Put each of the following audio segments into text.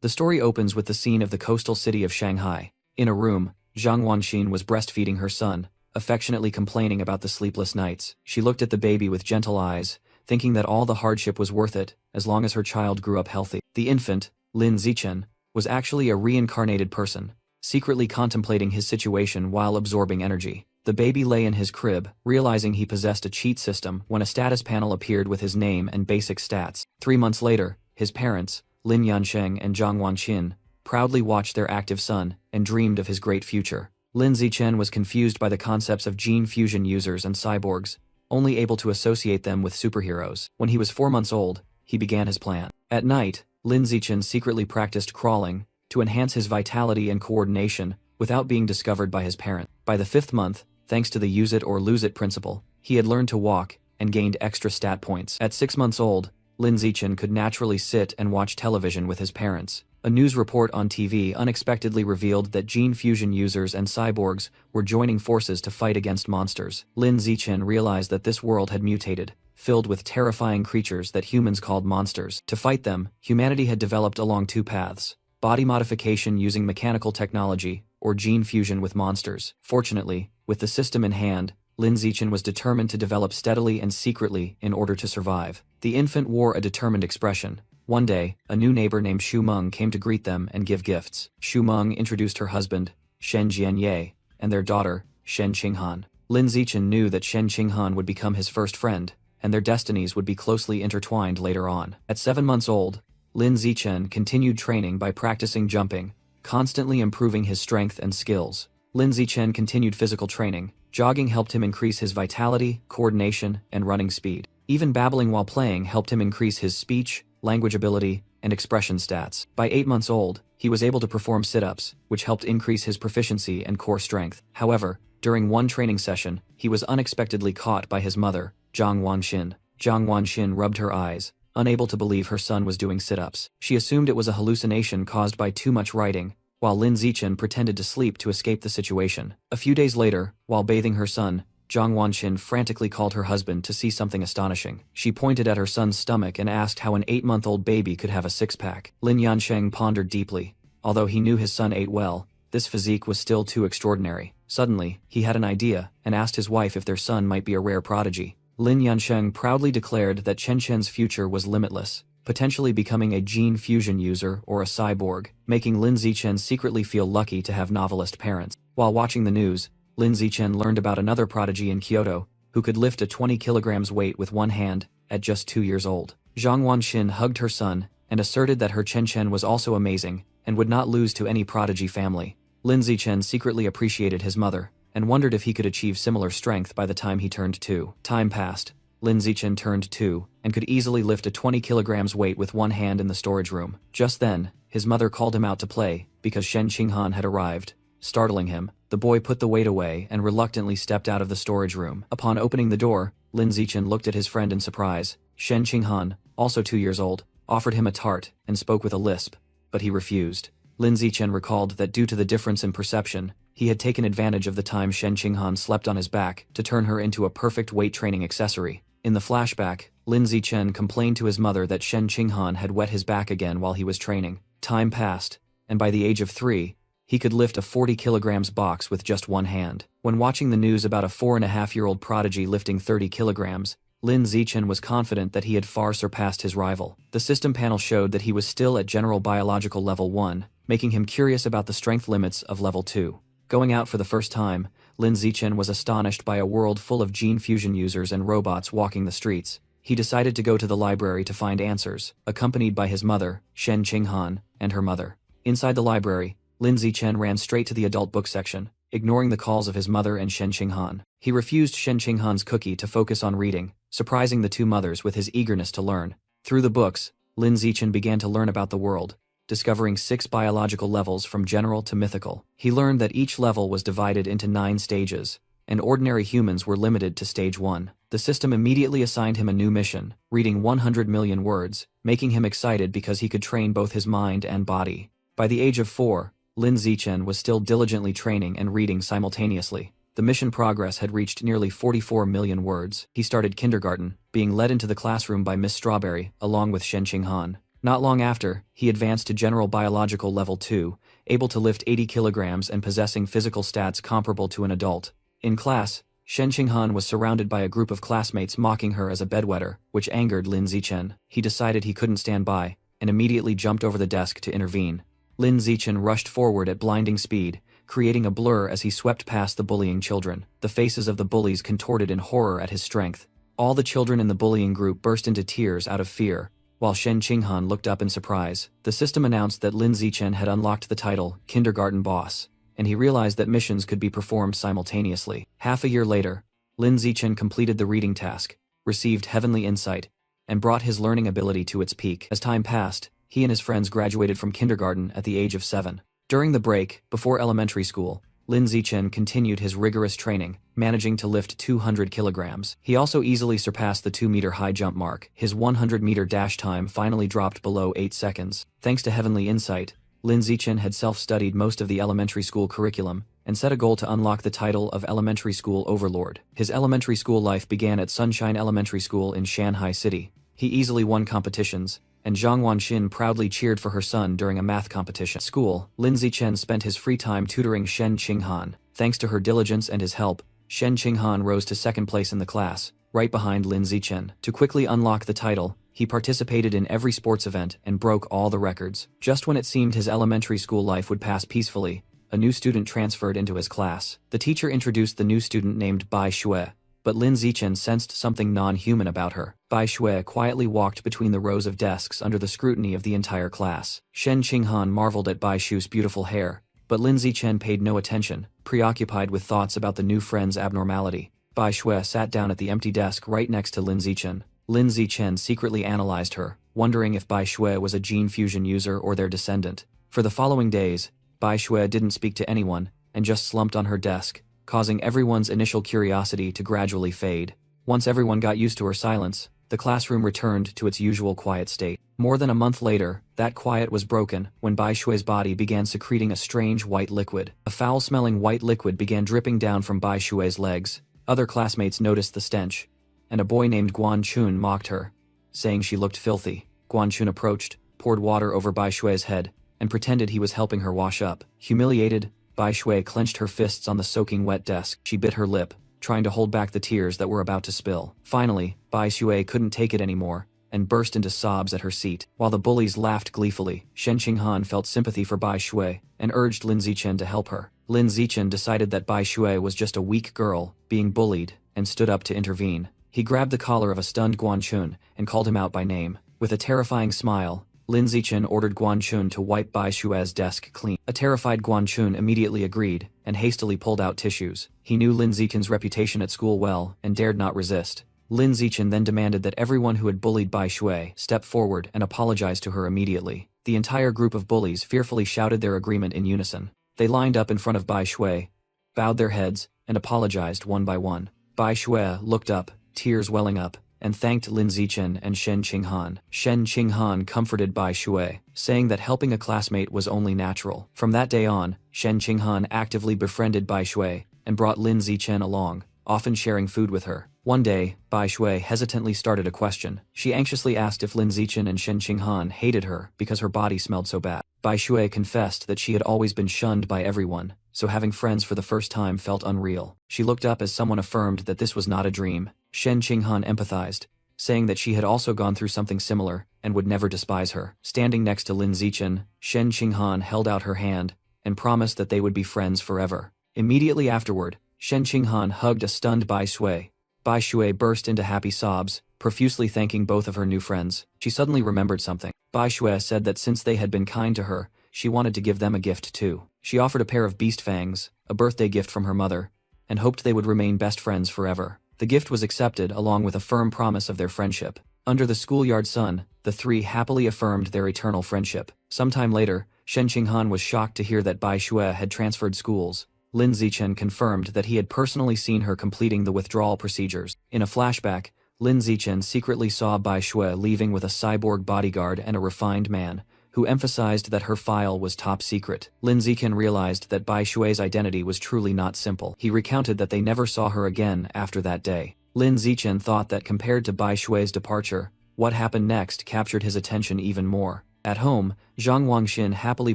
The story opens with the scene of the coastal city of Shanghai. In a room, Zhang Wanxin was breastfeeding her son, affectionately complaining about the sleepless nights. She looked at the baby with gentle eyes, thinking that all the hardship was worth it, as long as her child grew up healthy. The infant, Lin Zichen, was actually a reincarnated person, secretly contemplating his situation while absorbing energy. The baby lay in his crib, realizing he possessed a cheat system when a status panel appeared with his name and basic stats. 3 months later, his parents, Lin Yansheng and Zhang Wanqin, proudly watched their active son and dreamed of his great future. Lin Zichen was confused by the concepts of gene fusion users and cyborgs, only able to associate them with superheroes. When he was 4 months old, he began his plan. At night, Lin Zichen secretly practiced crawling to enhance his vitality and coordination without being discovered by his parents. By the 5th month, thanks to the use it or lose it principle, he had learned to walk and gained extra stat points. At 6 months old, Lin Zichen could naturally sit and watch television with his parents. A news report on TV unexpectedly revealed that gene fusion users and cyborgs were joining forces to fight against monsters. Lin Zichen realized that this world had mutated, filled with terrifying creatures that humans called monsters. To fight them, humanity had developed along 2 paths: body modification using mechanical technology, or gene fusion with monsters. Fortunately, with the system in hand, Lin Zichen was determined to develop steadily and secretly in order to survive. The infant wore a determined expression. One day, a new neighbor named Xu Meng came to greet them and give gifts. Xu Meng introduced her husband, Shen Jianye, and their daughter, Shen Qinghan. Lin Zichen knew that Shen Qinghan would become his first friend, and their destinies would be closely intertwined later on. At 7 months old, Lin Zichen continued training by practicing jumping, constantly improving his strength and skills. Lin Zichen continued physical training. Jogging helped him increase his vitality, coordination, and running speed. Even babbling while playing helped him increase his speech, language ability, and expression stats. By 8 months old, he was able to perform sit-ups, which helped increase his proficiency and core strength. However, during one training session, he was unexpectedly caught by his mother, Zhang Wanxin. Zhang Wanxin rubbed her eyes, unable to believe her son was doing sit-ups. She assumed it was a hallucination caused by too much writing, while Lin Zichen pretended to sleep to escape the situation. A few days later, while bathing her son, Zhang Wanxin frantically called her husband to see something astonishing. She pointed at her son's stomach and asked how an 8-month-old baby could have a six-pack. Lin Yansheng pondered deeply. Although he knew his son ate well, this physique was still too extraordinary. Suddenly, he had an idea and asked his wife if their son might be a rare prodigy. Lin Yansheng proudly declared that Chen Chen's future was limitless, potentially becoming a gene fusion user or a cyborg, making Lin Zichen secretly feel lucky to have novelist parents. While watching the news, Lin Zichen learned about another prodigy in Kyoto, who could lift a 20 kilograms weight with one hand, at just 2 years old. Zhang Wanxin hugged her son, and asserted that her Chen Chen was also amazing, and would not lose to any prodigy family. Lin Zichen secretly appreciated his mother, and wondered if he could achieve similar strength by the time he turned 2. Time passed. Lin Zichen turned 2, and could easily lift a 20 kilograms weight with one hand in the storage room. Just then, his mother called him out to play, because Shen Qinghan had arrived. Startling him, the boy put the weight away and reluctantly stepped out of the storage room. Upon opening the door, Lin Zichen looked at his friend in surprise. Shen Qinghan, also 2 years old, offered him a tart and spoke with a lisp, but he refused. Lin Zichen recalled that due to the difference in perception, he had taken advantage of the time Shen Qinghan slept on his back to turn her into a perfect weight training accessory. In the flashback, Lin Zichen complained to his mother that Shen Qinghan had wet his back again while he was training. Time passed, and by the age of 3, he could lift a 40 kilograms box with just one hand. When watching the news about a 4.5-year-old prodigy lifting 30 kilograms, Lin Zichen was confident that he had far surpassed his rival. The system panel showed that he was still at general biological level 1, making him curious about the strength limits of level 2. Going out for the first time, Lin Zichen was astonished by a world full of gene fusion users and robots walking the streets. He decided to go to the library to find answers, accompanied by his mother, Shen Qinghan, and her mother. Inside the library, Lin Zichen ran straight to the adult book section, ignoring the calls of his mother and Shen Qinghan. He refused Shen Qinghan's cookie to focus on reading, surprising the two mothers with his eagerness to learn. Through the books, Lin Zichen began to learn about the world, discovering 6 biological levels from general to mythical. He learned that each level was divided into 9 stages, and ordinary humans were limited to stage 1. The system immediately assigned him a new mission, reading 100 million words, making him excited because he could train both his mind and body. By the age of 4, Lin Zichen was still diligently training and reading simultaneously. The mission progress had reached nearly 44 million words. He started kindergarten, being led into the classroom by Miss Strawberry, along with Shen Qinghan. Not long after, he advanced to General Biological Level 2, able to lift 80 kilograms and possessing physical stats comparable to an adult. In class, Shen Qinghan was surrounded by a group of classmates mocking her as a bedwetter, which angered Lin Zichen. He decided he couldn't stand by, and immediately jumped over the desk to intervene. Lin Zichen rushed forward at blinding speed, creating a blur as he swept past the bullying children. The faces of the bullies contorted in horror at his strength. All the children in the bullying group burst into tears out of fear, while Shen Qinghan looked up in surprise. The system announced that Lin Zichen had unlocked the title Kindergarten Boss, and he realized that missions could be performed simultaneously. Half a year later, Lin Zichen completed the reading task, received heavenly insight, and brought his learning ability to its peak. As time passed, he and his friends graduated from kindergarten at the age of 7. During the break, before elementary school, Lin Zichen continued his rigorous training, managing to lift 200 kilograms. He also easily surpassed the 2-meter high jump mark. His 100-meter dash time finally dropped below 8 seconds. Thanks to heavenly insight, Lin Zichen had self-studied most of the elementary school curriculum, and set a goal to unlock the title of Elementary School Overlord. His elementary school life began at Sunshine Elementary School in Shanghai City. He easily won competitions, and Zhang Wanxin proudly cheered for her son during a math competition. At school, Lin Zichen spent his free time tutoring Shen Qinghan. Thanks to her diligence and his help, Shen Qinghan rose to second place in the class, right behind Lin Zichen. To quickly unlock the title, he participated in every sports event and broke all the records. Just when it seemed his elementary school life would pass peacefully, a new student transferred into his class. The teacher introduced the new student named Bai Shui, but Lin Zichen sensed something non-human about her. Bai Shui quietly walked between the rows of desks under the scrutiny of the entire class. Shen Qinghan marveled at Bai Shui's beautiful hair, but Lin Zichen paid no attention, preoccupied with thoughts about the new friend's abnormality. Bai Shui sat down at the empty desk right next to Lin Zichen. Lin Zichen secretly analyzed her, wondering if Bai Shui was a gene fusion user or their descendant. For the following days, Bai Shui didn't speak to anyone, and just slumped on her desk, causing everyone's initial curiosity to gradually fade. Once everyone got used to her silence, the classroom returned to its usual quiet state. More than a month later, that quiet was broken when Bai Shui's body began secreting a strange white liquid. A foul-smelling white liquid began dripping down from Bai Shui's legs. Other classmates noticed the stench, and a boy named Guan Chun mocked her, saying she looked filthy. Guan Chun approached, poured water over Bai Shui's head, and pretended he was helping her wash up. Humiliated, Bai Shui clenched her fists on the soaking wet desk. She bit her lip, trying to hold back the tears that were about to spill. Finally, Bai Shui couldn't take it anymore, and burst into sobs at her seat. While the bullies laughed gleefully, Shen Qinghan felt sympathy for Bai Shui, and urged Lin Zichen to help her. Lin Zichen decided that Bai Shui was just a weak girl, being bullied, and stood up to intervene. He grabbed the collar of a stunned Guan Chun, and called him out by name. With a terrifying smile, Lin Zichen ordered Guan Chun to wipe Bai Shui's desk clean. A terrified Guan Chun immediately agreed, and hastily pulled out tissues. He knew Lin Zichen's reputation at school well, and dared not resist. Lin Zichen then demanded that everyone who had bullied Bai Shui step forward and apologize to her immediately. The entire group of bullies fearfully shouted their agreement in unison. They lined up in front of Bai Shui, bowed their heads, and apologized one by one. Bai Shui looked up, tears welling up, and thanked Lin Zichen and Shen Qinghan. Shen Qinghan comforted Bai Shui, saying that helping a classmate was only natural. From that day on, Shen Qinghan actively befriended Bai Shui, and brought Lin Zichen along, often sharing food with her. One day, Bai Shui hesitantly started a question. She anxiously asked if Lin Zichen and Shen Qinghan hated her because her body smelled so bad. Bai Shui confessed that she had always been shunned by everyone, so having friends for the first time felt unreal. She looked up as someone affirmed that this was not a dream. Shen Qinghan empathized, saying that she had also gone through something similar, and would never despise her. Standing next to Lin Zichen, Shen Qinghan held out her hand, and promised that they would be friends forever. Immediately afterward, Shen Qinghan hugged a stunned Bai Shui. Bai Shui burst into happy sobs, profusely thanking both of her new friends. She suddenly remembered something. Bai Shui said that since they had been kind to her, she wanted to give them a gift too. She offered a pair of beast fangs, a birthday gift from her mother, and hoped they would remain best friends forever. The gift was accepted along with a firm promise of their friendship. Under the schoolyard sun, the three happily affirmed their eternal friendship. Sometime later, Shen Qinghan was shocked to hear that Bai Shui had transferred schools. Lin Zichen confirmed that he had personally seen her completing the withdrawal procedures. In a flashback, Lin Zichen secretly saw Bai Shui leaving with a cyborg bodyguard and a refined man, who emphasized that her file was top secret. Lin Zichen realized that Bai Shui's identity was truly not simple. He recounted that they never saw her again after that day. Lin Zichen thought that compared to Bai Shui's departure, What happened next captured his attention even more. At home, Zhang Wangxin happily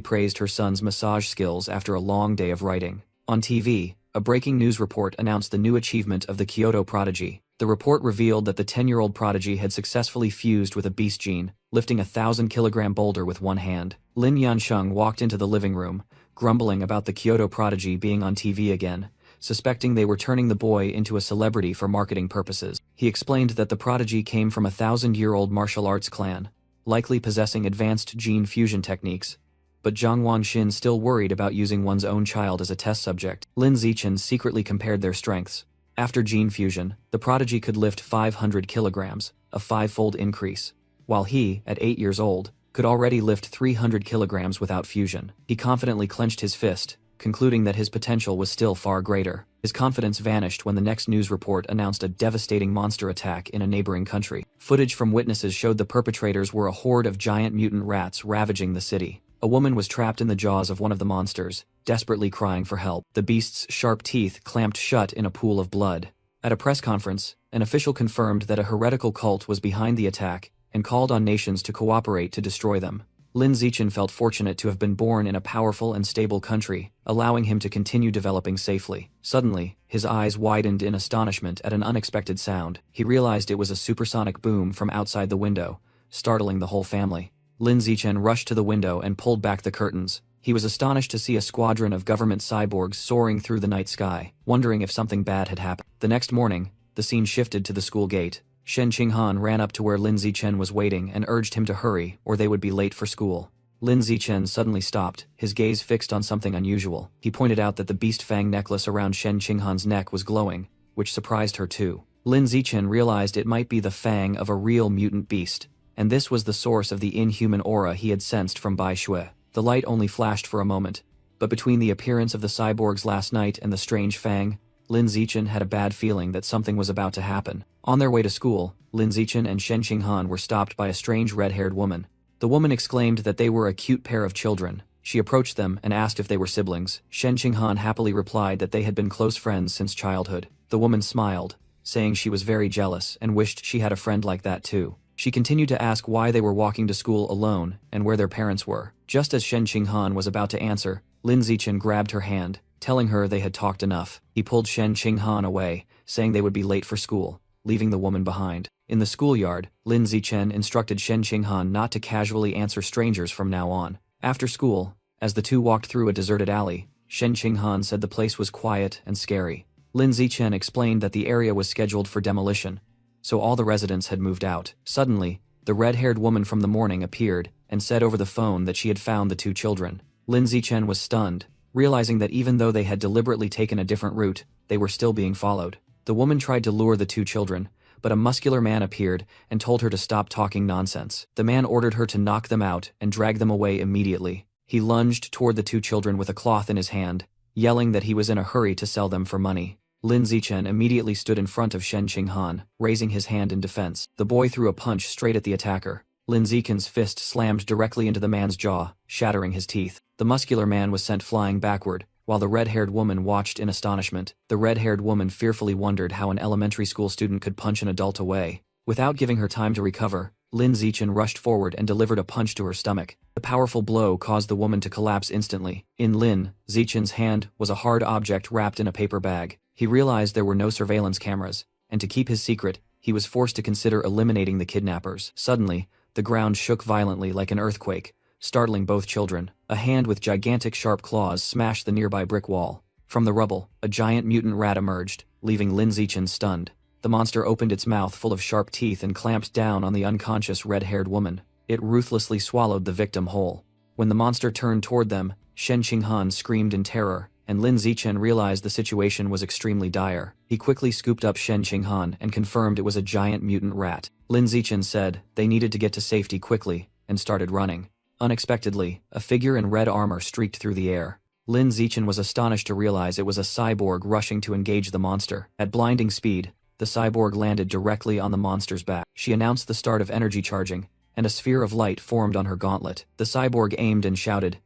praised her son's massage skills after a long day of writing. On TV, a breaking news report announced the new achievement of the Kyoto prodigy. The report revealed that the 10-year-old prodigy had successfully fused with a beast gene, lifting a 1,000-kilogram boulder with one hand. Lin Yansheng walked into the living room, grumbling about the Kyoto prodigy being on TV again, suspecting they were turning the boy into a celebrity for marketing purposes. He explained that the prodigy came from a 1,000-year-old martial arts clan, likely possessing advanced gene fusion techniques. But Zhang Wangxin still worried about using one's own child as a test subject. Lin Zichen secretly compared their strengths. After gene fusion, the prodigy could lift 500 kilograms, a 5-fold increase, while he, at 8 years old, could already lift 300 kilograms without fusion. He confidently clenched his fist, concluding that his potential was still far greater. His confidence vanished when the next news report announced a devastating monster attack in a neighboring country. Footage from witnesses showed the perpetrators were a horde of giant mutant rats ravaging the city. A woman was trapped in the jaws of one of the monsters, desperately crying for help. The beast's sharp teeth clamped shut in a pool of blood. At a press conference, an official confirmed that a heretical cult was behind the attack and called on nations to cooperate to destroy them. Lin Zichen felt fortunate to have been born in a powerful and stable country, allowing him to continue developing safely. Suddenly, his eyes widened in astonishment at an unexpected sound. He realized it was a supersonic boom from outside the window, startling the whole family. Lin Zichen rushed to the window and pulled back the curtains. He was astonished to see a squadron of government cyborgs soaring through the night sky, wondering if something bad had happened. The next morning, the scene shifted to the school gate. Shen Qinghan ran up to where Lin Zichen was waiting and urged him to hurry, or they would be late for school. Lin Zichen suddenly stopped, his gaze fixed on something unusual. He pointed out that the beast fang necklace around Shen Qinghan's neck was glowing, which surprised her too. Lin Zichen realized it might be the fang of a real mutant beast, and this was the source of the inhuman aura he had sensed from Bai Shui. The light only flashed for a moment, but between the appearance of the cyborgs last night and the strange fang, Lin Zichen had a bad feeling that something was about to happen. On their way to school, Lin Zichen and Shen Qinghan were stopped by a strange red-haired woman. The woman exclaimed that they were a cute pair of children. She approached them and asked if they were siblings. Shen Qinghan happily replied that they had been close friends since childhood. The woman smiled, saying she was very jealous and wished she had a friend like that too. She continued to ask why they were walking to school alone and where their parents were. Just as Shen Qinghan was about to answer, Lin Zichen grabbed her hand, telling her they had talked enough. He pulled Shen Qinghan away, saying they would be late for school, leaving the woman behind. In the schoolyard, Lin Zichen instructed Shen Qinghan not to casually answer strangers from now on. After school, as the two walked through a deserted alley, Shen Qinghan said the place was quiet and scary. Lin Zichen explained that the area was scheduled for demolition, so all the residents had moved out. Suddenly, the red-haired woman from the morning appeared and said over the phone that she had found the two children. Lin Zichen was stunned, realizing that even though they had deliberately taken a different route, they were still being followed. The woman tried to lure the two children, but a muscular man appeared and told her to stop talking nonsense. The man ordered her to knock them out and drag them away immediately. He lunged toward the two children with a cloth in his hand, yelling that he was in a hurry to sell them for money. Lin Zichen immediately stood in front of Shen Qinghan, raising his hand in defense. The boy threw a punch straight at the attacker. Lin Zichen's fist slammed directly into the man's jaw, shattering his teeth. The muscular man was sent flying backward, while the red-haired woman watched in astonishment. The red-haired woman fearfully wondered how an elementary school student could punch an adult away. Without giving her time to recover, Lin Zichen rushed forward and delivered a punch to her stomach. The powerful blow caused the woman to collapse instantly. In Lin Zichen's hand was a hard object wrapped in a paper bag. He realized there were no surveillance cameras, and to keep his secret, he was forced to consider eliminating the kidnappers. Suddenly, the ground shook violently like an earthquake, startling both children. A hand with gigantic sharp claws smashed the nearby brick wall. From the rubble, a giant mutant rat emerged, leaving Lin Zichen stunned. The monster opened its mouth full of sharp teeth and clamped down on the unconscious red-haired woman. It ruthlessly swallowed the victim whole. When the monster turned toward them, Shen Qinghan screamed in terror, and Lin Zichen realized the situation was extremely dire. He quickly scooped up Shen Qinghan and confirmed it was a giant mutant rat. Lin Zichen said they needed to get to safety quickly, and started running. Unexpectedly, a figure in red armor streaked through the air. Lin Zichen was astonished to realize it was a cyborg rushing to engage the monster. At blinding speed, the cyborg landed directly on the monster's back. She announced the start of energy charging, and a sphere of light formed on her gauntlet. The cyborg aimed and shouted,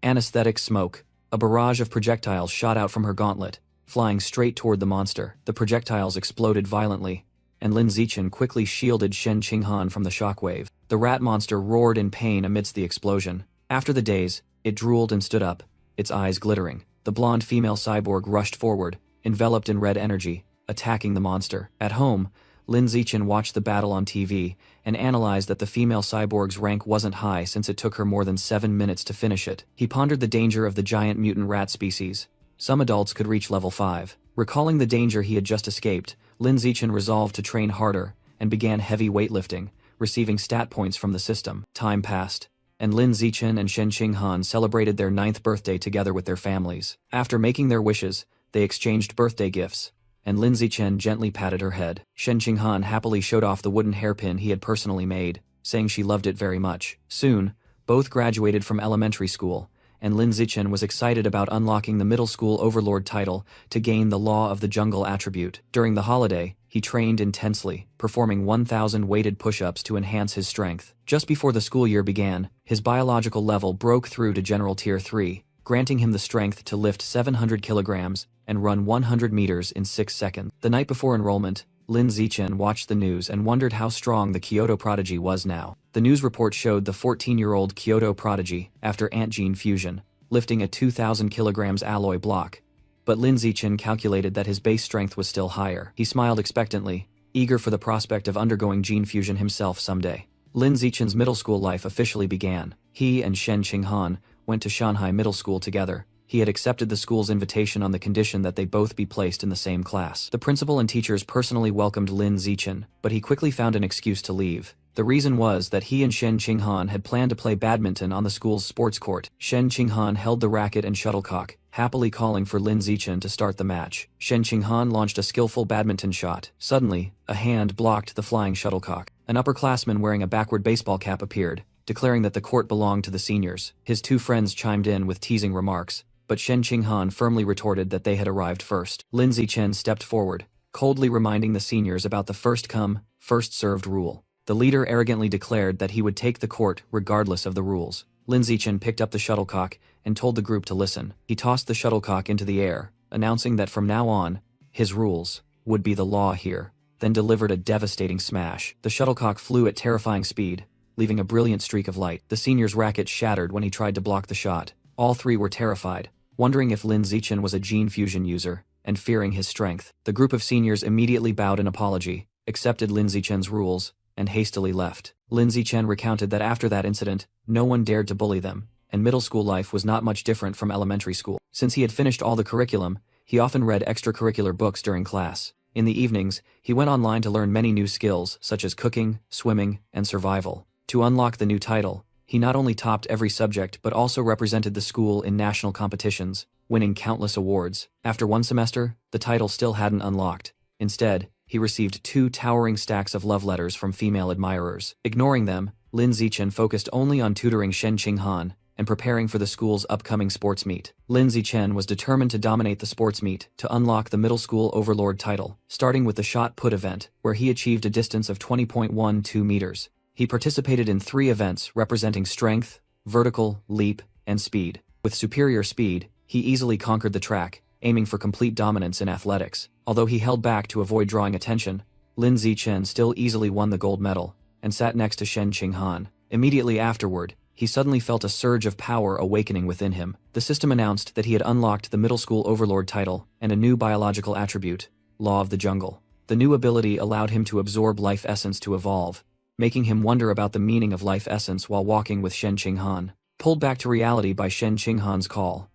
"Anesthetic smoke." A barrage of projectiles shot out from her gauntlet, flying straight toward the monster. The projectiles exploded violently, and Lin Zichen quickly shielded Shen Qinghan from the shockwave. The rat monster roared in pain amidst the explosion. After the daze, it drooled and stood up, its eyes glittering. The blonde female cyborg rushed forward, enveloped in red energy, attacking the monster. At home, Lin Zichen watched the battle on TV and analyzed that the female cyborg's rank wasn't high since it took her more than 7 minutes to finish it. He pondered the danger of the giant mutant rat species. Some adults could reach level 5. Recalling the danger he had just escaped, Lin Zichen resolved to train harder and began heavy weightlifting, receiving stat points from the system. Time passed, and Lin Zichen and Shen Qinghan celebrated their 9th birthday together with their families. After making their wishes, they exchanged birthday gifts, and Lin Zichen gently patted her head. Shen Qinghan happily showed off the wooden hairpin he had personally made, saying she loved it very much. Soon, both graduated from elementary school, and Lin Zichen was excited about unlocking the middle school overlord title to gain the Law of the Jungle attribute. During the holiday, he trained intensely, performing 1,000 weighted push-ups to enhance his strength. Just before the school year began, his biological level broke through to General Tier 3, granting him the strength to lift 700 kilograms and run 100 meters in 6 seconds. The night before enrollment, Lin Zichen watched the news and wondered how strong the Kyoto prodigy was now. The news report showed the 14-year-old Kyoto prodigy, after ant-gene fusion, lifting a 2,000 kilograms alloy block. But Lin Zichen calculated that his base strength was still higher. He smiled expectantly, eager for the prospect of undergoing gene fusion himself someday. Lin Zichen's middle school life officially began. He and Shen Qinghan went to Shanghai Middle School together. He had accepted the school's invitation on the condition that they both be placed in the same class. The principal and teachers personally welcomed Lin Zichen, but he quickly found an excuse to leave. The reason was that he and Shen Qinghan had planned to play badminton on the school's sports court. Shen Qinghan held the racket and shuttlecock, happily calling for Lin Zichen to start the match. Shen Qinghan launched a skillful badminton shot. Suddenly, a hand blocked the flying shuttlecock. An upperclassman wearing a backward baseball cap appeared, declaring that the court belonged to the seniors. His two friends chimed in with teasing remarks, but Shen Qinghan firmly retorted that they had arrived first. Lin Zichen stepped forward, coldly reminding the seniors about the first-come, first-served rule. The leader arrogantly declared that he would take the court regardless of the rules. Lin Zichen picked up the shuttlecock and told the group to listen. He tossed the shuttlecock into the air, announcing that from now on, his rules would be the law here, then delivered a devastating smash. The shuttlecock flew at terrifying speed, leaving a brilliant streak of light. The senior's racket shattered when he tried to block the shot. All three were terrified, wondering if Lin Zichen was a gene fusion user, and fearing his strength. The group of seniors immediately bowed in apology, accepted Lin Zichen's rules, and hastily left. Lin Zichen recounted that after that incident, no one dared to bully them, and middle school life was not much different from elementary school. Since he had finished all the curriculum, he often read extracurricular books during class. In the evenings, he went online to learn many new skills such as cooking, swimming, and survival. To unlock the new title, he not only topped every subject but also represented the school in national competitions, winning countless awards. After one semester, the title still hadn't unlocked. Instead, he received 2 towering stacks of love letters from female admirers. Ignoring them, Lin Zichen focused only on tutoring Shen Qinghan and preparing for the school's upcoming sports meet. Lin Zichen was determined to dominate the sports meet to unlock the middle school overlord title, starting with the shot put event, where he achieved a distance of 20.12 meters. He participated in 3 events representing strength, vertical, leap, and speed. With superior speed, he easily conquered the track, aiming for complete dominance in athletics. Although he held back to avoid drawing attention, Lin Zichen still easily won the gold medal, and sat next to Shen Qinghan. Immediately afterward, he suddenly felt a surge of power awakening within him. The system announced that he had unlocked the middle school overlord title and a new biological attribute, Law of the Jungle. The new ability allowed him to absorb life essence to evolve, making him wonder about the meaning of life essence while walking with Shen Qinghan. Pulled back to reality by Shen Qinghan's call,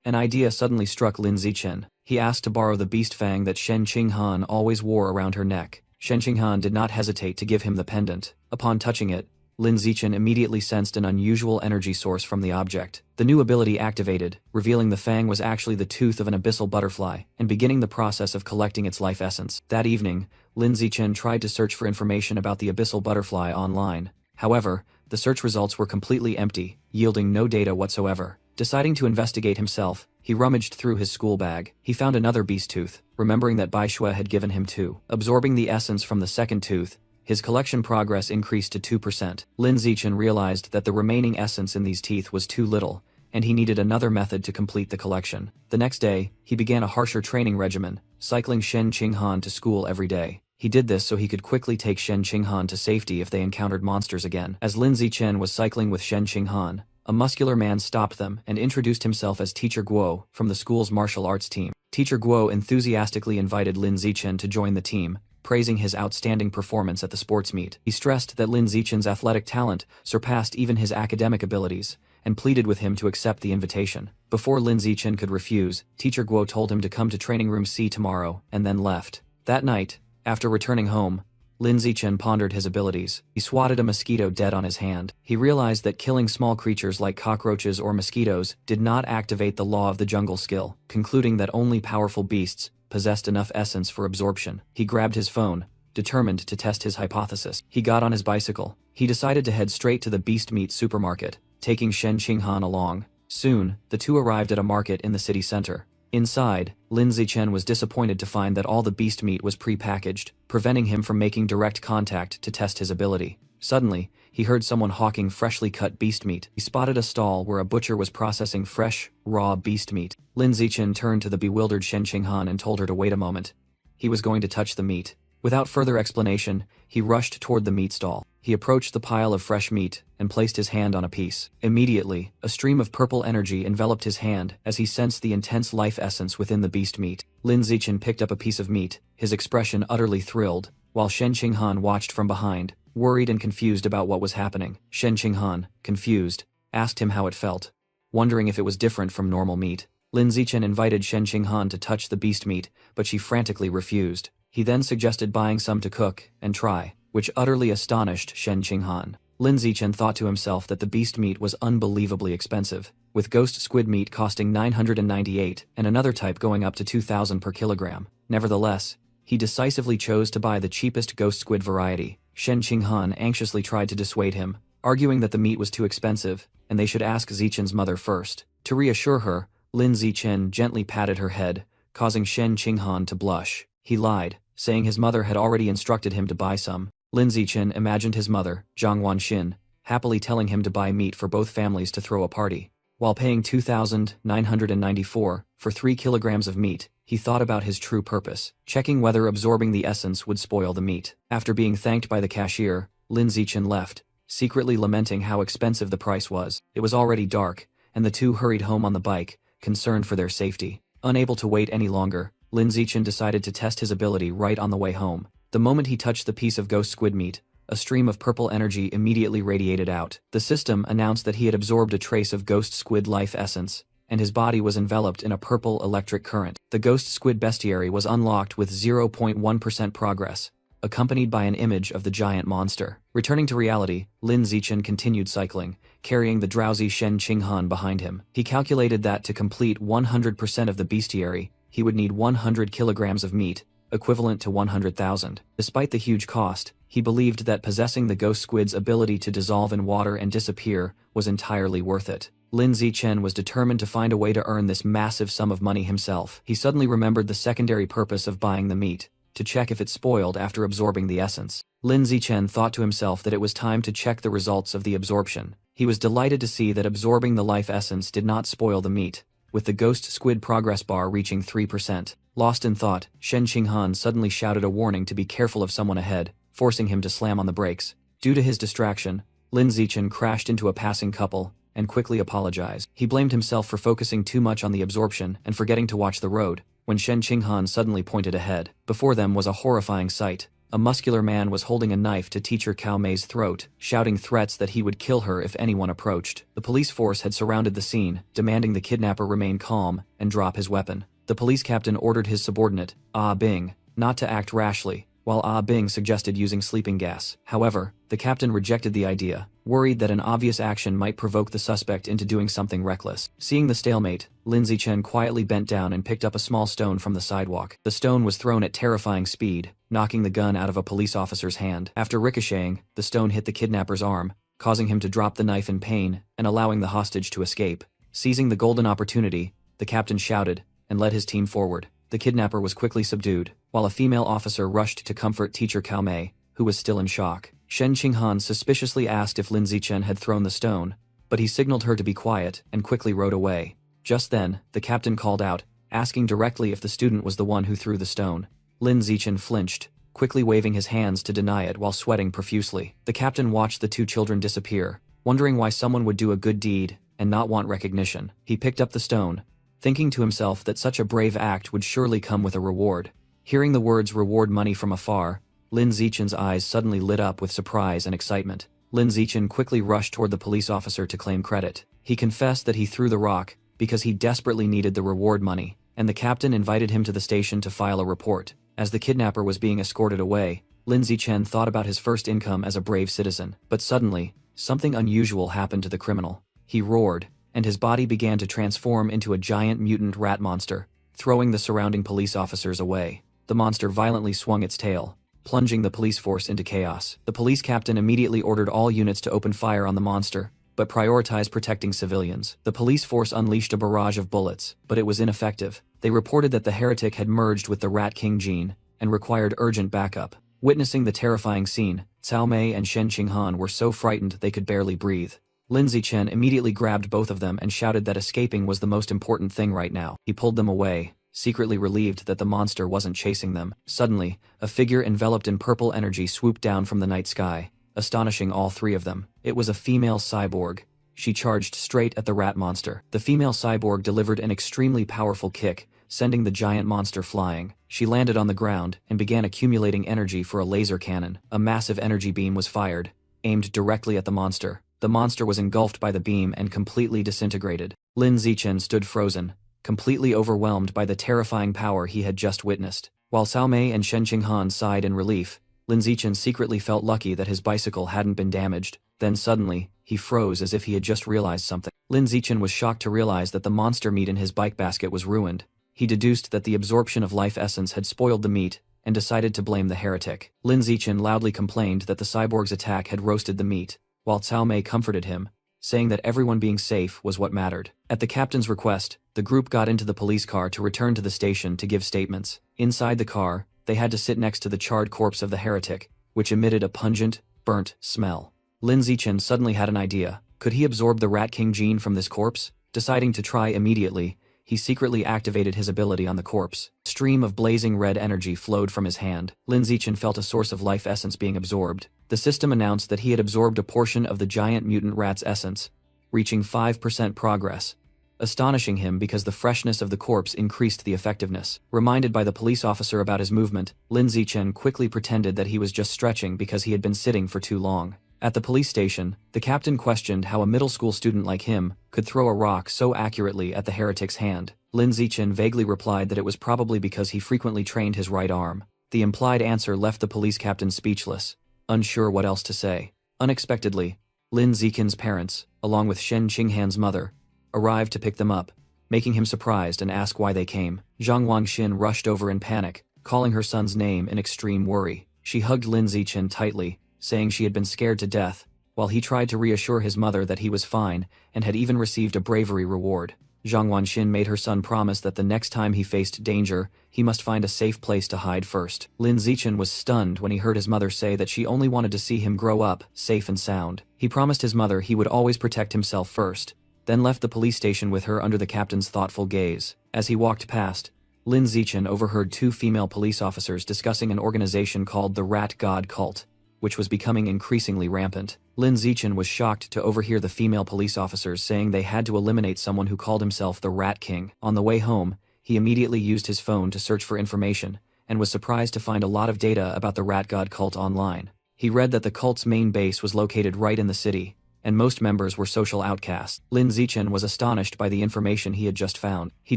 an idea suddenly struck Lin Zichen. He asked to borrow the beast fang that Shen Qinghan always wore around her neck. Shen Qinghan did not hesitate to give him the pendant. Upon touching it, Lin Zichen immediately sensed an unusual energy source from the object. The new ability activated, revealing the fang was actually the tooth of an abyssal butterfly, and beginning the process of collecting its life essence. That evening, Lin Zichen tried to search for information about the abyssal butterfly online. However, the search results were completely empty, yielding no data whatsoever. Deciding to investigate himself, he rummaged through his school bag. He found another beast tooth, remembering that Baishua had given him 2. Absorbing the essence from the second tooth, his collection progress increased to 2%. Lin Zichen realized that the remaining essence in these teeth was too little, and he needed another method to complete the collection. The next day, he began a harsher training regimen, cycling Shen Qinghan to school every day. He did this so he could quickly take Shen Qinghan to safety if they encountered monsters again. As Lin Zichen was cycling with Shen Qinghan, a muscular man stopped them and introduced himself as Teacher Guo from the school's martial arts team. Teacher Guo enthusiastically invited Lin Zichen to join the team, praising his outstanding performance at the sports meet. He stressed that Lin Zichen's athletic talent surpassed even his academic abilities, and pleaded with him to accept the invitation. Before Lin Zichen could refuse, Teacher Guo told him to come to Training Room C tomorrow, and then left. That night, after returning home, Lin Zichen pondered his abilities. He swatted a mosquito dead on his hand. He realized that killing small creatures like cockroaches or mosquitoes did not activate the law of the jungle skill, concluding that only powerful beasts possessed enough essence for absorption. He grabbed his phone, determined to test his hypothesis. He got on his bicycle. He decided to head straight to the beast meat supermarket, taking Shen Qinghan along. Soon, the two arrived at a market in the city center. Inside, Lin Zichen was disappointed to find that all the beast meat was pre-packaged, preventing him from making direct contact to test his ability. Suddenly, he heard someone hawking freshly cut beast meat. He spotted a stall where a butcher was processing fresh, raw beast meat. Lin Zichen turned to the bewildered Shen Qinghan and told her to wait a moment. He was going to touch the meat. Without further explanation, he rushed toward the meat stall. He approached the pile of fresh meat and placed his hand on a piece. Immediately, a stream of purple energy enveloped his hand as he sensed the intense life essence within the beast meat. Lin Zichen picked up a piece of meat, his expression utterly thrilled, while Shen Qinghan watched from behind, worried and confused about what was happening. Shen Qinghan, confused, asked him how it felt. Wondering if it was different from normal meat, Lin Zichen invited Shen Qinghan to touch the beast meat, but she frantically refused. He then suggested buying some to cook and try, which utterly astonished Shen Qinghan. Lin Zichen thought to himself that the beast meat was unbelievably expensive, with ghost squid meat costing 998 and another type going up to 2,000 per kilogram. Nevertheless, he decisively chose to buy the cheapest ghost squid variety. Shen Qinghan anxiously tried to dissuade him, arguing that the meat was too expensive, and they should ask Zichen's mother first. To reassure her, Lin Zichen gently patted her head, causing Shen Qinghan to blush. He lied, saying his mother had already instructed him to buy some. Lin Zichen imagined his mother, Zhang Wanxin, happily telling him to buy meat for both families to throw a party. While paying 2,994 for 3 kilograms of meat, he thought about his true purpose, checking whether absorbing the essence would spoil the meat. After being thanked by the cashier, Lin Zichen left, secretly lamenting how expensive the price was. It was already dark, and the two hurried home on the bike, concerned for their safety. Unable to wait any longer, Lin Zichen decided to test his ability right on the way home. The moment he touched the piece of ghost squid meat, a stream of purple energy immediately radiated out. The system announced that he had absorbed a trace of ghost squid life essence, and his body was enveloped in a purple electric current. The ghost squid bestiary was unlocked with 0.1% progress, accompanied by an image of the giant monster. Returning to reality, Lin Zichen continued cycling, carrying the drowsy Shen Qinghan behind him. He calculated that to complete 100% of the bestiary, he would need 100 kilograms of meat, equivalent to 100,000. Despite the huge cost, he believed that possessing the ghost squid's ability to dissolve in water and disappear was entirely worth it. Lin Zichen was determined to find a way to earn this massive sum of money himself. He suddenly remembered the secondary purpose of buying the meat, to check if it spoiled after absorbing the essence. Lin Zichen thought to himself that it was time to check the results of the absorption. He was delighted to see that absorbing the life essence did not spoil the meat, with the ghost squid progress bar reaching 3%. Lost in thought, Shen Qinghan suddenly shouted a warning to be careful of someone ahead, forcing him to slam on the brakes. Due to his distraction, Lin Zichen crashed into a passing couple and quickly apologized. He blamed himself for focusing too much on the absorption and forgetting to watch the road, when Shen Qinghan suddenly pointed ahead. Before them was a horrifying sight. A muscular man was holding a knife to Teacher Cao Mei's throat, shouting threats that he would kill her if anyone approached. The police force had surrounded the scene, demanding the kidnapper remain calm and drop his weapon. The police captain ordered his subordinate, Ah Bing, not to act rashly, while Ah Bing suggested using sleeping gas. However, the captain rejected the idea, worried that an obvious action might provoke the suspect into doing something reckless. Seeing the stalemate, Lin Zichen quietly bent down and picked up a small stone from the sidewalk. The stone was thrown at terrifying speed, knocking the gun out of a police officer's hand. After ricocheting, the stone hit the kidnapper's arm, causing him to drop the knife in pain and allowing the hostage to escape. Seizing the golden opportunity, the captain shouted and led his team forward. The kidnapper was quickly subdued, while a female officer rushed to comfort Teacher Cao Mei, who was still in shock. Shen Qinghan suspiciously asked if Lin Zichen had thrown the stone, but he signaled her to be quiet and quickly rode away. Just then, the captain called out, asking directly if the student was the one who threw the stone. Lin Zichen flinched, quickly waving his hands to deny it while sweating profusely. The captain watched the two children disappear, wondering why someone would do a good deed and not want recognition. He picked up the stone, thinking to himself that such a brave act would surely come with a reward. Hearing the words reward money from afar, Lin Zichen's eyes suddenly lit up with surprise and excitement. Lin Zichen quickly rushed toward the police officer to claim credit. He confessed that he threw the rock because he desperately needed the reward money, and the captain invited him to the station to file a report. As the kidnapper was being escorted away, Lin Zichen thought about his first income as a brave citizen. But suddenly, something unusual happened to the criminal. He roared, and his body began to transform into a giant mutant rat monster, throwing the surrounding police officers away. The monster violently swung its tail, plunging the police force into chaos. The police captain immediately ordered all units to open fire on the monster, but prioritized protecting civilians. The police force unleashed a barrage of bullets, but it was ineffective. They reported that the heretic had merged with the Rat King gene and required urgent backup. Witnessing the terrifying scene, Cao Mei and Shen Qinghan were so frightened they could barely breathe. Lin Zichen immediately grabbed both of them and shouted that escaping was the most important thing right now. He pulled them away, secretly relieved that the monster wasn't chasing them. Suddenly, a figure enveloped in purple energy swooped down from the night sky, astonishing all three of them. It was a female cyborg. She charged straight at the rat monster. The female cyborg delivered an extremely powerful kick, sending the giant monster flying. She landed on the ground and began accumulating energy for a laser cannon. A massive energy beam was fired, aimed directly at the monster. The monster was engulfed by the beam and completely disintegrated. Lin Zichen stood frozen, completely overwhelmed by the terrifying power he had just witnessed. While Cao Mei and Shen Qinghan sighed in relief, Lin Zichen secretly felt lucky that his bicycle hadn't been damaged. Then suddenly, he froze as if he had just realized something. Lin Zichen was shocked to realize that the monster meat in his bike basket was ruined. He deduced that the absorption of life essence had spoiled the meat, and decided to blame the heretic. Lin Zichen loudly complained that the cyborg's attack had roasted the meat, while Cao Mei comforted him, saying that everyone being safe was what mattered. At the captain's request, the group got into the police car to return to the station to give statements. Inside the car, they had to sit next to the charred corpse of the heretic, which emitted a pungent, burnt smell. Lin Zichen suddenly had an idea. Could he absorb the Rat King gene from this corpse? Deciding to try immediately, he secretly activated his ability on the corpse. A stream of blazing red energy flowed from his hand. Lin Zichen felt a source of life essence being absorbed. The system announced that he had absorbed a portion of the giant mutant rat's essence, reaching 5% progress, astonishing him because the freshness of the corpse increased the effectiveness. Reminded by the police officer about his movement, Lin Zichen quickly pretended that he was just stretching because he had been sitting for too long. At the police station, the captain questioned how a middle school student like him could throw a rock so accurately at the heretic's hand. Lin Zichen vaguely replied that it was probably because he frequently trained his right arm. The implied answer left the police captain speechless, unsure what else to say. Unexpectedly, Lin Zichen's parents, along with Shen Qinghan's mother, arrived to pick them up, making him surprised and ask why they came. Zhang Wanxin rushed over in panic, calling her son's name in extreme worry. She hugged Lin Zichen tightly, saying she had been scared to death, while he tried to reassure his mother that he was fine and had even received a bravery reward. Zhang Wanxin made her son promise that the next time he faced danger, he must find a safe place to hide first. Lin Zichen was stunned when he heard his mother say that she only wanted to see him grow up, safe and sound. He promised his mother he would always protect himself first, then left the police station with her under the captain's thoughtful gaze. As he walked past, Lin Zichen overheard two female police officers discussing an organization called the Rat God Cult, which was becoming increasingly rampant. Lin Zichen was shocked to overhear the female police officers saying they had to eliminate someone who called himself the Rat King. On the way home, he immediately used his phone to search for information, and was surprised to find a lot of data about the Rat God cult online. He read that the cult's main base was located right in the city, and most members were social outcasts. Lin Zichen was astonished by the information he had just found. He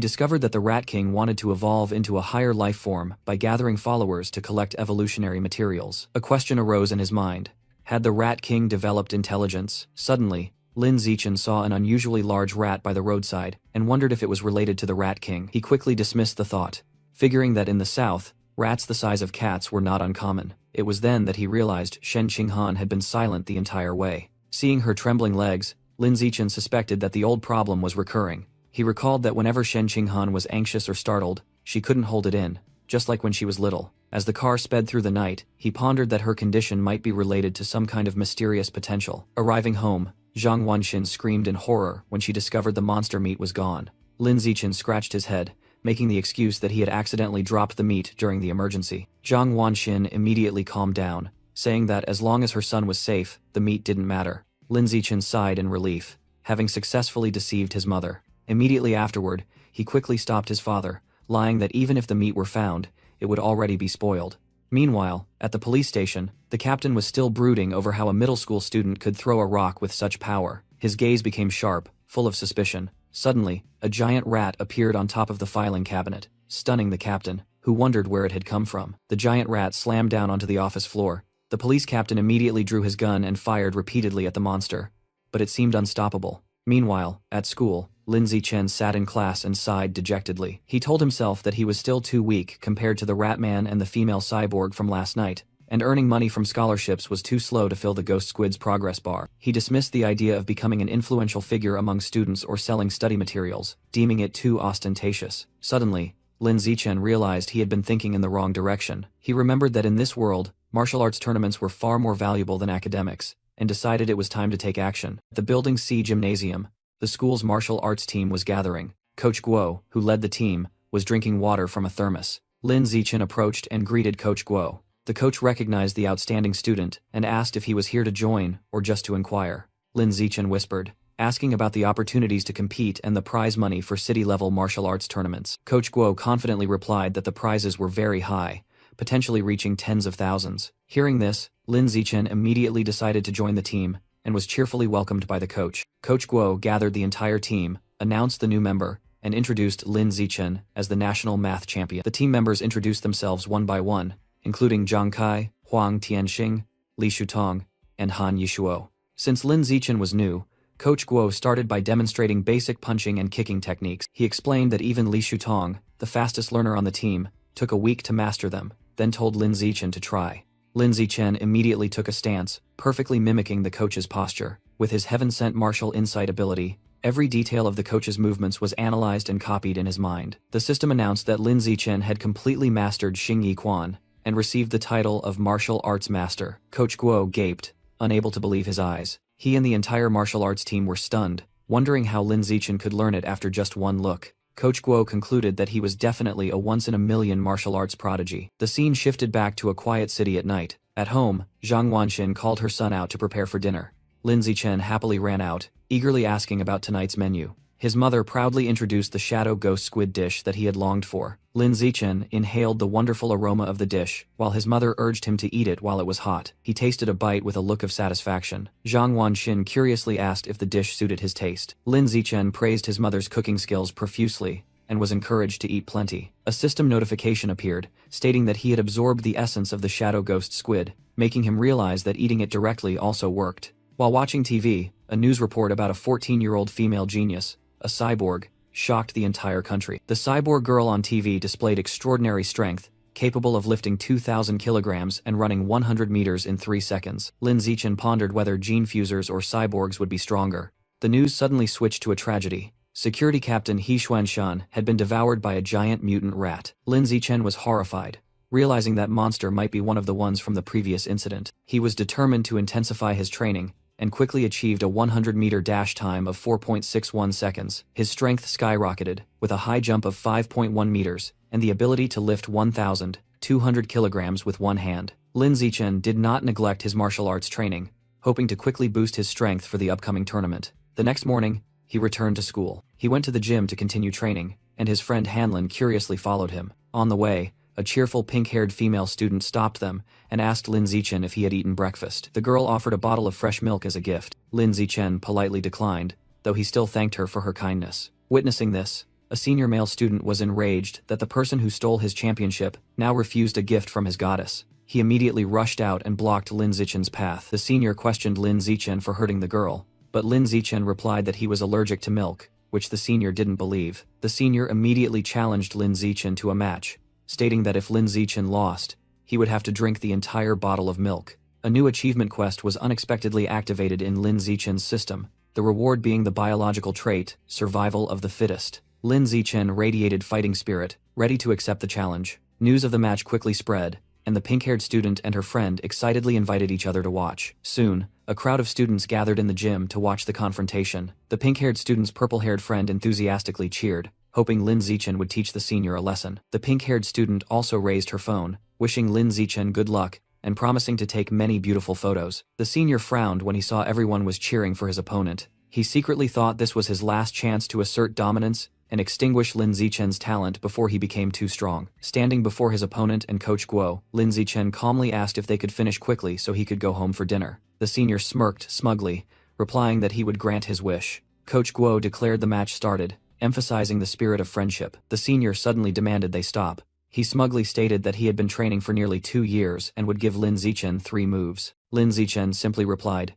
discovered that the Rat King wanted to evolve into a higher life form by gathering followers to collect evolutionary materials. A question arose in his mind. Had the Rat King developed intelligence? Suddenly, Lin Zichen saw an unusually large rat by the roadside, and wondered if it was related to the Rat King. He quickly dismissed the thought, figuring that in the south, rats the size of cats were not uncommon. It was then that he realized Shen Qinghan had been silent the entire way. Seeing her trembling legs, Lin Zichen suspected that the old problem was recurring. He recalled that whenever Shen Qinghan was anxious or startled, she couldn't hold it in, just like when she was little. As the car sped through the night, he pondered that her condition might be related to some kind of mysterious potential. Arriving home, Zhang Wanxin screamed in horror when she discovered the monster meat was gone. Lin Zichen scratched his head, making the excuse that he had accidentally dropped the meat during the emergency. Zhang Wanxin immediately calmed down, saying that as long as her son was safe, the meat didn't matter. Lin Zichen sighed in relief, having successfully deceived his mother. Immediately afterward, he quickly stopped his father, lying that even if the meat were found, it would already be spoiled. Meanwhile, at the police station, the captain was still brooding over how a middle school student could throw a rock with such power. His gaze became sharp, full of suspicion. Suddenly, a giant rat appeared on top of the filing cabinet, stunning the captain, who wondered where it had come from. The giant rat slammed down onto the office floor. The police captain immediately drew his gun and fired repeatedly at the monster, but it seemed unstoppable. Meanwhile, at school, Lin Zichen sat in class and sighed dejectedly. He told himself that he was still too weak compared to the Ratman and the female cyborg from last night, and earning money from scholarships was too slow to fill the Ghost Squid's progress bar. He dismissed the idea of becoming an influential figure among students or selling study materials, deeming it too ostentatious. Suddenly, Lin Zichen realized he had been thinking in the wrong direction. He remembered that in this world, martial arts tournaments were far more valuable than academics, and decided it was time to take action. At the Building C gymnasium, the school's martial arts team was gathering. Coach Guo, who led the team, was drinking water from a thermos. Lin Zichen approached and greeted Coach Guo. The coach recognized the outstanding student and asked if he was here to join or just to inquire. Lin Zichen whispered, asking about the opportunities to compete and the prize money for city-level martial arts tournaments. Coach Guo confidently replied that the prizes were very high, potentially reaching tens of thousands. Hearing this, Lin Zichen immediately decided to join the team and was cheerfully welcomed by the coach. Coach Guo gathered the entire team, announced the new member, and introduced Lin Zichen as the national math champion. The team members introduced themselves one by one, including Zhang Kai, Huang Tianxing, Li Shutong, and Han Yishuo. Since Lin Zichen was new, Coach Guo started by demonstrating basic punching and kicking techniques. He explained that even Li Shutong, the fastest learner on the team, took a week to master them, then told Lin Zichen to try. Lin Zichen immediately took a stance, perfectly mimicking the coach's posture. With his heaven-sent martial insight ability, every detail of the coach's movements was analyzed and copied in his mind. The system announced that Lin Zichen had completely mastered Xing Yi Quan and received the title of Martial Arts Master. Coach Guo gaped, unable to believe his eyes. He and the entire martial arts team were stunned, wondering how Lin Zichen could learn it after just one look. Coach Guo concluded that he was definitely a once-in-a-million martial arts prodigy. The scene shifted back to a quiet city at night. At home, Zhang Wanxin called her son out to prepare for dinner. Lin Zichen happily ran out, eagerly asking about tonight's menu. His mother proudly introduced the shadow ghost squid dish that he had longed for. Lin Zichen inhaled the wonderful aroma of the dish, while his mother urged him to eat it while it was hot. He tasted a bite with a look of satisfaction. Zhang Wanxin curiously asked if the dish suited his taste. Lin Zichen praised his mother's cooking skills profusely, and was encouraged to eat plenty. A system notification appeared, stating that he had absorbed the essence of the shadow ghost squid, making him realize that eating it directly also worked. While watching TV, a news report about a 14-year-old female genius, a cyborg, shocked the entire country. The cyborg girl on TV displayed extraordinary strength, capable of lifting 2,000 kilograms and running 100 meters in 3 seconds. Lin Zichen pondered whether gene fusers or cyborgs would be stronger. The news suddenly switched to a tragedy. Security Captain He Xuanshan had been devoured by a giant mutant rat. Lin Zichen was horrified, realizing that monster might be one of the ones from the previous incident. He was determined to intensify his training, and quickly achieved a 100-meter dash time of 4.61 seconds. His strength skyrocketed, with a high jump of 5.1 meters, and the ability to lift 1,200 kilograms with one hand. Lin Zichen did not neglect his martial arts training, hoping to quickly boost his strength for the upcoming tournament. The next morning, he returned to school. He went to the gym to continue training, and his friend Hanlin curiously followed him. On the way, a cheerful pink-haired female student stopped them and asked Lin Zichen if he had eaten breakfast. The girl offered a bottle of fresh milk as a gift. Lin Zichen politely declined, though he still thanked her for her kindness. Witnessing this, a senior male student was enraged that the person who stole his championship now refused a gift from his goddess. He immediately rushed out and blocked Lin Zichen's path. The senior questioned Lin Zichen for hurting the girl, but Lin Zichen replied that he was allergic to milk, which the senior didn't believe. The senior immediately challenged Lin Zichen to a match, stating that if Lin Zichen lost, he would have to drink the entire bottle of milk. A new achievement quest was unexpectedly activated in Lin Zichen's system, the reward being the biological trait, Survival of the Fittest. Lin Zichen radiated fighting spirit, ready to accept the challenge. News of the match quickly spread, and the pink-haired student and her friend excitedly invited each other to watch. Soon, a crowd of students gathered in the gym to watch the confrontation. The pink-haired student's purple-haired friend enthusiastically cheered, hoping Lin Zichen would teach the senior a lesson. The pink-haired student also raised her phone, wishing Lin Zichen good luck, and promising to take many beautiful photos. The senior frowned when he saw everyone was cheering for his opponent. He secretly thought this was his last chance to assert dominance and extinguish Lin Zichen's talent before he became too strong. Standing before his opponent and Coach Guo, Lin Zichen calmly asked if they could finish quickly so he could go home for dinner. The senior smirked smugly, replying that he would grant his wish. Coach Guo declared the match started, emphasizing the spirit of friendship. The senior suddenly demanded they stop. He smugly stated that he had been training for nearly 2 years and would give Lin Zichen 3 moves. Lin Zichen simply replied,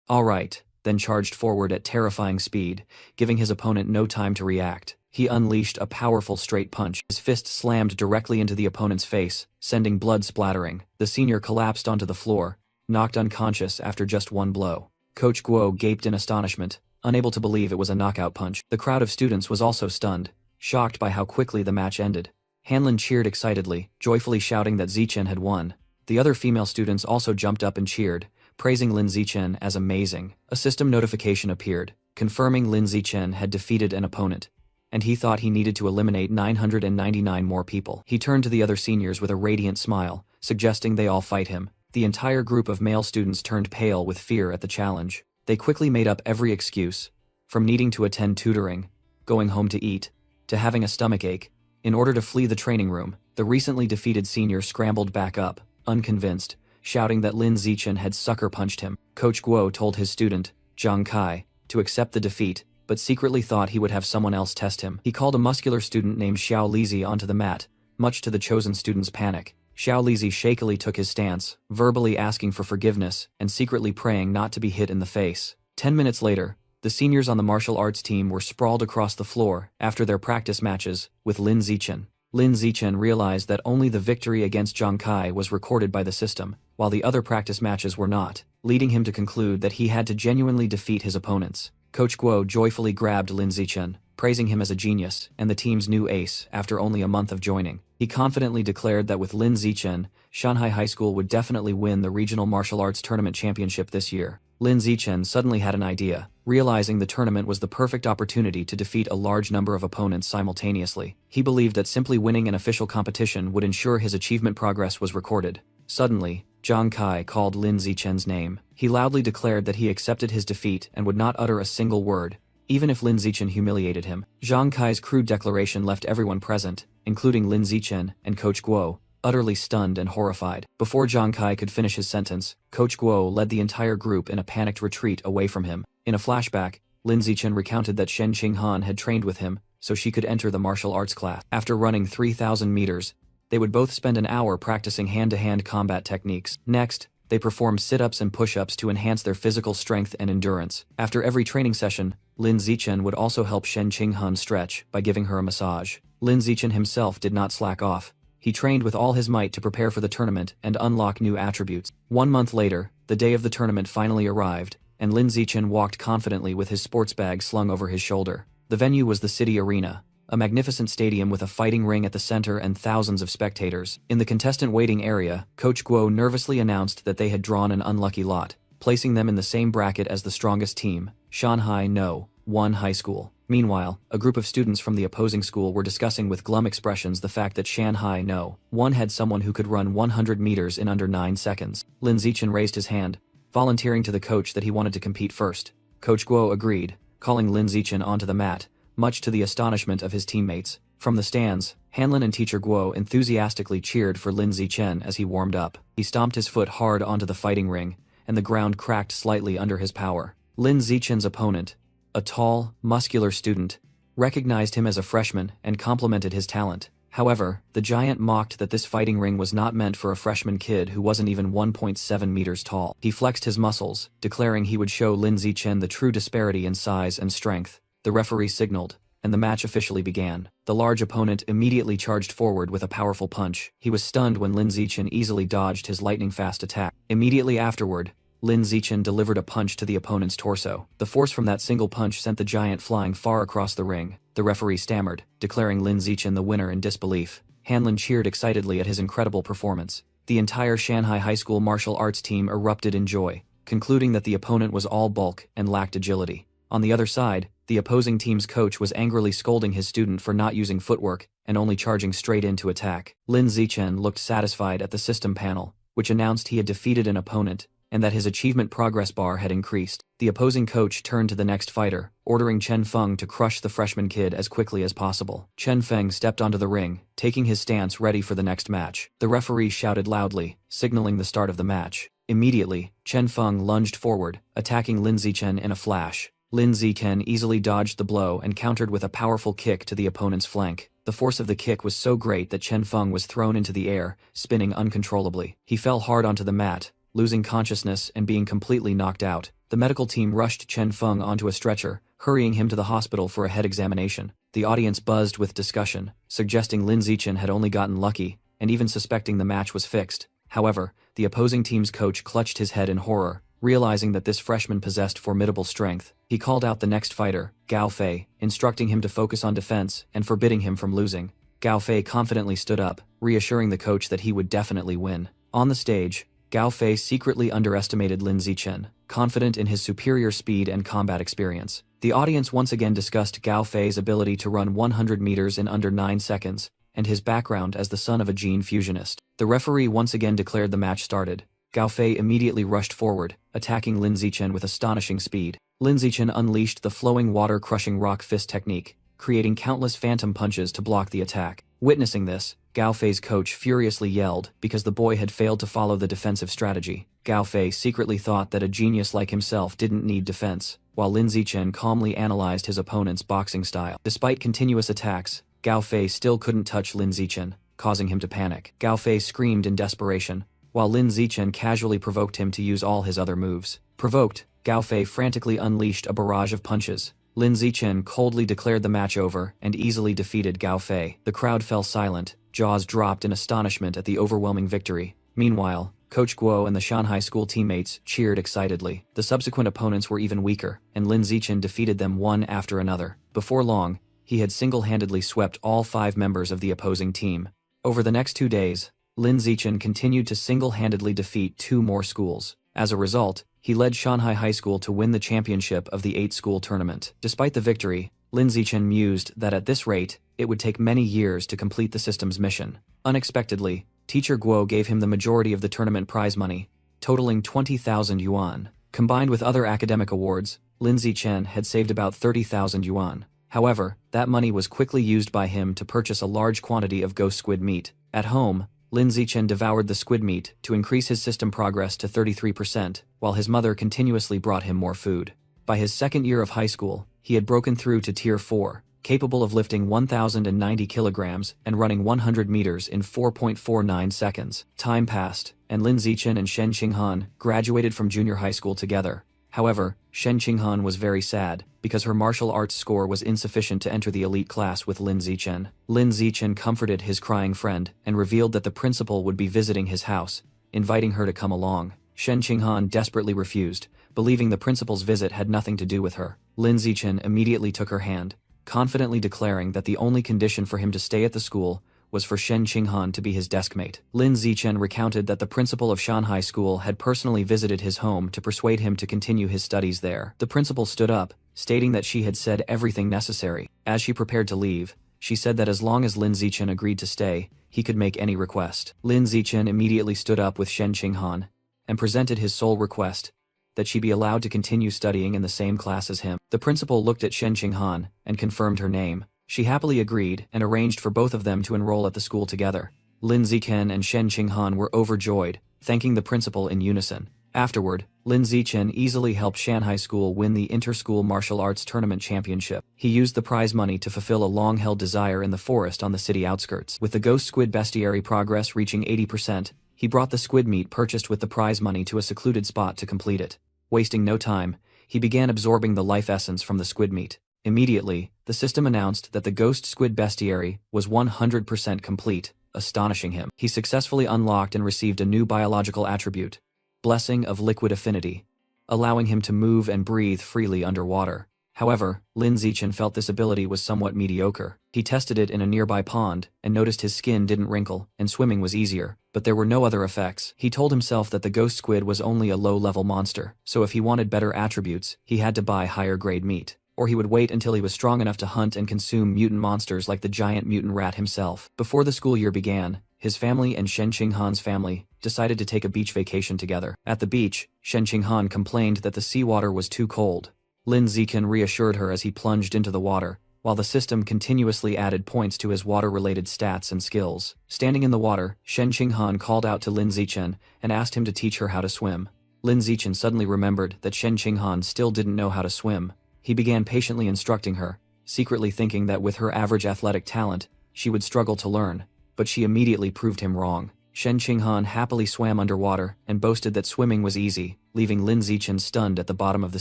"All right," then charged forward at terrifying speed, giving his opponent no time to react. He unleashed a powerful straight punch. His fist slammed directly into the opponent's face, sending blood splattering. The senior collapsed onto the floor, knocked unconscious after just 1 blow. Coach Guo gaped in astonishment, unable to believe it was a knockout punch. The crowd of students was also stunned, shocked by how quickly the match ended. Hanlin cheered excitedly, joyfully shouting that Zichen had won. The other female students also jumped up and cheered, praising Lin Zichen as amazing. A system notification appeared, confirming Lin Zichen had defeated an opponent, and he thought he needed to eliminate 999 more people. He turned to the other seniors with a radiant smile, suggesting they all fight him. The entire group of male students turned pale with fear at the challenge. They quickly made up every excuse, from needing to attend tutoring, going home to eat, to having a stomachache. In order to flee the training room, the recently defeated senior scrambled back up, unconvinced, shouting that Lin Zichen had sucker punched him. Coach Guo told his student, Zhang Kai, to accept the defeat, but secretly thought he would have someone else test him. He called a muscular student named Xiao Lizi onto the mat, much to the chosen student's panic. Xiao Lizi shakily took his stance, verbally asking for forgiveness and secretly praying not to be hit in the face. 10 minutes later, the seniors on the martial arts team were sprawled across the floor after their practice matches with Lin Zichen. Lin Zichen realized that only the victory against Zhang Kai was recorded by the system, while the other practice matches were not, leading him to conclude that he had to genuinely defeat his opponents. Coach Guo joyfully grabbed Lin Zichen, praising him as a genius and the team's new ace after only a month of joining. He confidently declared that with Lin Zichen, Shanghai High School would definitely win the regional martial arts tournament championship this year. Lin Zichen suddenly had an idea, realizing the tournament was the perfect opportunity to defeat a large number of opponents simultaneously. He believed that simply winning an official competition would ensure his achievement progress was recorded. Suddenly, Zhang Kai called Lin Zichen's name. He loudly declared that he accepted his defeat and would not utter a single word, even if Lin Zichen humiliated him. Zhang Kai's crude declaration left everyone present, including Lin Zichen and Coach Guo, utterly stunned and horrified. Before Zhang Kai could finish his sentence, Coach Guo led the entire group in a panicked retreat away from him. In a flashback, Lin Zichen recounted that Shen Qinghan had trained with him so she could enter the martial arts class. After running 3,000 meters, they would both spend an hour practicing hand-to-hand combat techniques. Next, they performed sit-ups and push-ups to enhance their physical strength and endurance. After every training session, Lin Zichen would also help Shen Qinghan stretch by giving her a massage. Lin Zichen himself did not slack off. He trained with all his might to prepare for the tournament and unlock new attributes. 1 month later, the day of the tournament finally arrived, and Lin Zichen walked confidently with his sports bag slung over his shoulder. The venue was the city arena, a magnificent stadium with a fighting ring at the center and thousands of spectators. In the contestant waiting area, Coach Guo nervously announced that they had drawn an unlucky lot, placing them in the same bracket as the strongest team, Shanghai No. 1 High School. Meanwhile, a group of students from the opposing school were discussing with glum expressions the fact that Shanghai No. 1 had someone who could run 100 meters in under 9 seconds. Lin Zichen raised his hand, volunteering to the coach that he wanted to compete first. Coach Guo agreed, calling Lin Zichen onto the mat, much to the astonishment of his teammates. From the stands, Hanlin and teacher Guo enthusiastically cheered for Lin Zichen as he warmed up. He stomped his foot hard onto the fighting ring, and the ground cracked slightly under his power. Lin Zichen's opponent, a tall, muscular student, recognized him as a freshman and complimented his talent. However, the giant mocked that this fighting ring was not meant for a freshman kid who wasn't even 1.7 meters tall. He flexed his muscles, declaring he would show Lin Zichen the true disparity in size and strength. The referee signaled, and the match officially began. The large opponent immediately charged forward with a powerful punch. He was stunned when Lin Zichen easily dodged his lightning-fast attack. Immediately afterward, Lin Zichen delivered a punch to the opponent's torso. The force from that single punch sent the giant flying far across the ring. The referee stammered, declaring Lin Zichen the winner in disbelief. Hanlin cheered excitedly at his incredible performance. The entire Shanghai High School martial arts team erupted in joy, concluding that the opponent was all bulk and lacked agility. On the other side, the opposing team's coach was angrily scolding his student for not using footwork and only charging straight in to attack. Lin Zichen looked satisfied at the system panel, which announced he had defeated an opponent and that his achievement progress bar had increased. The opposing coach turned to the next fighter, ordering Chen Feng to crush the freshman kid as quickly as possible. Chen Feng stepped onto the ring, taking his stance ready for the next match. The referee shouted loudly, signaling the start of the match. Immediately, Chen Feng lunged forward, attacking Lin Zichen in a flash. Lin Zichen easily dodged the blow and countered with a powerful kick to the opponent's flank. The force of the kick was so great that Chen Feng was thrown into the air, spinning uncontrollably. He fell hard onto the mat, losing consciousness and being completely knocked out. The medical team rushed Chen Feng onto a stretcher, hurrying him to the hospital for a head examination. The audience buzzed with discussion, suggesting Lin Zichen had only gotten lucky, and even suspecting the match was fixed. However, the opposing team's coach clutched his head in horror, realizing that this freshman possessed formidable strength. He called out the next fighter, Gao Fei, instructing him to focus on defense and forbidding him from losing. Gao Fei confidently stood up, reassuring the coach that he would definitely win. On the stage, Gao Fei secretly underestimated Lin Zichen, confident in his superior speed and combat experience. The audience once again discussed Gao Fei's ability to run 100 meters in under 9 seconds, and his background as the son of a gene fusionist. The referee once again declared the match started. Gao Fei immediately rushed forward, attacking Lin Zichen with astonishing speed. Lin Zichen unleashed the flowing water-crushing rock fist technique, creating countless phantom punches to block the attack. Witnessing this, Gao Fei's coach furiously yelled because the boy had failed to follow the defensive strategy. Gao Fei secretly thought that a genius like himself didn't need defense, while Lin Zichen calmly analyzed his opponent's boxing style. Despite continuous attacks, Gao Fei still couldn't touch Lin Zichen, causing him to panic. Gao Fei screamed in desperation, while Lin Zichen casually provoked him to use all his other moves. Provoked, Gao Fei frantically unleashed a barrage of punches. Lin Zichen coldly declared the match over and easily defeated Gao Fei. The crowd fell silent, jaws dropped in astonishment at the overwhelming victory. Meanwhile, Coach Guo and the Shanghai school teammates cheered excitedly. The subsequent opponents were even weaker, and Lin Zichen defeated them one after another. Before long, he had single-handedly swept all 5 members of the opposing team. Over the next 2 days, Lin Zichen continued to single-handedly defeat 2 more schools. As a result, he led Shanghai High School to win the championship of the 8-school tournament. Despite the victory, Lin Zichen mused that at this rate, it would take many years to complete the system's mission. Unexpectedly, Teacher Guo gave him the majority of the tournament prize money, totaling 20,000 yuan. Combined with other academic awards, Lin Zichen had saved about 30,000 yuan. However, that money was quickly used by him to purchase a large quantity of ghost squid meat. At home, Lin Zichen devoured the squid meat to increase his system progress to 33%, while his mother continuously brought him more food. By his second year of high school, he had broken through to Tier 4, capable of lifting 1,090 kilograms and running 100 meters in 4.49 seconds. Time passed, and Lin Zichen and Shen Qinghan graduated from junior high school together. However, Shen Qinghan was very sad, because her martial arts score was insufficient to enter the elite class with Lin Zichen. Lin Zichen comforted his crying friend and revealed that the principal would be visiting his house, inviting her to come along. Shen Qinghan desperately refused, believing the principal's visit had nothing to do with her. Lin Zichen immediately took her hand, confidently declaring that the only condition for him to stay at the school was for Shen Qinghan to be his deskmate. Lin Zichen recounted that the principal of Shanghai School had personally visited his home to persuade him to continue his studies there. The principal stood up, stating that she had said everything necessary. As she prepared to leave, she said that as long as Lin Zichen agreed to stay, he could make any request. Lin Zichen immediately stood up with Shen Qinghan and presented his sole request, that she be allowed to continue studying in the same class as him. The principal looked at Shen Qinghan and confirmed her name. She happily agreed and arranged for both of them to enroll at the school together. Lin Zichen and Shen Qinghan were overjoyed, thanking the principal in unison. Afterward, Lin Zichen easily helped Shanghai School win the Inter-School Martial Arts Tournament Championship. He used the prize money to fulfill a long-held desire in the forest on the city outskirts. With the ghost squid bestiary progress reaching 80%, he brought the squid meat purchased with the prize money to a secluded spot to complete it. Wasting no time, he began absorbing the life essence from the squid meat. Immediately, the system announced that the ghost squid bestiary was 100% complete, astonishing him. He successfully unlocked and received a new biological attribute, Blessing of Liquid Affinity, allowing him to move and breathe freely underwater. However, Lin Zichen felt this ability was somewhat mediocre. He tested it in a nearby pond and noticed his skin didn't wrinkle and swimming was easier, but there were no other effects. He told himself that the ghost squid was only a low-level monster, so if he wanted better attributes, he had to buy higher-grade meat. Or he would wait until he was strong enough to hunt and consume mutant monsters like the giant mutant rat himself. Before the school year began, his family and Shen Qinghan's family decided to take a beach vacation together. At the beach, Shen Qinghan complained that the seawater was too cold. Lin Zichen reassured her as he plunged into the water, while the system continuously added points to his water-related stats and skills. Standing in the water, Shen Qinghan called out to Lin Zichen and asked him to teach her how to swim. Lin Zichen suddenly remembered that Shen Qinghan still didn't know how to swim. He began patiently instructing her, secretly thinking that with her average athletic talent, she would struggle to learn, but she immediately proved him wrong. Shen Qinghan happily swam underwater and boasted that swimming was easy, leaving Lin Zichen stunned at the bottom of the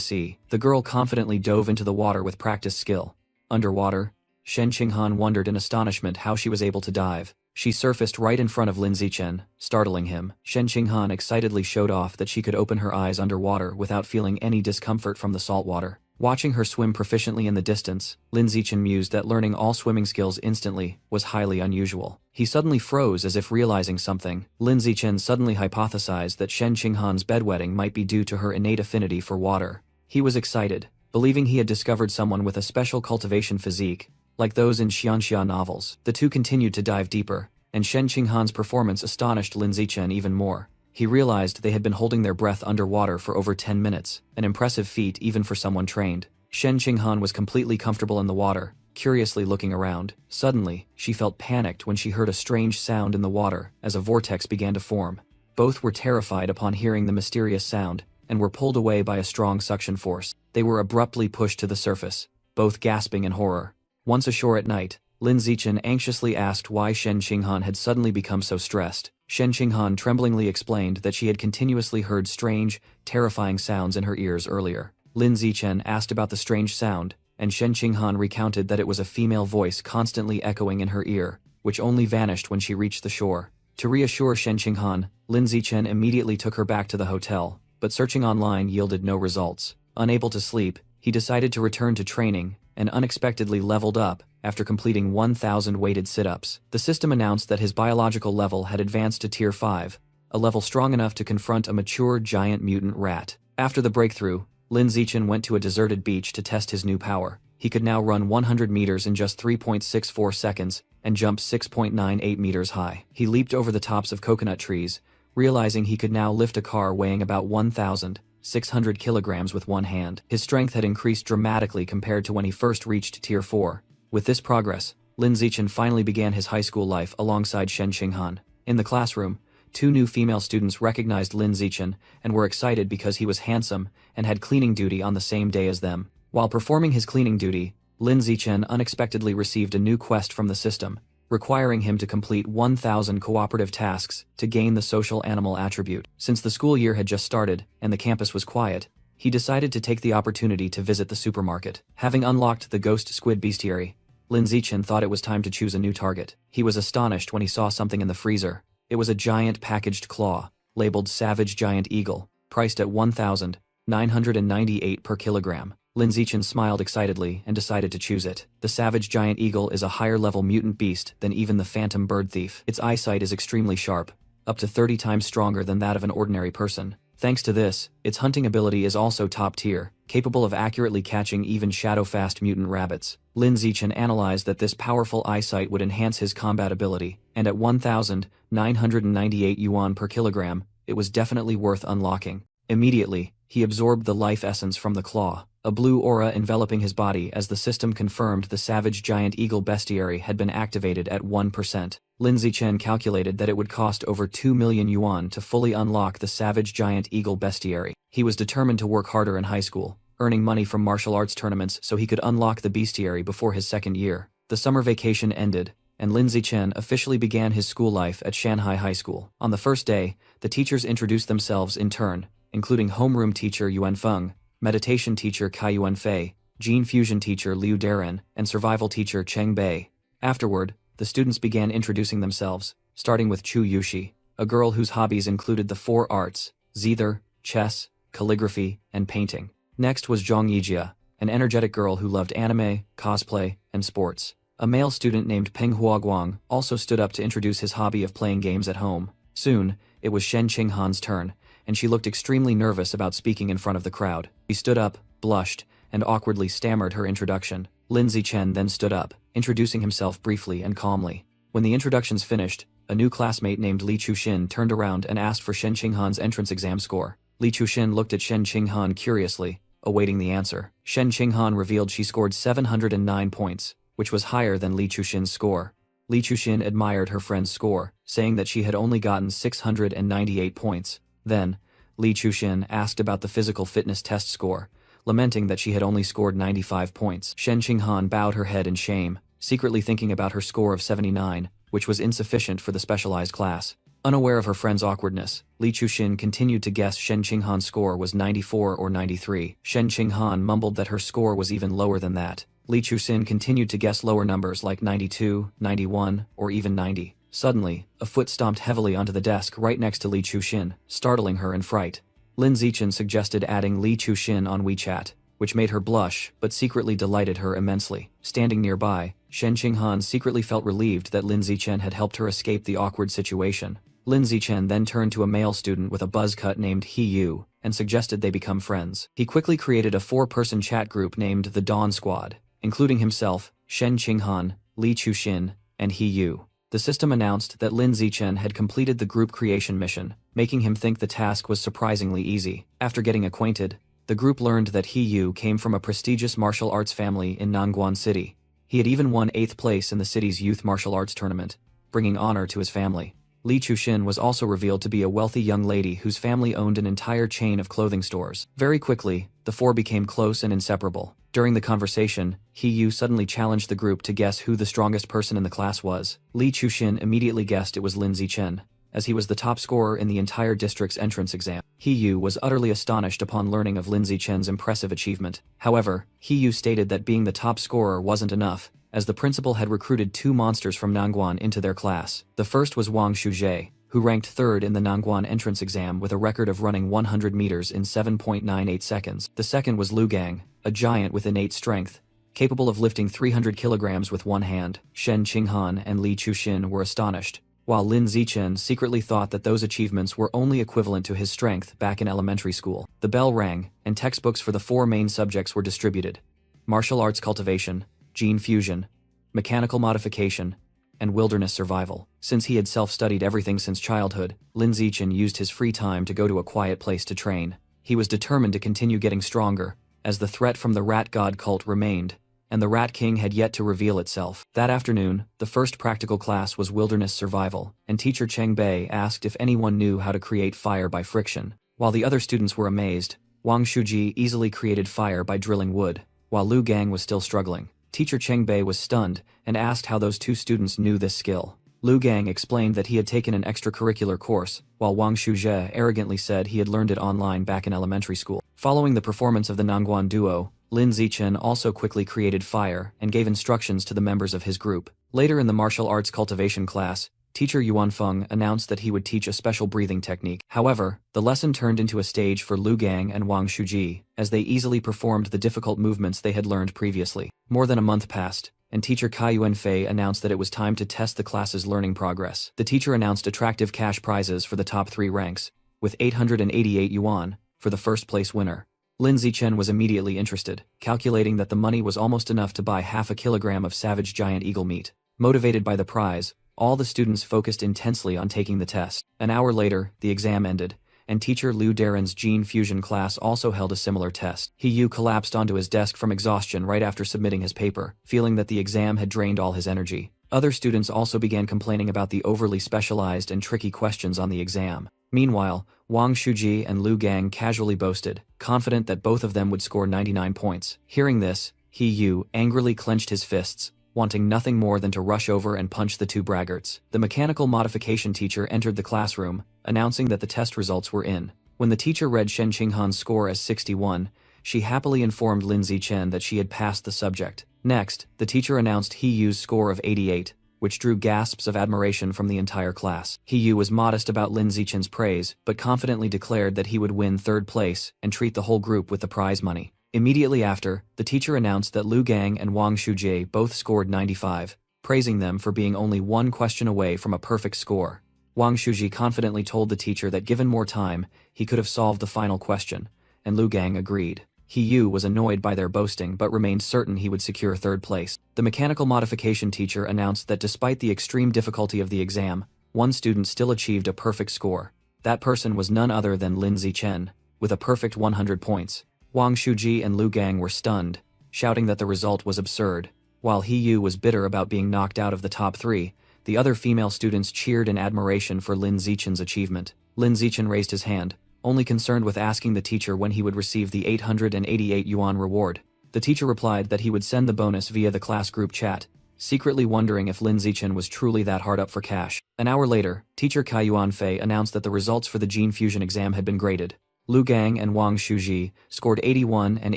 sea. The girl confidently dove into the water with practiced skill. Underwater, Shen Qinghan wondered in astonishment how she was able to dive. She surfaced right in front of Lin Zichen, startling him. Shen Qinghan excitedly showed off that she could open her eyes underwater without feeling any discomfort from the salt water. Watching her swim proficiently in the distance, Lin Zichen mused that learning all swimming skills instantly was highly unusual. He suddenly froze as if realizing something. Lin Zichen suddenly hypothesized that Shen Qinghan's bedwetting might be due to her innate affinity for water. He was excited, believing he had discovered someone with a special cultivation physique, like those in Xianxia novels. The two continued to dive deeper, and Shen Qinghan's performance astonished Lin Zichen even more. He realized they had been holding their breath underwater for over 10 minutes, an impressive feat even for someone trained. Shen Qinghan was completely comfortable in the water, curiously looking around. Suddenly, she felt panicked when she heard a strange sound in the water as a vortex began to form. Both were terrified upon hearing the mysterious sound, and were pulled away by a strong suction force. They were abruptly pushed to the surface, both gasping in horror. Once ashore at night, Lin Zichen anxiously asked why Shen Qinghan had suddenly become so stressed. Shen Qinghan tremblingly explained that she had continuously heard strange, terrifying sounds in her ears earlier. Lin Zichen asked about the strange sound, and Shen Qinghan recounted that it was a female voice constantly echoing in her ear, which only vanished when she reached the shore. To reassure Shen Qinghan, Lin Zichen immediately took her back to the hotel, but searching online yielded no results. Unable to sleep, he decided to return to training, and unexpectedly leveled up after completing 1,000 weighted sit-ups. The system announced that his biological level had advanced to Tier 5, a level strong enough to confront a mature giant mutant rat. After the breakthrough, Lin Zichen went to a deserted beach to test his new power. He could now run 100 meters in just 3.64 seconds and jump 6.98 meters high. He leaped over the tops of coconut trees, realizing he could now lift a car weighing about 1,600 kilograms with one hand. His strength had increased dramatically compared to when he first reached Tier 4. With this progress, Lin Zichen finally began his high school life alongside Shen Qinghan. In the classroom, two new female students recognized Lin Zichen and were excited because he was handsome and had cleaning duty on the same day as them. While performing his cleaning duty, Lin Zichen unexpectedly received a new quest from the system, requiring him to complete 1,000 cooperative tasks to gain the social animal attribute. Since the school year had just started and the campus was quiet, he decided to take the opportunity to visit the supermarket. Having unlocked the ghost squid bestiary, Lin Zichen thought it was time to choose a new target. He was astonished when he saw something in the freezer. It was a giant packaged claw, labeled Savage Giant Eagle, priced at 1,998 per kilogram. Lin Zichen smiled excitedly and decided to choose it. The Savage Giant Eagle is a higher-level mutant beast than even the Phantom Bird Thief. Its eyesight is extremely sharp, up to 30 times stronger than that of an ordinary person. Thanks to this, its hunting ability is also top-tier, capable of accurately catching even shadow-fast mutant rabbits. Lin Zichen analyzed that this powerful eyesight would enhance his combat ability, and at 1,998 yuan per kilogram, it was definitely worth unlocking. Immediately, he absorbed the life essence from the claw, a blue aura enveloping his body as the system confirmed the Savage Giant Eagle bestiary had been activated at 1%. Lin Zichen calculated that it would cost over 2 million yuan to fully unlock the Savage Giant Eagle bestiary. He was determined to work harder in high school, earning money from martial arts tournaments so he could unlock the bestiary before his second year. The summer vacation ended, and Lin Zichen officially began his school life at Shanghai High School. On the first day, the teachers introduced themselves in turn, including homeroom teacher Yuan Feng, meditation teacher Kai Yuan Fei, gene fusion teacher Liu Darren, and survival teacher Cheng Bei. Afterward, the students began introducing themselves, starting with Chu Yushi, a girl whose hobbies included the four arts, zither, chess, calligraphy, and painting. Next was Zhang Yijia, an energetic girl who loved anime, cosplay, and sports. A male student named Peng Huaguang also stood up to introduce his hobby of playing games at home. Soon, it was Shen Qinghan's turn, and she looked extremely nervous about speaking in front of the crowd. She stood up, blushed, and awkwardly stammered her introduction. Lin Zichen then stood up, introducing himself briefly and calmly. When the introductions finished, a new classmate named Li Chuxin turned around and asked for Shen Qinghan's entrance exam score. Li Chuxin looked at Shen Qinghan curiously, awaiting the answer. Shen Qinghan revealed she scored 709 points, which was higher than Li Chuxin's score. Li Chuxin admired her friend's score, saying that she had only gotten 698 points. Then, Li Chuxin asked about the physical fitness test score, lamenting that she had only scored 95 points. Shen Qinghan bowed her head in shame, secretly thinking about her score of 79, which was insufficient for the specialized class. Unaware of her friend's awkwardness, Li Chuxin continued to guess Shen Qinghan's score was 94 or 93. Shen Qinghan mumbled that her score was even lower than that. Li Chuxin continued to guess lower numbers like 92, 91, or even 90. Suddenly, a foot stomped heavily onto the desk right next to Li Chuxin, startling her in fright. Lin Zichen suggested adding Li Chuxin on WeChat, which made her blush but secretly delighted her immensely. Standing nearby, Shen Qinghan secretly felt relieved that Lin Zichen had helped her escape the awkward situation. Lin Zichen then turned to a male student with a buzz cut named He Yu and suggested they become friends. He quickly created a 4-person chat group named the Dawn Squad, including himself, Shen Qinghan, Li Chuxin, and He Yu. The system announced that Lin Zichen had completed the group creation mission, making him think the task was surprisingly easy. After getting acquainted, the group learned that He Yu came from a prestigious martial arts family in Nangguan City. He had even won 8th place in the city's youth martial arts tournament, bringing honor to his family. Li Chuxin was also revealed to be a wealthy young lady whose family owned an entire chain of clothing stores. Very quickly, the four became close and inseparable. During the conversation, He Yu suddenly challenged the group to guess who the strongest person in the class was. Li Chuxin immediately guessed it was Lin Zichen, as he was the top scorer in the entire district's entrance exam. He Yu was utterly astonished upon learning of Lin Zichen's impressive achievement. However, He Yu stated that being the top scorer wasn't enough, as the principal had recruited 2 monsters from Nangguan into their class. The first was Wang Shuzhe, who ranked 3rd in the Nangguan entrance exam with a record of running 100 meters in 7.98 seconds. The second was Lu Gang, a giant with innate strength, capable of lifting 300 kilograms with one hand. Shen Qinghan and Li Chuxin were astonished, while Lin Zichen secretly thought that those achievements were only equivalent to his strength back in elementary school. The bell rang, and textbooks for the 4 main subjects were distributed: martial arts cultivation, gene fusion, mechanical modification, and wilderness survival. Since he had self-studied everything since childhood, Lin Zichen used his free time to go to a quiet place to train. He was determined to continue getting stronger, as the threat from the rat god cult remained, and the Rat King had yet to reveal itself. That afternoon, the first practical class was wilderness survival, and teacher Cheng Bei asked if anyone knew how to create fire by friction. While the other students were amazed, Wang Shuji easily created fire by drilling wood, while Lu Gang was still struggling. Teacher Cheng Bei was stunned and asked how those 2 students knew this skill. Lu Gang explained that he had taken an extracurricular course, while Wang Shuzhe arrogantly said he had learned it online back in elementary school. Following the performance of the Nangguan duo, Lin Zichen also quickly created fire and gave instructions to the members of his group. Later in the martial arts cultivation class, teacher Yuan Feng announced that he would teach a special breathing technique. However, the lesson turned into a stage for Lu Gang and Wang Shuji, as they easily performed the difficult movements they had learned previously. More than a month passed, and teacher Kai Yuanfei announced that it was time to test the class's learning progress. The teacher announced attractive cash prizes for the top 3 ranks, with 888 yuan for the first place winner. Lin Zichen was immediately interested, calculating that the money was almost enough to buy half a kilogram of savage giant eagle meat. Motivated by the prize, all the students focused intensely on taking the test. An hour later, the exam ended, and teacher Liu Daren's gene fusion class also held a similar test. He Yu collapsed onto his desk from exhaustion right after submitting his paper, feeling that the exam had drained all his energy. Other students also began complaining about the overly specialized and tricky questions on the exam. Meanwhile, Wang Shuji and Lu Gang casually boasted, confident that both of them would score 99 points. Hearing this, He Yu angrily clenched his fists, wanting nothing more than to rush over and punch the 2 braggarts. The mechanical modification teacher entered the classroom, announcing that the test results were in. When the teacher read Shen Qinghan's score as 61, she happily informed Lin Zichen that she had passed the subject. Next, the teacher announced He Yu's score of 88, which drew gasps of admiration from the entire class. He Yu was modest about Lin Zichen's praise, but confidently declared that he would win 3rd place and treat the whole group with the prize money. Immediately after, the teacher announced that Lu Gang and Wang Shujie both scored 95, praising them for being only 1 question away from a perfect score. Wang Shuji confidently told the teacher that given more time, he could have solved the final question, and Lu Gang agreed. He Yu was annoyed by their boasting but remained certain he would secure third place. The mechanical modification teacher announced that despite the extreme difficulty of the exam, one student still achieved a perfect score. That person was none other than Lin Zichen, with a perfect 100 points. Wang Shuji and Lu Gang were stunned, shouting that the result was absurd. While He Yu was bitter about being knocked out of the top 3, the other female students cheered in admiration for Lin Zichen's achievement. Lin Zichen raised his hand, only concerned with asking the teacher when he would receive the 888 yuan reward. The teacher replied that he would send the bonus via the class group chat, secretly wondering if Lin Zichen was truly that hard up for cash. An hour later, teacher Kai Yuanfei announced that the results for the gene fusion exam had been graded. Lu Gang and Wang Shuji scored 81 and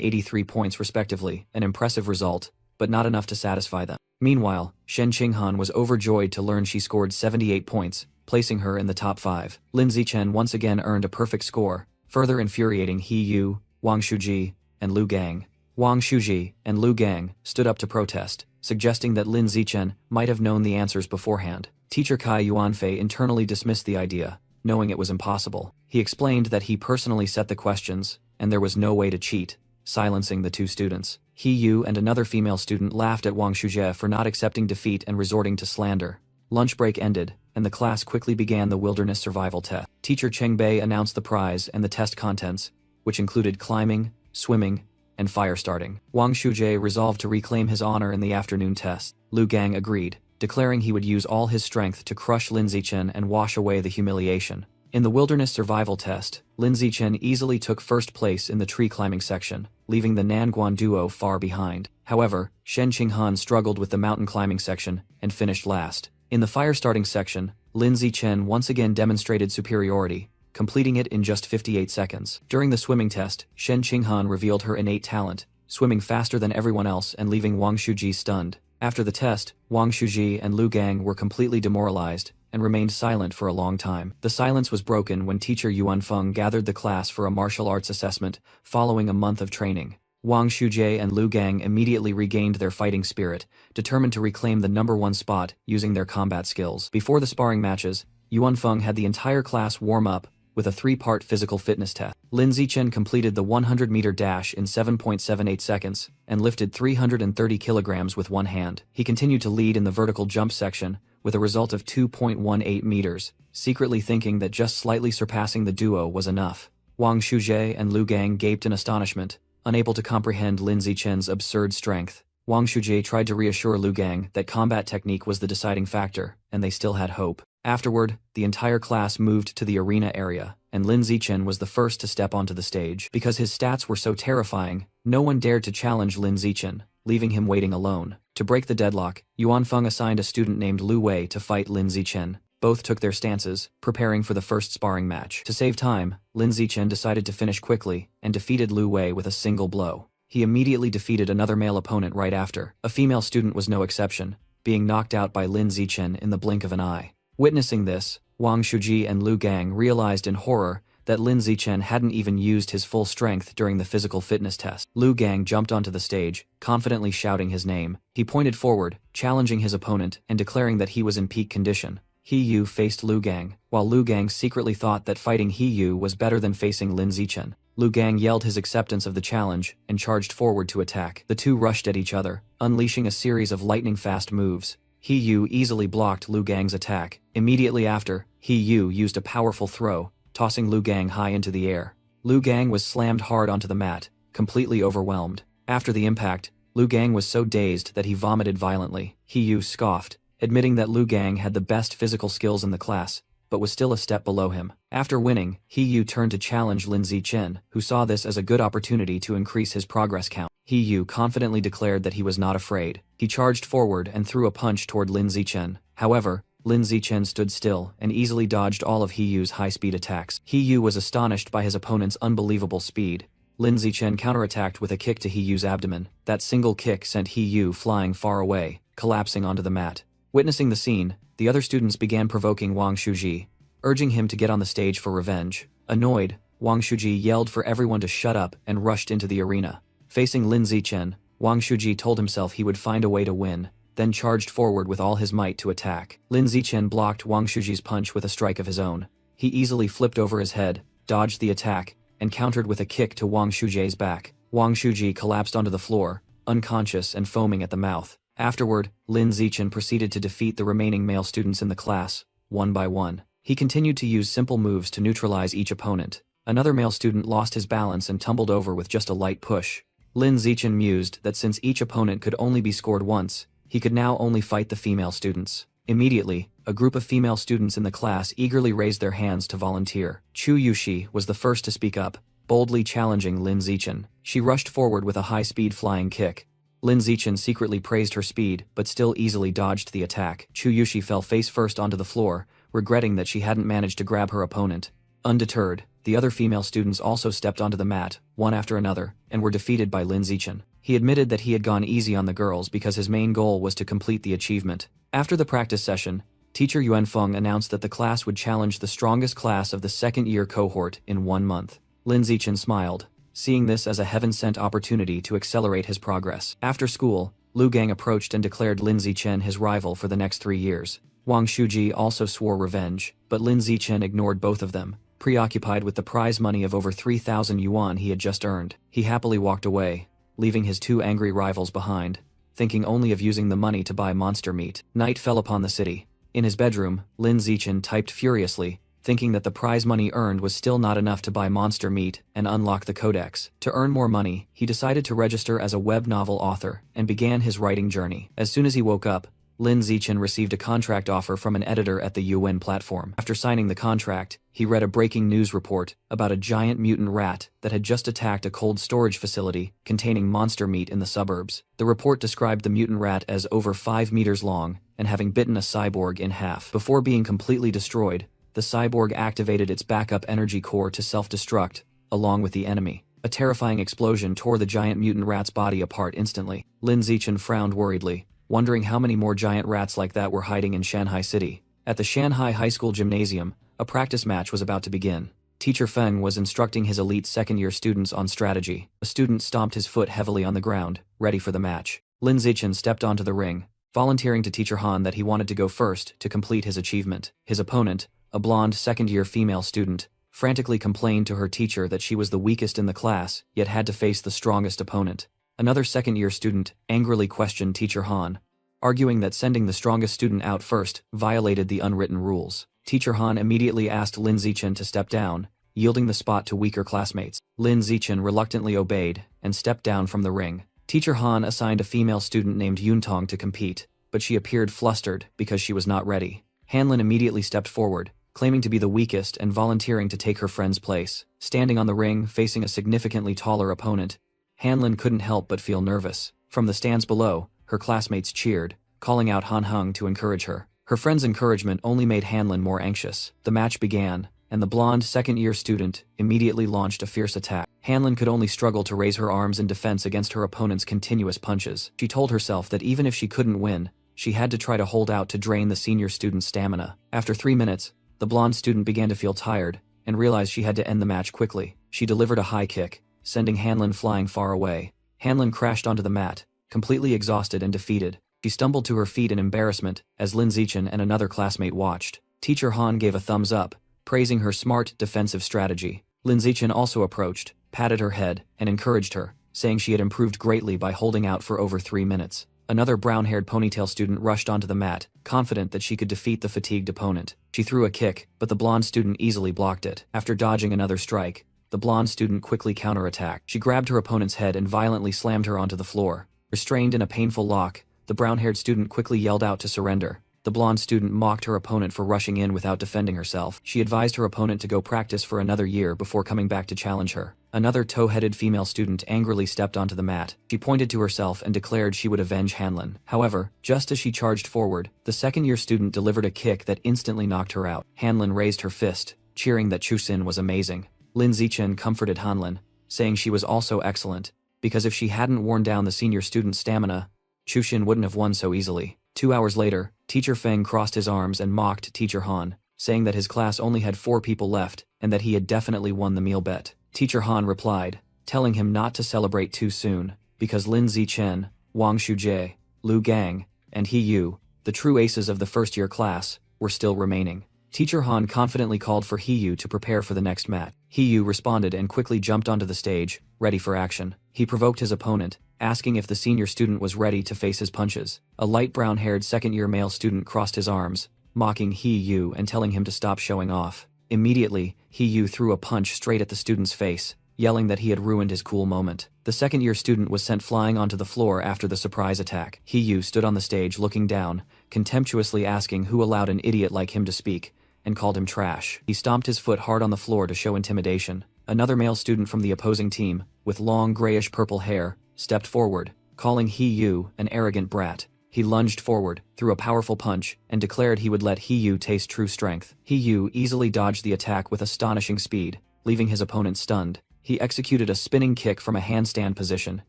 83 points respectively, an impressive result, but not enough to satisfy them. Meanwhile, Shen Qinghan was overjoyed to learn she scored 78 points, placing her in the top 5. Lin Zichen once again earned a perfect score, further infuriating He Yu, Wang Shuji, and Lu Gang. Wang Shuji and Lu Gang stood up to protest, suggesting that Lin Zichen might have known the answers beforehand. Teacher Kai Yuanfei internally dismissed the idea, knowing it was impossible. He explained that he personally set the questions, and there was no way to cheat, silencing the two students. He Yu and another female student laughed at Wang Shuji for not accepting defeat and resorting to slander. Lunch break ended, and the class quickly began the wilderness survival test. Teacher Cheng Bei announced the prize and the test contents, which included climbing, swimming, and fire starting. Wang Shuji resolved to reclaim his honor in the afternoon test. Lu Gang agreed, declaring he would use all his strength to crush Lin Zichen and wash away the humiliation. In the wilderness survival test, Lin Zichen easily took first place in the tree climbing section, leaving the Nanguan duo far behind. However, Shen Qinghan struggled with the mountain climbing section and finished last. In the fire starting section, Lin Zichen once again demonstrated superiority, completing it in just 58 seconds. During the swimming test, Shen Qinghan revealed her innate talent, swimming faster than everyone else and leaving Wang Shuji stunned. After the test, Wang Shuji and Lu Gang were completely demoralized and remained silent for a long time. The silence was broken when teacher Yuan Feng gathered the class for a martial arts assessment following a month of training. Wang Shuji and Lu Gang immediately regained their fighting spirit, determined to reclaim the #1 spot using their combat skills. Before the sparring matches, Yuan Feng had the entire class warm up with a 3-part physical fitness test. Lin Zichen completed the 100-meter dash in 7.78 seconds and lifted 330 kilograms with one hand. He continued to lead in the vertical jump section with a result of 2.18 meters, secretly thinking that just slightly surpassing the duo was enough. Wang Shuji and Lu Gang gaped in astonishment, unable to comprehend Lin Zichen's absurd strength. Wang Shuji tried to reassure Lu Gang that combat technique was the deciding factor, and they still had hope. Afterward, the entire class moved to the arena area, and Lin Zichen was the first to step onto the stage. Because his stats were so terrifying, no one dared to challenge Lin Zichen, leaving him waiting alone. To break the deadlock, Yuan Feng assigned a student named Lu Wei to fight Lin Zichen. Both took their stances, preparing for the first sparring match. To save time, Lin Zichen decided to finish quickly and defeated Lu Wei with a single blow. He immediately defeated another male opponent right after. A female student was no exception, being knocked out by Lin Zichen in the blink of an eye. Witnessing this, Wang Shuji and Lu Gang realized in horror that Lin Zichen hadn't even used his full strength during the physical fitness test. Lu Gang jumped onto the stage, confidently shouting his name. He pointed forward, challenging his opponent and declaring that he was in peak condition. He Yu faced Lu Gang, while Lu Gang secretly thought that fighting He Yu was better than facing Lin Zichen. Lu Gang yelled his acceptance of the challenge and charged forward to attack. The two rushed at each other, unleashing a series of lightning-fast moves. He Yu easily blocked Lu Gang's attack. Immediately after, He Yu used a powerful throw, tossing Lu Gang high into the air. Lu Gang was slammed hard onto the mat, completely overwhelmed. After the impact, Lu Gang was so dazed that he vomited violently. He Yu scoffed, admitting that Lu Gang had the best physical skills in the class, but was still a step below him. After winning, He Yu turned to challenge Lin Zichen, who saw this as a good opportunity to increase his progress count. He Yu confidently declared that he was not afraid. He charged forward and threw a punch toward Lin Zichen. However, Lin Zichen stood still and easily dodged all of He Yu's high-speed attacks. He Yu was astonished by his opponent's unbelievable speed. Lin Zichen counterattacked with a kick to He Yu's abdomen. That single kick sent He Yu flying far away, collapsing onto the mat. Witnessing the scene, the other students began provoking Wang Shuji, urging him to get on the stage for revenge. Annoyed, Wang Shuji yelled for everyone to shut up and rushed into the arena. Facing Lin Zichen, Wang Shuji told himself he would find a way to win, then charged forward with all his might to attack. Lin Zichen blocked Wang Shuji's punch with a strike of his own. He easily flipped over his head, dodged the attack, and countered with a kick to Wang Shuji's back. Wang Shuji collapsed onto the floor, unconscious and foaming at the mouth. Afterward, Lin Zichen proceeded to defeat the remaining male students in the class, one by one. He continued to use simple moves to neutralize each opponent. Another male student lost his balance and tumbled over with just a light push. Lin Zichen mused that since each opponent could only be scored once, he could now only fight the female students. Immediately, a group of female students in the class eagerly raised their hands to volunteer. Chu Yushi was the first to speak up, boldly challenging Lin Zichen. She rushed forward with a high-speed flying kick. Lin Zichen secretly praised her speed but still easily dodged the attack. Chu Yushi fell face-first onto the floor, regretting that she hadn't managed to grab her opponent. Undeterred, the other female students also stepped onto the mat, one after another, and were defeated by Lin Zichen. He admitted that he had gone easy on the girls because his main goal was to complete the achievement. After the practice session, Teacher Yuanfeng announced that the class would challenge the strongest class of the second-year cohort in 1 month. Lin Zichen smiled, seeing this as a heaven-sent opportunity to accelerate his progress. After school, Lu Gang approached and declared Lin Zichen his rival for the next 3 years. Wang Shuji also swore revenge, but Lin Zichen ignored both of them. Preoccupied with the prize money of over 3,000 yuan he had just earned, he happily walked away, leaving his 2 angry rivals behind, thinking only of using the money to buy monster meat. Night fell upon the city. In his bedroom, Lin Zichen typed furiously, thinking that the prize money earned was still not enough to buy monster meat and unlock the codex. To earn more money, he decided to register as a web novel author and began his writing journey. As soon as he woke up, Lin Zichen received a contract offer from an editor at the UN platform. After signing the contract, he read a breaking news report about a giant mutant rat that had just attacked a cold storage facility containing monster meat in the suburbs. The report described the mutant rat as over 5 meters long and having bitten a cyborg in half. Before being completely destroyed, the cyborg activated its backup energy core to self-destruct, along with the enemy. A terrifying explosion tore the giant mutant rat's body apart instantly. Lin Zichen frowned worriedly, wondering how many more giant rats like that were hiding in Shanghai City. At the Shanghai High School gymnasium, a practice match was about to begin. Teacher Feng was instructing his elite second-year students on strategy. A student stomped his foot heavily on the ground, ready for the match. Lin Zichen stepped onto the ring, volunteering to Teacher Han that he wanted to go first to complete his achievement. His opponent, a blonde second-year female student, frantically complained to her teacher that she was the weakest in the class, yet had to face the strongest opponent. Another second-year student angrily questioned Teacher Han, arguing that sending the strongest student out first violated the unwritten rules. Teacher Han immediately asked Lin Zichen to step down, yielding the spot to weaker classmates. Lin Zichen reluctantly obeyed and stepped down from the ring. Teacher Han assigned a female student named Yuntong to compete, but she appeared flustered because she was not ready. Hanlin immediately stepped forward, claiming to be the weakest and volunteering to take her friend's place. Standing on the ring facing a significantly taller opponent, Hanlin couldn't help but feel nervous. From the stands below, her classmates cheered, calling out Han Heng to encourage her. Her friend's encouragement only made Hanlin more anxious. The match began, and the blonde second-year student immediately launched a fierce attack. Hanlin could only struggle to raise her arms in defense against her opponent's continuous punches. She told herself that even if she couldn't win, she had to try to hold out to drain the senior student's stamina. After 3 minutes, the blonde student began to feel tired and realized she had to end the match quickly. She delivered a high kick, sending Hanlin flying far away. Hanlin crashed onto the mat, completely exhausted and defeated. She stumbled to her feet in embarrassment as Lin Zichen and another classmate watched. Teacher Han gave a thumbs up, praising her smart defensive strategy. Lin Zichen also approached, patted her head, and encouraged her, saying she had improved greatly by holding out for over 3 minutes. Another brown-haired ponytail student rushed onto the mat, confident that she could defeat the fatigued opponent. She threw a kick, but the blonde student easily blocked it. After dodging another strike, the blonde student quickly counterattacked. She grabbed her opponent's head and violently slammed her onto the floor. Restrained in a painful lock, the brown-haired student quickly yelled out to surrender. The blonde student mocked her opponent for rushing in without defending herself. She advised her opponent to go practice for another year before coming back to challenge her. Another tow-headed female student angrily stepped onto the mat. She pointed to herself and declared she would avenge Hanlin. However, just as she charged forward, the second-year student delivered a kick that instantly knocked her out. Hanlin raised her fist, cheering that Chusin was amazing. Lin Zichen comforted Hanlin, saying she was also excellent, because if she hadn't worn down the senior student's stamina, Chusin wouldn't have won so easily. 2 hours later, Teacher Feng crossed his arms and mocked Teacher Han, saying that his class only had 4 people left and that he had definitely won the meal bet. Teacher Han replied, telling him not to celebrate too soon, because Lin Zichen, Wang Shujie, Lu Gang, and He Yu, the true aces of the first-year class, were still remaining. Teacher Han confidently called for He Yu to prepare for the next match. He Yu responded and quickly jumped onto the stage, ready for action. He provoked his opponent, asking if the senior student was ready to face his punches. A light brown-haired second-year male student crossed his arms, mocking He Yu and telling him to stop showing off. Immediately, He Yu threw a punch straight at the student's face, yelling that he had ruined his cool moment. The second-year student was sent flying onto the floor after the surprise attack. He Yu stood on the stage looking down, contemptuously asking who allowed an idiot like him to speak, and called him trash. He stomped his foot hard on the floor to show intimidation. Another male student from the opposing team, with long grayish-purple hair, stepped forward, calling He Yu an arrogant brat. He lunged forward, threw a powerful punch, and declared he would let He Yu taste true strength. He Yu easily dodged the attack with astonishing speed, leaving his opponent stunned. He executed a spinning kick from a handstand position,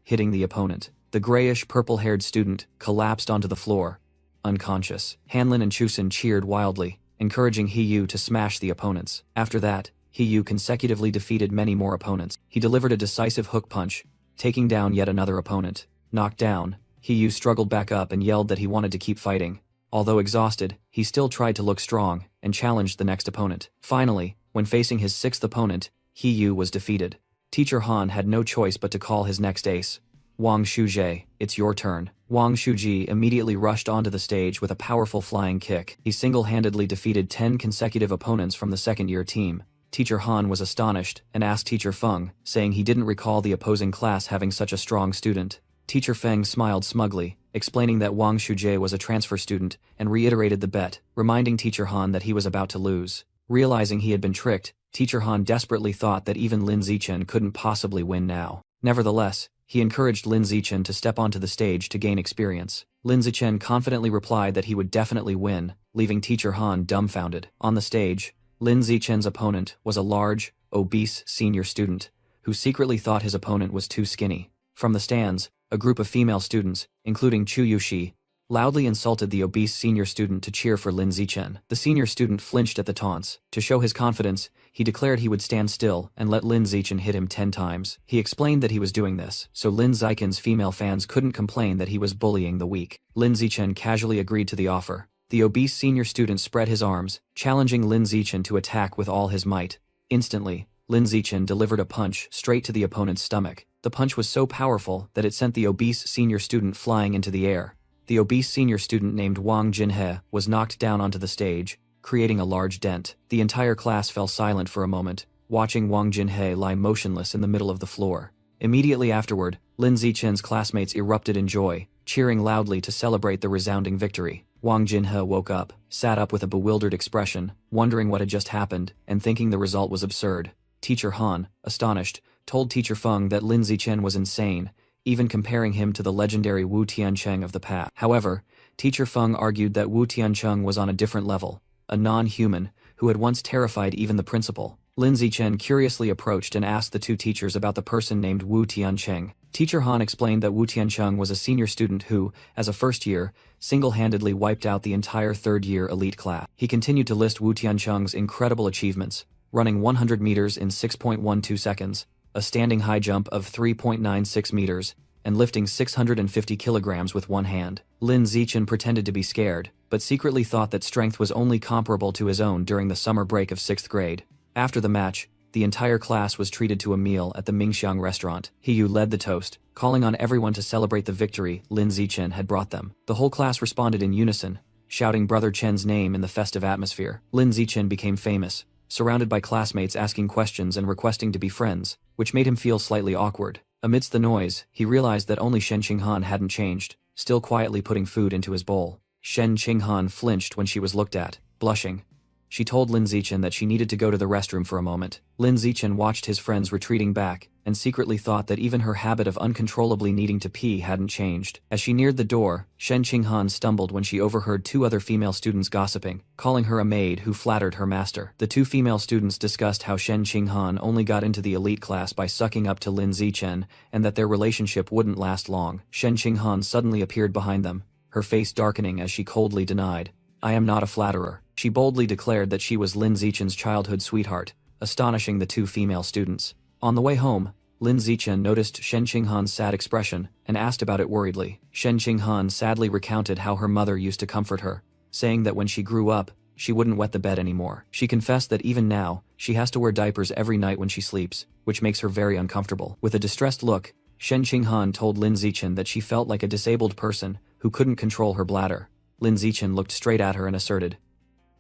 hitting the opponent. The grayish-purple-haired student collapsed onto the floor, unconscious. Hanlin and Chusin cheered wildly, encouraging He Yu to smash the opponents. After that, He Yu consecutively defeated many more opponents. He delivered a decisive hook punch, taking down yet another opponent. Knocked down, He Yu struggled back up and yelled that he wanted to keep fighting. Although exhausted, he still tried to look strong and challenged the next opponent. Finally, when facing his sixth opponent, He Yu was defeated. Teacher Han had no choice but to call his next ace. Wang Shuje, it's your turn. Wang Shuji immediately rushed onto the stage with a powerful flying kick. He single-handedly defeated 10 consecutive opponents from the second-year team. Teacher Han was astonished and asked Teacher Feng, saying he didn't recall the opposing class having such a strong student. Teacher Feng smiled smugly, explaining that Wang Shuje was a transfer student, and reiterated the bet, reminding Teacher Han that he was about to lose. Realizing he had been tricked, Teacher Han desperately thought that even Lin Zichen couldn't possibly win now. Nevertheless, he encouraged Lin Zichen to step onto the stage to gain experience. Lin Zichen confidently replied that he would definitely win, leaving Teacher Han dumbfounded. On the stage, Lin Zichen's opponent was a large, obese senior student, who secretly thought his opponent was too skinny. From the stands, a group of female students, including Chu Yushi, loudly insulted the obese senior student to cheer for Lin Zichen. The senior student flinched at the taunts. To show his confidence, he declared he would stand still and let Lin Zichen hit him 10 times. He explained that he was doing this, so Lin Zichen's female fans couldn't complain that he was bullying the weak. Lin Zichen casually agreed to the offer. The obese senior student spread his arms, challenging Lin Zichen to attack with all his might. Instantly, Lin Zichen delivered a punch straight to the opponent's stomach. The punch was so powerful that it sent the obese senior student flying into the air. The obese senior student named Wang Jinhe was knocked down onto the stage, creating a large dent. The entire class fell silent for a moment, watching Wang Jinhe lie motionless in the middle of the floor. Immediately afterward, Lin Zichen's classmates erupted in joy, cheering loudly to celebrate the resounding victory. Wang Jinhe woke up, sat up with a bewildered expression, wondering what had just happened, and thinking the result was absurd. Teacher Han, astonished, told Teacher Feng that Lin Zichen was insane, even comparing him to the legendary Wu Tiancheng of the past. However, Teacher Feng argued that Wu Tiancheng was on a different level, a non-human, who had once terrified even the principal. Lin Zichen curiously approached and asked the two teachers about the person named Wu Tiancheng. Teacher Han explained that Wu Tiancheng was a senior student who, as a first year, single-handedly wiped out the entire third-year elite class. He continued to list Wu Tiancheng's incredible achievements, running 100 meters in 6.12 seconds, a standing high jump of 3.96 meters, and lifting 650 kilograms with one hand. Lin Zichen pretended to be scared, but secretly thought that strength was only comparable to his own during the summer break of 6th grade. After the match, the entire class was treated to a meal at the Mingxiang restaurant. He Yu led the toast, calling on everyone to celebrate the victory Lin Zichen had brought them. The whole class responded in unison, shouting Brother Chen's name in the festive atmosphere. Lin Zichen became famous, surrounded by classmates asking questions and requesting to be friends, which made him feel slightly awkward. Amidst the noise, he realized that only Shen Qinghan hadn't changed, still quietly putting food into his bowl. Shen Qinghan flinched when she was looked at, blushing. She told Lin Zichen that she needed to go to the restroom for a moment. Lin Zichen watched his friends retreating back, and secretly thought that even her habit of uncontrollably needing to pee hadn't changed. As she neared the door, Shen Qinghan stumbled when she overheard two other female students gossiping, calling her a maid who flattered her master. The two female students discussed how Shen Qinghan only got into the elite class by sucking up to Lin Zichen, and that their relationship wouldn't last long. Shen Qinghan suddenly appeared behind them, her face darkening as she coldly denied, "I am not a flatterer." She boldly declared that she was Lin Zichen's childhood sweetheart, astonishing the two female students. On the way home, Lin Zichen noticed Shen Qinghan's sad expression and asked about it worriedly. Shen Qinghan sadly recounted how her mother used to comfort her, saying that when she grew up, she wouldn't wet the bed anymore. She confessed that even now, she has to wear diapers every night when she sleeps, which makes her very uncomfortable. With a distressed look, Shen Qinghan told Lin Zichen that she felt like a disabled person who couldn't control her bladder. Lin Zichen looked straight at her and asserted,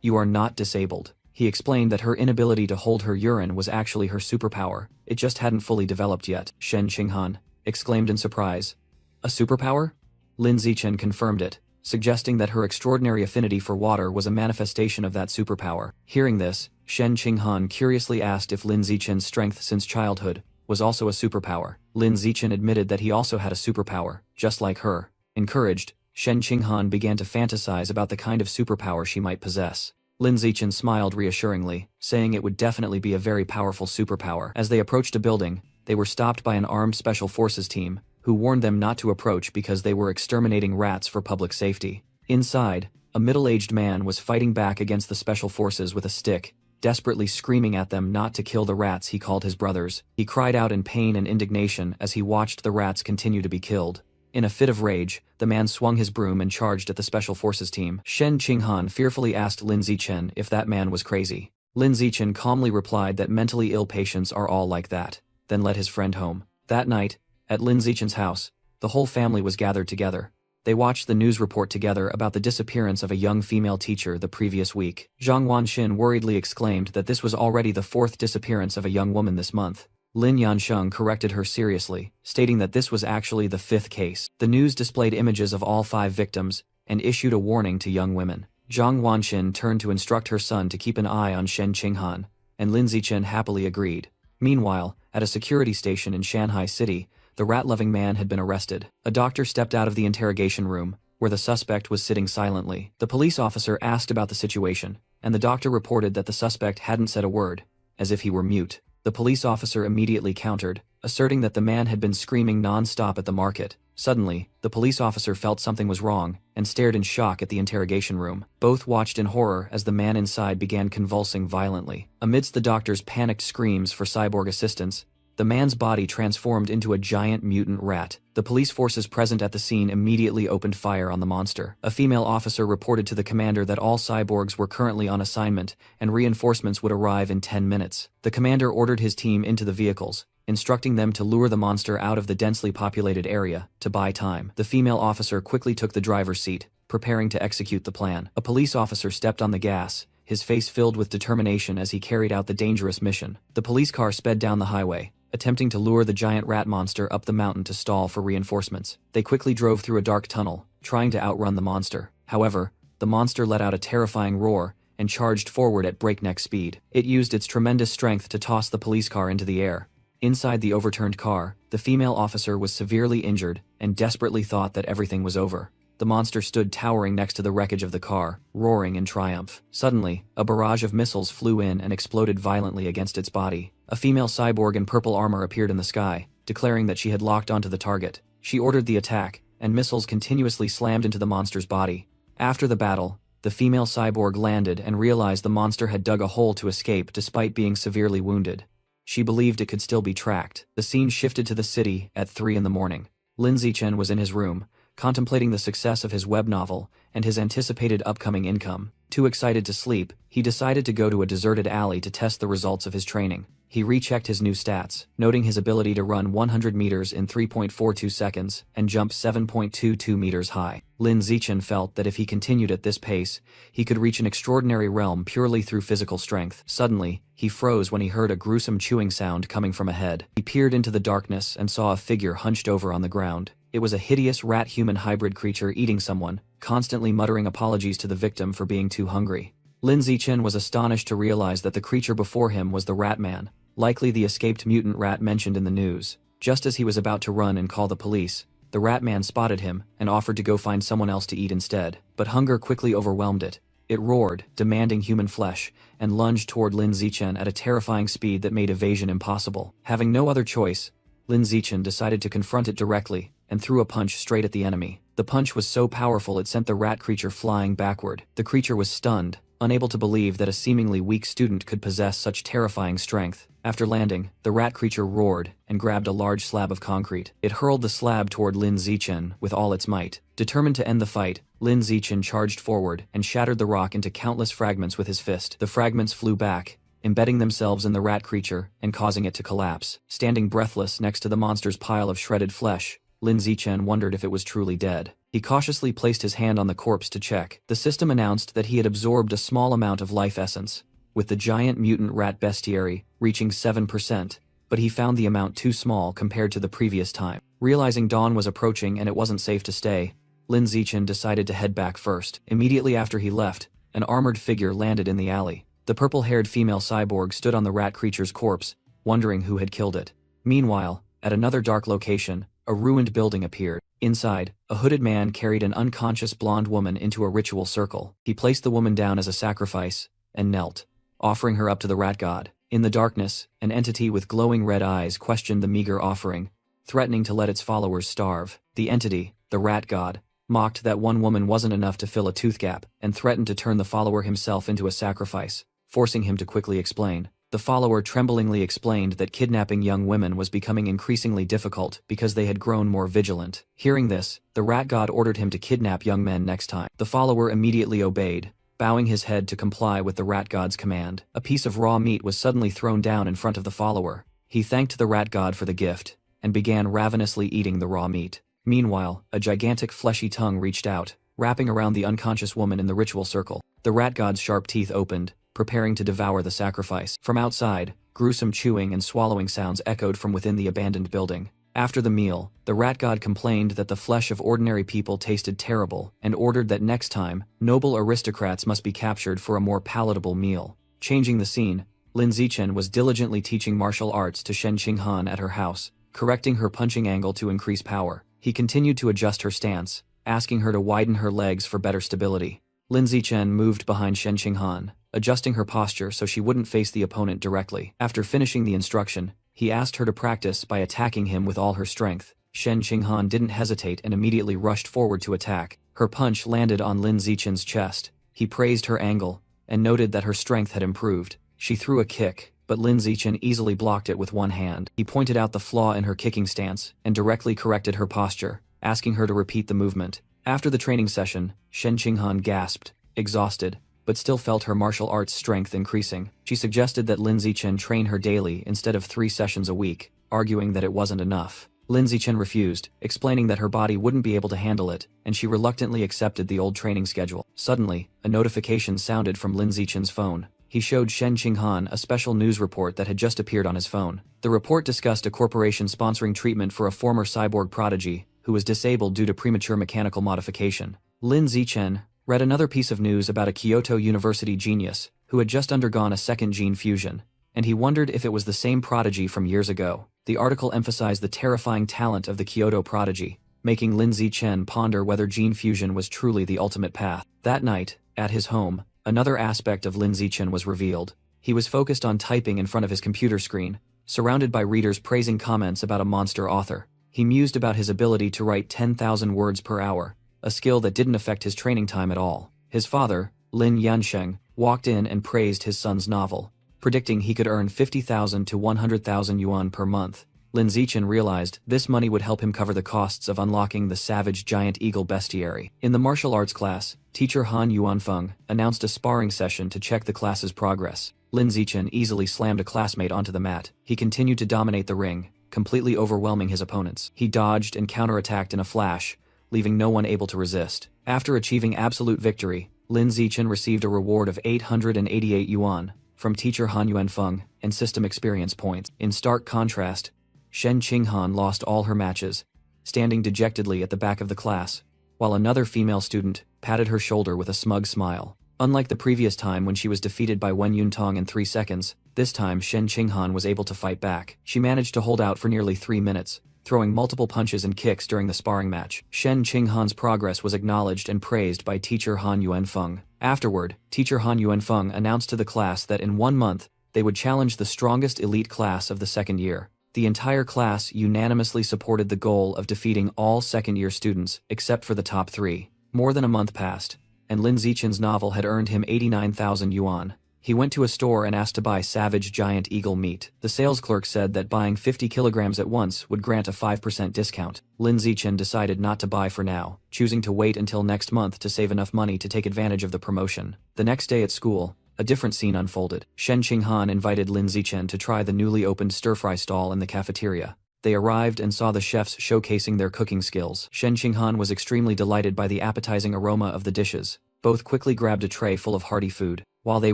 "You are not disabled." He explained that her inability to hold her urine was actually her superpower, it just hadn't fully developed yet. Shen Qinghan exclaimed in surprise. "A superpower?" Lin Zichen confirmed it, suggesting that her extraordinary affinity for water was a manifestation of that superpower. Hearing this, Shen Qinghan curiously asked if Lin Zichen's strength since childhood was also a superpower. Lin Zichen admitted that he also had a superpower, just like her. Encouraged, Shen Qinghan began to fantasize about the kind of superpower she might possess. Lin Zichen smiled reassuringly, saying it would definitely be a very powerful superpower. As they approached a building, they were stopped by an armed special forces team, who warned them not to approach because they were exterminating rats for public safety. Inside, a middle-aged man was fighting back against the special forces with a stick, desperately screaming at them not to kill the rats he called his brothers. He cried out in pain and indignation as he watched the rats continue to be killed. In a fit of rage, the man swung his broom and charged at the special forces team. Shen Qinghan fearfully asked Lin Zichen if that man was crazy. Lin Zichen calmly replied that mentally ill patients are all like that, then led his friend home. That night, at Lin Zichen's house, the whole family was gathered together. They watched the news report together about the disappearance of a young female teacher the previous week. Zhang Wanxin worriedly exclaimed that this was already the 4th disappearance of a young woman this month. Lin Yansheng corrected her seriously, stating that this was actually the 5th case. The news displayed images of all 5 victims and issued a warning to young women. Zhang Wanxin turned to instruct her son to keep an eye on Shen Qinghan, and Lin Zichen happily agreed. Meanwhile, at a security station in Shanghai City, the rat-loving man had been arrested. A doctor stepped out of the interrogation room, where the suspect was sitting silently. The police officer asked about the situation, and the doctor reported that the suspect hadn't said a word, as if he were mute. The police officer immediately countered, asserting that the man had been screaming non-stop at the market. Suddenly, the police officer felt something was wrong, and stared in shock at the interrogation room. Both watched in horror as the man inside began convulsing violently. Amidst the doctor's panicked screams for cyborg assistance, the man's body transformed into a giant mutant rat. The police forces present at the scene immediately opened fire on the monster. A female officer reported to the commander that all cyborgs were currently on assignment, and reinforcements would arrive in 10 minutes. The commander ordered his team into the vehicles, instructing them to lure the monster out of the densely populated area, to buy time. The female officer quickly took the driver's seat, preparing to execute the plan. A police officer stepped on the gas, his face filled with determination as he carried out the dangerous mission. The police car sped down the highway, attempting to lure the giant rat monster up the mountain to stall for reinforcements. They quickly drove through a dark tunnel, trying to outrun the monster. However, the monster let out a terrifying roar and charged forward at breakneck speed. It used its tremendous strength to toss the police car into the air. Inside the overturned car, the female officer was severely injured and desperately thought that everything was over. The monster stood towering next to the wreckage of the car, roaring in triumph. Suddenly, a barrage of missiles flew in and exploded violently against its body. A female cyborg in purple armor appeared in the sky, declaring that she had locked onto the target. She ordered the attack, and missiles continuously slammed into the monster's body. After the battle, the female cyborg landed and realized the monster had dug a hole to escape despite being severely wounded. She believed it could still be tracked. The scene shifted to the city at 3 in the morning. Lin Zichen was in his room, contemplating the success of his web novel and his anticipated upcoming income. Too excited to sleep, he decided to go to a deserted alley to test the results of his training. He rechecked his new stats, noting his ability to run 100 meters in 3.42 seconds and jump 7.22 meters high. Lin Zichen felt that if he continued at this pace, he could reach an extraordinary realm purely through physical strength. Suddenly, he froze when he heard a gruesome chewing sound coming from ahead. He peered into the darkness and saw a figure hunched over on the ground. It was a hideous rat-human hybrid creature eating someone, constantly muttering apologies to the victim for being too hungry. Lin Zichen was astonished to realize that the creature before him was the Rat Man, likely the escaped mutant rat mentioned in the news. Just as he was about to run and call the police, the Rat Man spotted him and offered to go find someone else to eat instead. But hunger quickly overwhelmed it. It roared, demanding human flesh, and lunged toward Lin Zichen at a terrifying speed that made evasion impossible. Having no other choice, Lin Zichen decided to confront it directly and threw a punch straight at the enemy. The punch was so powerful it sent the rat creature flying backward. The creature was stunned, unable to believe that a seemingly weak student could possess such terrifying strength. After landing, the rat creature roared and grabbed a large slab of concrete. It hurled the slab toward Lin Zichen with all its might. Determined to end the fight, Lin Zichen charged forward and shattered the rock into countless fragments with his fist. The fragments flew back, embedding themselves in the rat creature and causing it to collapse. Standing breathless next to the monster's pile of shredded flesh, Lin Zichen wondered if it was truly dead. He cautiously placed his hand on the corpse to check. The system announced that he had absorbed a small amount of life essence, with the giant mutant rat bestiary reaching 7%, but he found the amount too small compared to the previous time. Realizing dawn was approaching and it wasn't safe to stay, Lin Zichen decided to head back first. Immediately after he left, an armored figure landed in the alley. The purple-haired female cyborg stood on the rat creature's corpse, wondering who had killed it. Meanwhile, at another dark location, a ruined building appeared. Inside, a hooded man carried an unconscious blonde woman into a ritual circle. He placed the woman down as a sacrifice and knelt, offering her up to the rat god. In the darkness, an entity with glowing red eyes questioned the meager offering, threatening to let its followers starve. The entity, the rat god, mocked that one woman wasn't enough to fill a tooth gap and threatened to turn the follower himself into a sacrifice, forcing him to quickly explain. The follower tremblingly explained that kidnapping young women was becoming increasingly difficult because they had grown more vigilant. Hearing this, the rat god ordered him to kidnap young men next time. The follower immediately obeyed, bowing his head to comply with the rat god's command. A piece of raw meat was suddenly thrown down in front of the follower. He thanked the rat god for the gift, and began ravenously eating the raw meat. Meanwhile, a gigantic fleshy tongue reached out, wrapping around the unconscious woman in the ritual circle. The rat god's sharp teeth opened, preparing to devour the sacrifice. From outside, gruesome chewing and swallowing sounds echoed from within the abandoned building. After the meal, the rat god complained that the flesh of ordinary people tasted terrible and ordered that next time, noble aristocrats must be captured for a more palatable meal. Changing the scene, Lin Zichen was diligently teaching martial arts to Shen Qinghan at her house, correcting her punching angle to increase power. He continued to adjust her stance, asking her to widen her legs for better stability. Lin Zichen moved behind Shen Qinghan, adjusting her posture so she wouldn't face the opponent directly. After finishing the instruction, he asked her to practice by attacking him with all her strength. Shen Qinghan didn't hesitate and immediately rushed forward to attack. Her punch landed on Lin Zichen's chest. He praised her angle, and noted that her strength had improved. She threw a kick, but Lin Zichen easily blocked it with one hand. He pointed out the flaw in her kicking stance, and directly corrected her posture, asking her to repeat the movement. After the training session, Shen Qinghan gasped, exhausted, but still felt her martial arts strength increasing. She suggested that Lin Zichen train her daily instead of 3 sessions a week, arguing that it wasn't enough. Lin Zichen refused, explaining that her body wouldn't be able to handle it, and she reluctantly accepted the old training schedule. Suddenly, a notification sounded from Lin Zichen's phone. He showed Shen Qinghan a special news report that had just appeared on his phone. The report discussed a corporation sponsoring treatment for a former cyborg prodigy who was disabled due to premature mechanical modification. Lin Zichen read another piece of news about a Kyoto University genius who had just undergone a second gene fusion, and he wondered if it was the same prodigy from years ago. The article emphasized the terrifying talent of the Kyoto prodigy, making Lin Zichen ponder whether gene fusion was truly the ultimate path. That night, at his home, another aspect of Lin Zichen was revealed. He was focused on typing in front of his computer screen, surrounded by readers praising comments about a monster author. He mused about his ability to write 10,000 words per hour, a skill that didn't affect his training time at all. His father, Lin Yansheng, walked in and praised his son's novel, predicting he could earn 50,000 to 100,000 yuan per month. Lin Zichen realized this money would help him cover the costs of unlocking the savage giant eagle bestiary. In the martial arts class, teacher Han Yuanfeng announced a sparring session to check the class's progress. Lin Zichen easily slammed a classmate onto the mat. He continued to dominate the ring, completely overwhelming his opponents. He dodged and counterattacked in a flash, leaving no one able to resist. After achieving absolute victory, Lin Zichen received a reward of 888 yuan from teacher Han Yuanfeng and system experience points. In stark contrast, Shen Qinghan lost all her matches, standing dejectedly at the back of the class, while another female student patted her shoulder with a smug smile. Unlike the previous time when she was defeated by Wen Yuntong in 3 seconds, this time Shen Qinghan was able to fight back. She managed to hold out for nearly 3 minutes, throwing multiple punches and kicks during the sparring match. Shen Qinghan's progress was acknowledged and praised by teacher Han Yuanfeng. Afterward, teacher Han Yuanfeng announced to the class that in 1 month, they would challenge the strongest elite class of the second year. The entire class unanimously supported the goal of defeating all second-year students except for the top 3. More than a month passed, and Lin Zichen's novel had earned him 89,000 yuan. He went to a store and asked to buy savage giant eagle meat. The sales clerk said that buying 50 kilograms at once would grant a 5% discount. Lin Zichen decided not to buy for now, choosing to wait until next month to save enough money to take advantage of the promotion. The next day at school, a different scene unfolded. Shen Qinghan invited Lin Zichen to try the newly opened stir-fry stall in the cafeteria. They arrived and saw the chefs showcasing their cooking skills. Shen Qinghan was extremely delighted by the appetizing aroma of the dishes. Both quickly grabbed a tray full of hearty food. While they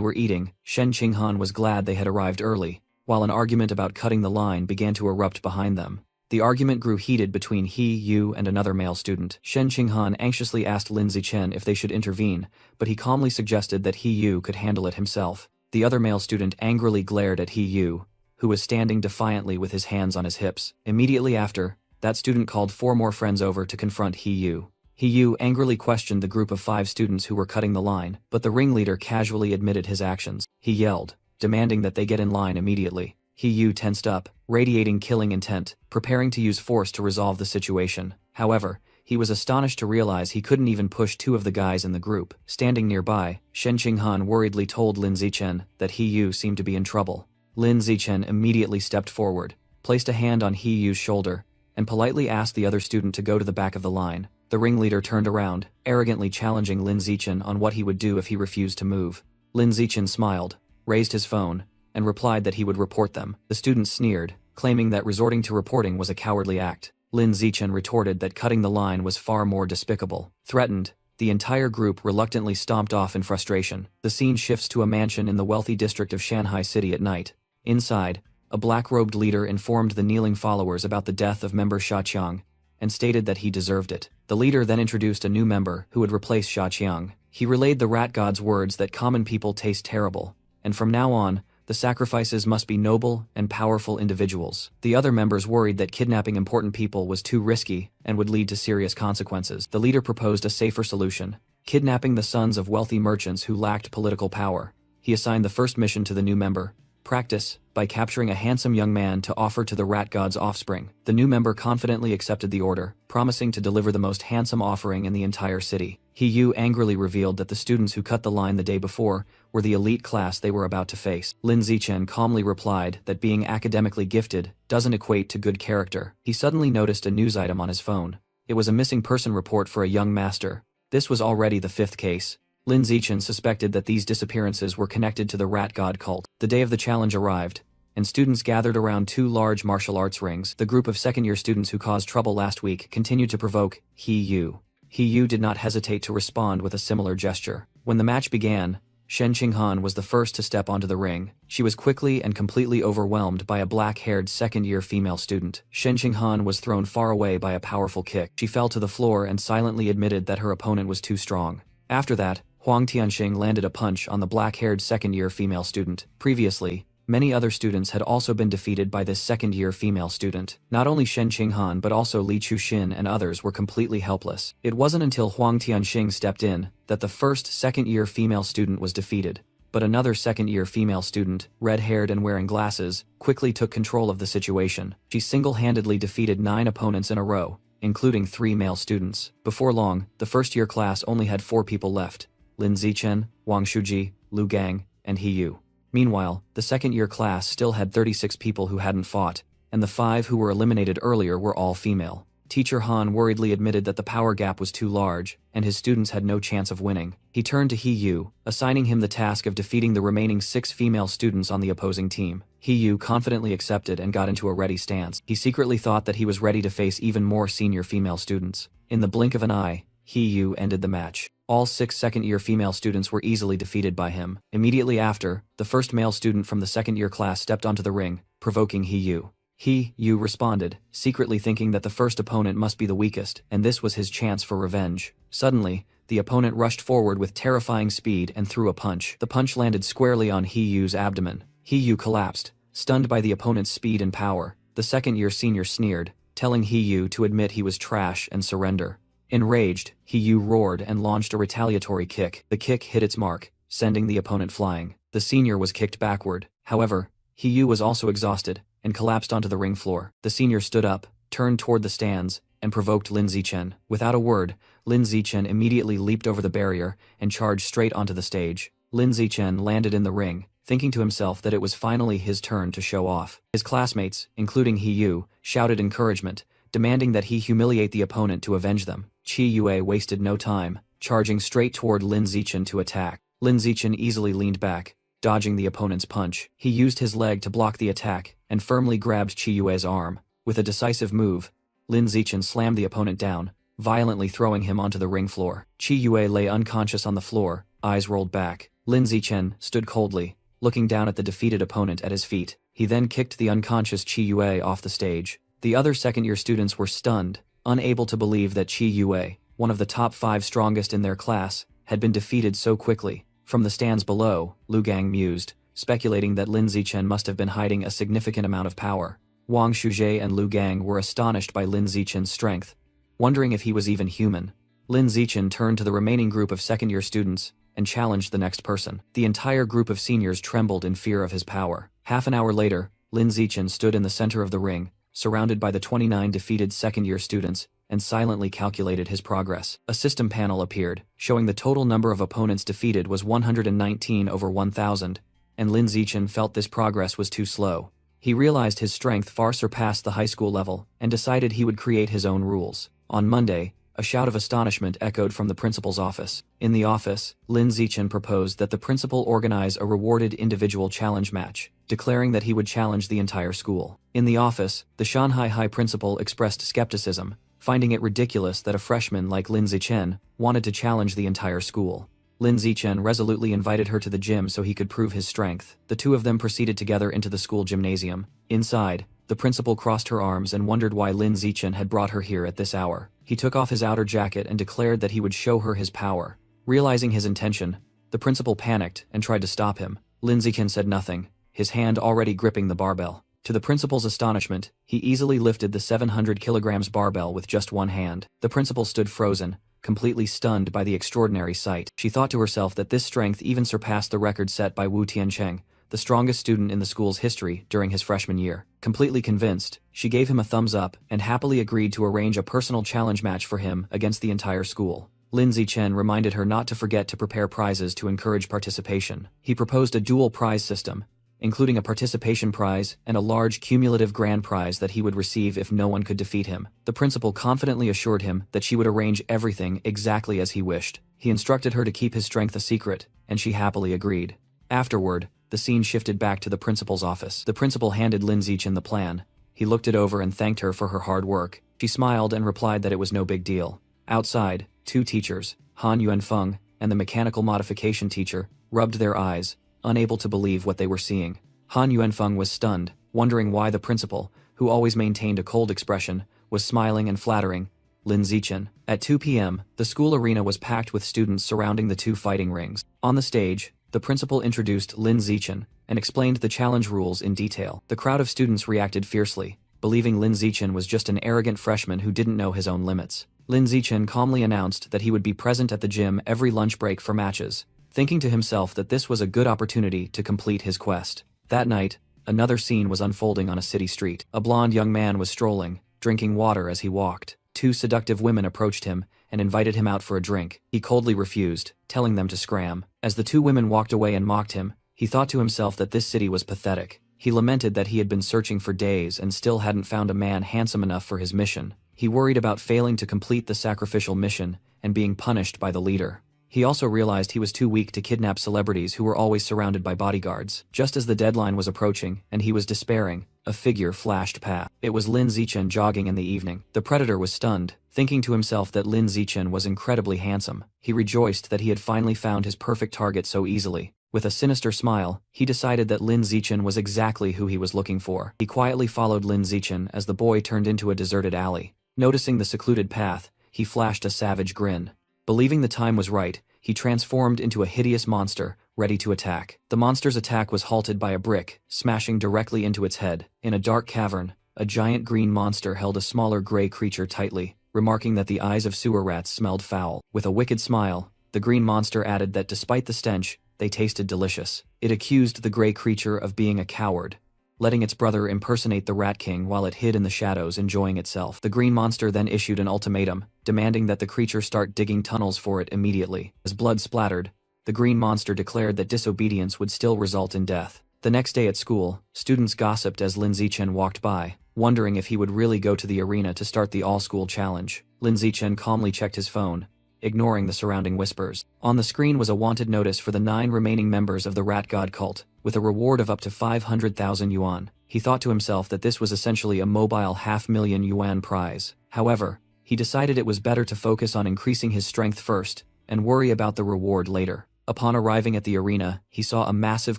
were eating, Shen Qinghan was glad they had arrived early, while an argument about cutting the line began to erupt behind them. The argument grew heated between He Yu and another male student. Shen Qinghan anxiously asked Lin Zichen if they should intervene, but he calmly suggested that He Yu could handle it himself. The other male student angrily glared at He Yu, who was standing defiantly with his hands on his hips. Immediately after, that student called 4 more friends over to confront He Yu. He Yu angrily questioned the group of 5 students who were cutting the line, but the ringleader casually admitted his actions. He yelled, demanding that they get in line immediately. He Yu tensed up, radiating killing intent, preparing to use force to resolve the situation. However, he was astonished to realize he couldn't even push 2 of the guys in the group. Standing nearby, Shen Qinghan worriedly told Lin Zichen that He Yu seemed to be in trouble. Lin Zichen immediately stepped forward, placed a hand on He Yu's shoulder, and politely asked the other student to go to the back of the line. The ringleader turned around, arrogantly challenging Lin Zichen on what he would do if he refused to move. Lin Zichen smiled, raised his phone, and replied that he would report them. The student sneered, claiming that resorting to reporting was a cowardly act. Lin Zichen retorted that cutting the line was far more despicable. Threatened, the entire group reluctantly stomped off in frustration. The scene shifts to a mansion in the wealthy district of Shanghai City at night. Inside, a black-robed leader informed the kneeling followers about the death of member Xia Qiang, and stated that he deserved it. The leader then introduced a new member who would replace Xia Qiang. He relayed the rat god's words that common people taste terrible, and from now on, the sacrifices must be noble and powerful individuals. The other members worried that kidnapping important people was too risky and would lead to serious consequences. The leader proposed a safer solution: kidnapping the sons of wealthy merchants who lacked political power. He assigned the first mission to the new member: practice by capturing a handsome young man to offer to the rat god's offspring. The new member confidently accepted the order, promising to deliver the most handsome offering in the entire city. He Yu angrily revealed that the students who cut the line the day before were the elite class they were about to face. Lin Zichen calmly replied that being academically gifted doesn't equate to good character. He suddenly noticed a news item on his phone. It was a missing person report for a young master. This was already the 5th case. Lin Zichen suspected that these disappearances were connected to the rat god cult. The day of the challenge arrived, and students gathered around 2 large martial arts rings. The group of second-year students who caused trouble last week continued to provoke He Yu. He Yu did not hesitate to respond with a similar gesture. When the match began, Shen Qinghan was the first to step onto the ring. She was quickly and completely overwhelmed by a black-haired second-year female student. Shen Qinghan was thrown far away by a powerful kick. She fell to the floor and silently admitted that her opponent was too strong. After that, Huang Tianxing landed a punch on the black-haired second-year female student. Previously, many other students had also been defeated by this second-year female student. Not only Shen Qinghan but also Li Chuxin and others were completely helpless. It wasn't until Huang Tianxing stepped in that the first second-year female student was defeated, but another second-year female student, red-haired and wearing glasses, quickly took control of the situation. She single-handedly defeated 9 opponents in a row, including 3 male students. Before long, the first-year class only had 4 people left: Lin Zichen, Wang Shuji, Lu Gang, and He Yu. Meanwhile, the second-year class still had 36 people who hadn't fought, and the 5 who were eliminated earlier were all female. Teacher Han worriedly admitted that the power gap was too large, and his students had no chance of winning. He turned to He Yu, assigning him the task of defeating the remaining 6 female students on the opposing team. He Yu confidently accepted and got into a ready stance. He secretly thought that he was ready to face even more senior female students. In the blink of an eye, He Yu ended the match. All 6 second-year female students were easily defeated by him. Immediately after, the first male student from the second-year class stepped onto the ring, provoking He Yu. He Yu responded, secretly thinking that the first opponent must be the weakest, and this was his chance for revenge. Suddenly, the opponent rushed forward with terrifying speed and threw a punch. The punch landed squarely on He Yu's abdomen. He Yu collapsed, stunned by the opponent's speed and power. The second-year senior sneered, telling He Yu to admit he was trash and surrender. Enraged, He Yu roared and launched a retaliatory kick. The kick hit its mark, sending the opponent flying. The senior was kicked backward. However, He Yu was also exhausted, and collapsed onto the ring floor. The senior stood up, turned toward the stands, and provoked Lin Zichen. Without a word, Lin Zichen immediately leaped over the barrier and charged straight onto the stage. Lin Zichen landed in the ring, thinking to himself that it was finally his turn to show off. His classmates, including He Yu, shouted encouragement, demanding that he humiliate the opponent to avenge them. Qi Yue wasted no time, charging straight toward Lin Zichen to attack. Lin Zichen easily leaned back, dodging the opponent's punch. He used his leg to block the attack and firmly grabbed Qi Yue's arm. With a decisive move, Lin Zichen slammed the opponent down, violently throwing him onto the ring floor. Qi Yue lay unconscious on the floor, eyes rolled back. Lin Zichen stood coldly, looking down at the defeated opponent at his feet. He then kicked the unconscious Qi Yue off the stage. The other second-year students were stunned, unable to believe that Qi Yue, one of the top 5 strongest in their class, had been defeated so quickly. From the stands below, Lu Gang mused, speculating that Lin Zichen must have been hiding a significant amount of power. Wang Shuzhe and Lu Gang were astonished by Lin Zichen's strength, wondering if he was even human. Lin Zichen turned to the remaining group of second-year students and challenged the next person. The entire group of seniors trembled in fear of his power. Half an hour later, Lin Zichen stood in the center of the ring, surrounded by the 29 defeated second-year students, and silently calculated his progress. A system panel appeared, showing the total number of opponents defeated was 119 over 1,000, and Lin Zichen felt this progress was too slow. He realized his strength far surpassed the high school level, and decided he would create his own rules. On Monday, a shout of astonishment echoed from the principal's office. In the office, Lin Zichen proposed that the principal organize a rewarded individual challenge match, declaring that he would challenge the entire school. In the office, the Shanghai High principal expressed skepticism, finding it ridiculous that a freshman like Lin Zichen wanted to challenge the entire school. Lin Zichen resolutely invited her to the gym so he could prove his strength. The two of them proceeded together into the school gymnasium. Inside, the principal crossed her arms and wondered why Lin Zichen had brought her here at this hour. He took off his outer jacket and declared that he would show her his power. Realizing his intention, the principal panicked and tried to stop him. Lin Zichen said nothing, his hand already gripping the barbell. To the principal's astonishment, he easily lifted the 700 kilograms barbell with just one hand. The principal stood frozen, completely stunned by the extraordinary sight. She thought to herself that this strength even surpassed the record set by Wu Tiancheng, the strongest student in the school's history during his freshman year. Completely convinced, she gave him a thumbs up and happily agreed to arrange a personal challenge match for him against the entire school. Lin Zichen reminded her not to forget to prepare prizes to encourage participation. He proposed a dual prize system, including a participation prize and a large cumulative grand prize that he would receive if no one could defeat him. The principal confidently assured him that she would arrange everything exactly as he wished. He instructed her to keep his strength a secret, and she happily agreed. Afterward, the scene shifted back to the principal's office. The principal handed Lin Zichen the plan. He looked it over and thanked her for her hard work. She smiled and replied that it was no big deal. Outside, 2 teachers, Han Yuanfeng and the mechanical modification teacher, rubbed their eyes, unable to believe what they were seeing. Han Yuanfeng was stunned, wondering why the principal, who always maintained a cold expression, was smiling and flattering Lin Zichen. At 2 p.m., the school arena was packed with students surrounding the 2 fighting rings. On the stage, the principal introduced Lin Zichen and explained the challenge rules in detail. The crowd of students reacted fiercely, believing Lin Zichen was just an arrogant freshman who didn't know his own limits. Lin Zichen calmly announced that he would be present at the gym every lunch break for matches, thinking to himself that this was a good opportunity to complete his quest. That night, another scene was unfolding on a city street. A blonde young man was strolling, drinking water as he walked. 2 seductive women approached him and invited him out for a drink. He coldly refused, telling them to scram. As the 2 women walked away and mocked him, he thought to himself that this city was pathetic. He lamented that he had been searching for days and still hadn't found a man handsome enough for his mission. He worried about failing to complete the sacrificial mission and being punished by the leader. He also realized he was too weak to kidnap celebrities who were always surrounded by bodyguards. Just as the deadline was approaching and he was despairing, a figure flashed past. It was Lin Zichen jogging in the evening. The predator was stunned, thinking to himself that Lin Zichen was incredibly handsome. He rejoiced that he had finally found his perfect target so easily. With a sinister smile, he decided that Lin Zichen was exactly who he was looking for. He quietly followed Lin Zichen as the boy turned into a deserted alley. Noticing the secluded path, he flashed a savage grin. Believing the time was right, he transformed into a hideous monster, ready to attack. The monster's attack was halted by a brick, smashing directly into its head. In a dark cavern, a giant green monster held a smaller gray creature tightly, remarking that the eyes of sewer rats smelled foul. With a wicked smile, the green monster added that despite the stench, they tasted delicious. It accused the gray creature of being a coward, letting its brother impersonate the Rat King while it hid in the shadows enjoying itself. The green monster then issued an ultimatum, demanding that the creature start digging tunnels for it immediately. As blood splattered, the green monster declared that disobedience would still result in death. The next day at school, students gossiped as Lin Zichen walked by, wondering if he would really go to the arena to start the all-school challenge. Lin Zichen calmly checked his phone, ignoring the surrounding whispers. On the screen was a wanted notice for the 9 remaining members of the Rat God cult, with a reward of up to 500,000 yuan. He thought to himself that this was essentially a mobile 500,000 yuan prize. However, he decided it was better to focus on increasing his strength first, and worry about the reward later. Upon arriving at the arena, he saw a massive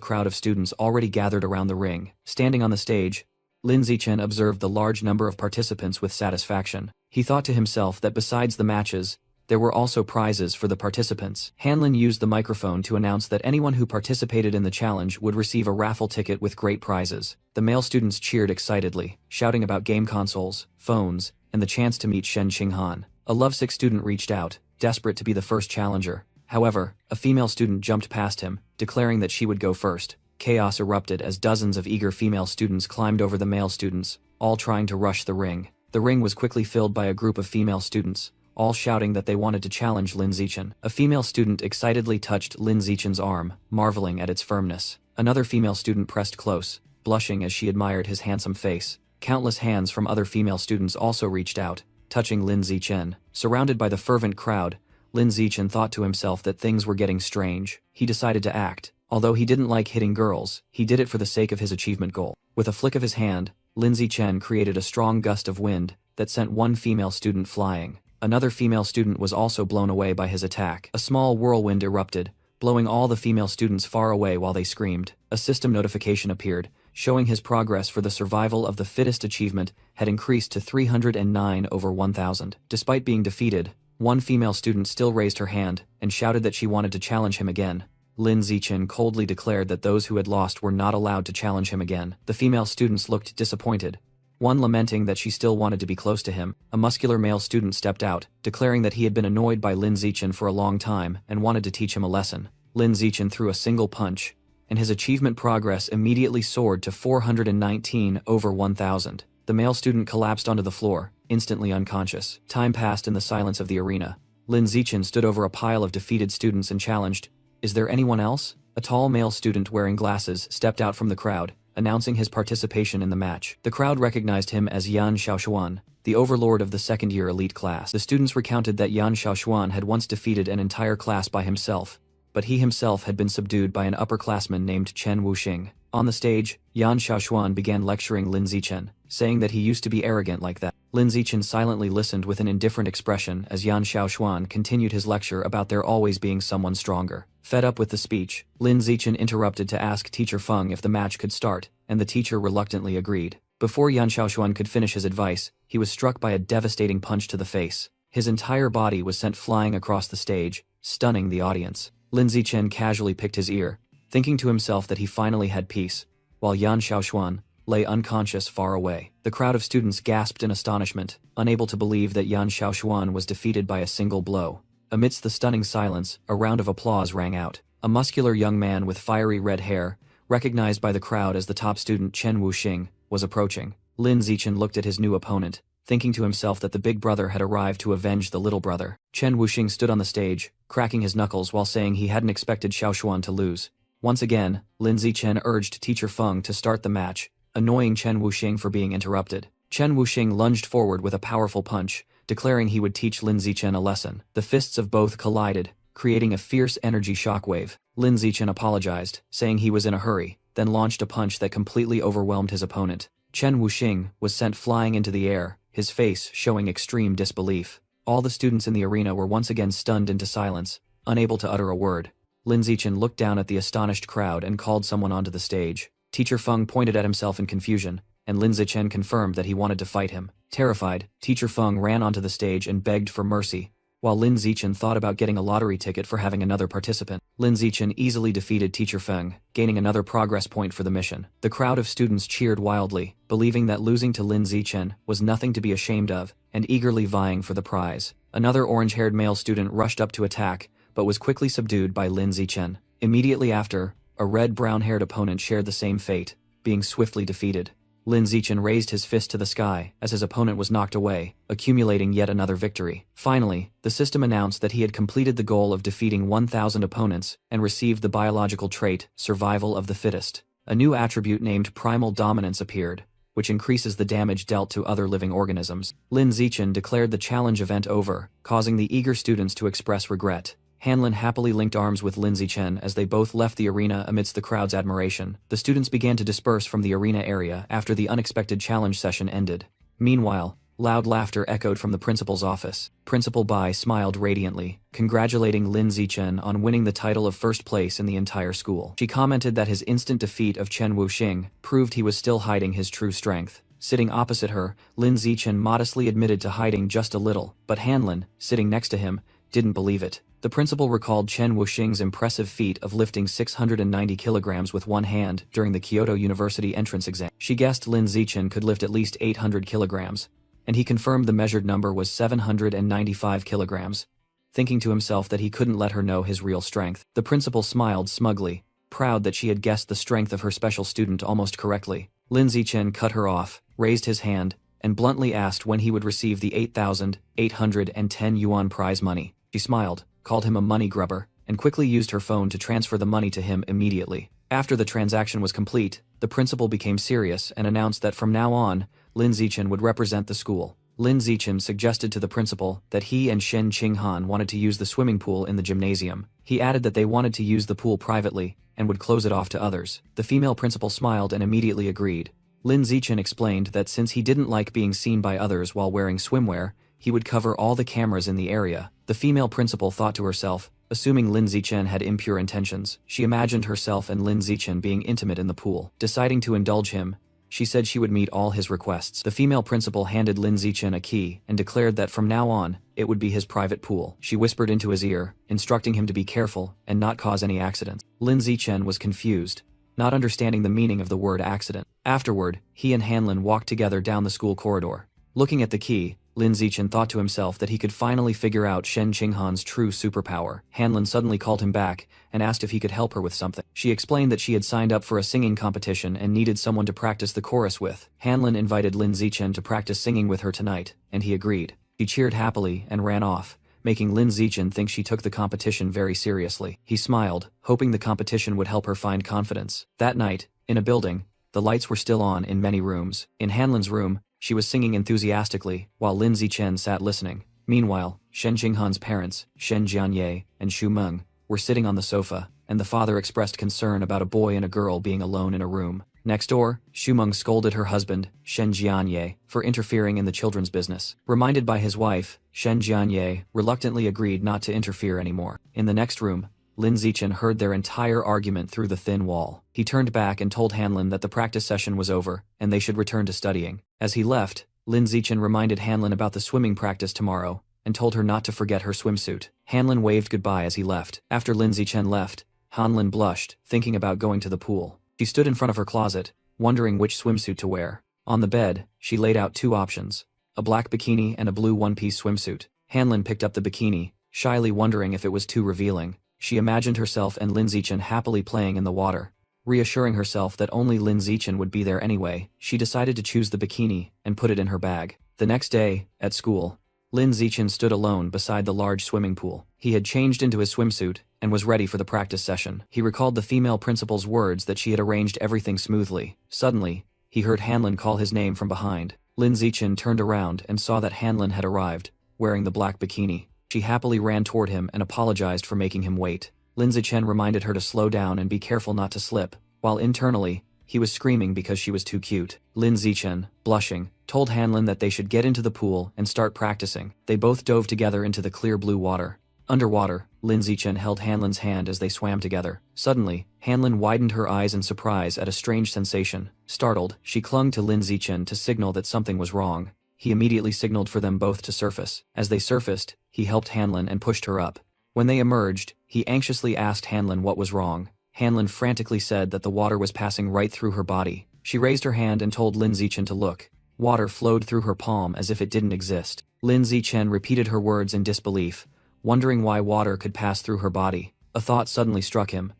crowd of students already gathered around the ring. Standing on the stage, Lin Zichen observed the large number of participants with satisfaction. He thought to himself that besides the matches, there were also prizes for the participants. Hanlin used the microphone to announce that anyone who participated in the challenge would receive a raffle ticket with great prizes. The male students cheered excitedly, shouting about game consoles, phones, and the chance to meet Shen Qinghan. A lovesick student reached out, desperate to be the first challenger. However, a female student jumped past him, declaring that she would go first. Chaos erupted as dozens of eager female students climbed over the male students, all trying to rush the ring. The ring was quickly filled by a group of female students, all shouting that they wanted to challenge Lin Zichen. A female student excitedly touched Lin Zichen's arm, marveling at its firmness. Another female student pressed close, blushing as she admired his handsome face. Countless hands from other female students also reached out, touching Lin Zichen. Surrounded by the fervent crowd, Lin Zichen thought to himself that things were getting strange. He decided to act. Although he didn't like hitting girls, he did it for the sake of his achievement goal. With a flick of his hand, Lin Zichen created a strong gust of wind that sent one female student flying. Another female student was also blown away by his attack. A small whirlwind erupted, blowing all the female students far away while they screamed. A system notification appeared, showing his progress for the survival of the fittest achievement had increased to 309 over 1,000. Despite being defeated, one female student still raised her hand and shouted that she wanted to challenge him again. Lin Zichen coldly declared that those who had lost were not allowed to challenge him again. The female students looked disappointed, one lamenting that she still wanted to be close to him. A muscular male student stepped out, declaring that he had been annoyed by Lin Zichen for a long time and wanted to teach him a lesson. Lin Zichen threw a single punch, and his achievement progress immediately soared to 419 over 1,000. The male student collapsed onto the floor, instantly unconscious. Time passed in the silence of the arena. Lin Zichen stood over a pile of defeated students and challenged, "Is there anyone else?" A tall male student wearing glasses stepped out from the crowd, announcing his participation in the match. The crowd recognized him as Yan Xiaoshuan, the overlord of the second-year elite class. The students recounted that Yan Xiaoshuan had once defeated an entire class by himself, but he himself had been subdued by an upperclassman named Chen Wuxing. On the stage, Yan Xiaoshuan began lecturing Lin Zichen, saying that he used to be arrogant like that. Lin Zichen silently listened with an indifferent expression as Yan Xiaoshuan continued his lecture about there always being someone stronger. Fed up with the speech, Lin Zichen interrupted to ask Teacher Feng if the match could start, and the teacher reluctantly agreed. Before Yan Xiaoshuan could finish his advice, he was struck by a devastating punch to the face. His entire body was sent flying across the stage, stunning the audience. Lin Zichen casually picked his ear, thinking to himself that he finally had peace, while Yan Xiaoshuan lay unconscious far away. The crowd of students gasped in astonishment, unable to believe that Yan Xiaoshuan was defeated by a single blow. Amidst the stunning silence, a round of applause rang out. A muscular young man with fiery red hair, recognized by the crowd as the top student Chen Wuxing, was approaching. Lin Zichen looked at his new opponent, thinking to himself that the big brother had arrived to avenge the little brother. Chen Wuxing stood on the stage, cracking his knuckles while saying he hadn't expected Xiaoshuan to lose. Once again, Lin Zichen urged Teacher Feng to start the match, annoying Chen Wuxing for being interrupted. Chen Wuxing lunged forward with a powerful punch, declaring he would teach Lin Zichen a lesson. The fists of both collided, creating a fierce energy shockwave. Lin Zichen apologized, saying he was in a hurry, then launched a punch that completely overwhelmed his opponent. Chen Wuxing was sent flying into the air, his face showing extreme disbelief. All the students in the arena were once again stunned into silence, unable to utter a word. Lin Zichen looked down at the astonished crowd and called someone onto the stage. Teacher Feng pointed at himself in confusion, and Lin Zichen confirmed that he wanted to fight him. Terrified, Teacher Feng ran onto the stage and begged for mercy, while Lin Zichen thought about getting a lottery ticket for having another participant. Lin Zichen easily defeated Teacher Feng, gaining another progress point for the mission. The crowd of students cheered wildly, believing that losing to Lin Zichen was nothing to be ashamed of, and eagerly vying for the prize. Another orange-haired male student rushed up to attack, but was quickly subdued by Lin Zichen. Immediately after, a red brown-haired opponent shared the same fate, being swiftly defeated. Lin Zichen raised his fist to the sky as his opponent was knocked away, accumulating yet another victory. Finally, the system announced that he had completed the goal of defeating 1,000 opponents and received the biological trait, Survival of the Fittest. A new attribute named Primal Dominance appeared, which increases the damage dealt to other living organisms. Lin Zichen declared the challenge event over, causing the eager students to express regret. Hanlin happily linked arms with Lin Zichen as they both left the arena amidst the crowd's admiration. The students began to disperse from the arena area after the unexpected challenge session ended. Meanwhile, loud laughter echoed from the principal's office. Principal Bai smiled radiantly, congratulating Lin Zichen on winning the title of first place in the entire school. She commented that his instant defeat of Chen Wuxing proved he was still hiding his true strength. Sitting opposite her, Lin Zichen modestly admitted to hiding just a little, but Hanlin, sitting next to him, didn't believe it. The principal recalled Chen Wuxing's impressive feat of lifting 690 kilograms with one hand during the Kyoto University entrance exam. She guessed Lin Zichen could lift at least 800 kilograms, and he confirmed the measured number was 795 kilograms, thinking to himself that he couldn't let her know his real strength. The principal smiled smugly, proud that she had guessed the strength of her special student almost correctly. Lin Zichen cut her off, raised his hand, and bluntly asked when he would receive the 8,810 yuan prize money. She smiled, called him a money grubber, and quickly used her phone to transfer the money to him immediately. After the transaction was complete, the principal became serious and announced that from now on, Lin Zichen would represent the school. Lin Zichen suggested to the principal that he and Shen Qinghan wanted to use the swimming pool in the gymnasium. He added that they wanted to use the pool privately and would close it off to others. The female principal smiled and immediately agreed. Lin Zichen explained that since he didn't like being seen by others while wearing swimwear, he would cover all the cameras in the area. The female principal thought to herself, assuming Lin Zichen had impure intentions. She imagined herself and Lin Zichen being intimate in the pool. Deciding to indulge him, she said she would meet all his requests. The female principal handed Lin Zichen a key and declared that from now on, it would be his private pool. She whispered into his ear, instructing him to be careful and not cause any accidents. Lin Zichen was confused, not understanding the meaning of the word accident. Afterward, he and Hanlin walked together down the school corridor. Looking at the key, Lin Zichen thought to himself that he could finally figure out Shen Qinghan's true superpower. Hanlin suddenly called him back and asked if he could help her with something. She explained that she had signed up for a singing competition and needed someone to practice the chorus with. Hanlin invited Lin Zichen to practice singing with her tonight, and he agreed. She cheered happily and ran off, making Lin Zichen think she took the competition very seriously. He smiled, hoping the competition would help her find confidence. That night, in a building, the lights were still on in many rooms. In Hanlin's room, she was singing enthusiastically, while Lin Zichen sat listening. Meanwhile, Shen Qinghan's parents, Shen Jianye and Xu Meng, were sitting on the sofa, and the father expressed concern about a boy and a girl being alone in a room. Next door, Xu Meng scolded her husband, Shen Jianye, for interfering in the children's business. Reminded by his wife, Shen Jianye reluctantly agreed not to interfere anymore. In the next room, Lin Zichen heard their entire argument through the thin wall. He turned back and told Hanlin that the practice session was over, and they should return to studying. As he left, Lin Zichen reminded Hanlin about the swimming practice tomorrow, and told her not to forget her swimsuit. Hanlin waved goodbye as he left. After Lin Zichen left, Hanlin blushed, thinking about going to the pool. She stood in front of her closet, wondering which swimsuit to wear. On the bed, she laid out two options, a black bikini and a blue one-piece swimsuit. Hanlin picked up the bikini, shyly wondering if it was too revealing. She imagined herself and Lin Zichen happily playing in the water. Reassuring herself that only Lin Zichen would be there anyway, she decided to choose the bikini and put it in her bag. The next day, at school, Lin Zichen stood alone beside the large swimming pool. He had changed into his swimsuit and was ready for the practice session. He recalled the female principal's words that she had arranged everything smoothly. Suddenly, he heard Hanlin call his name from behind. Lin Zichen turned around and saw that Hanlin had arrived, wearing the black bikini. She happily ran toward him and apologized for making him wait. Lin Zichen reminded her to slow down and be careful not to slip, while internally, he was screaming because she was too cute. Lin Zichen, blushing, told Hanlin that they should get into the pool and start practicing. They both dove together into the clear blue water. Underwater, Lin Zichen held Hanlin's hand as they swam together. Suddenly, Hanlin widened her eyes in surprise at a strange sensation. Startled, she clung to Lin Zichen to signal that something was wrong. He immediately signaled for them both to surface. As they surfaced, he helped Hanlin and pushed her up. When they emerged, he anxiously asked Hanlin what was wrong. Hanlin frantically said that the water was passing right through her body. She raised her hand and told Lin Zichen to look. Water flowed through her palm as if it didn't exist. Lin Zichen repeated her words in disbelief, wondering why water could pass through her body. A thought suddenly struck him.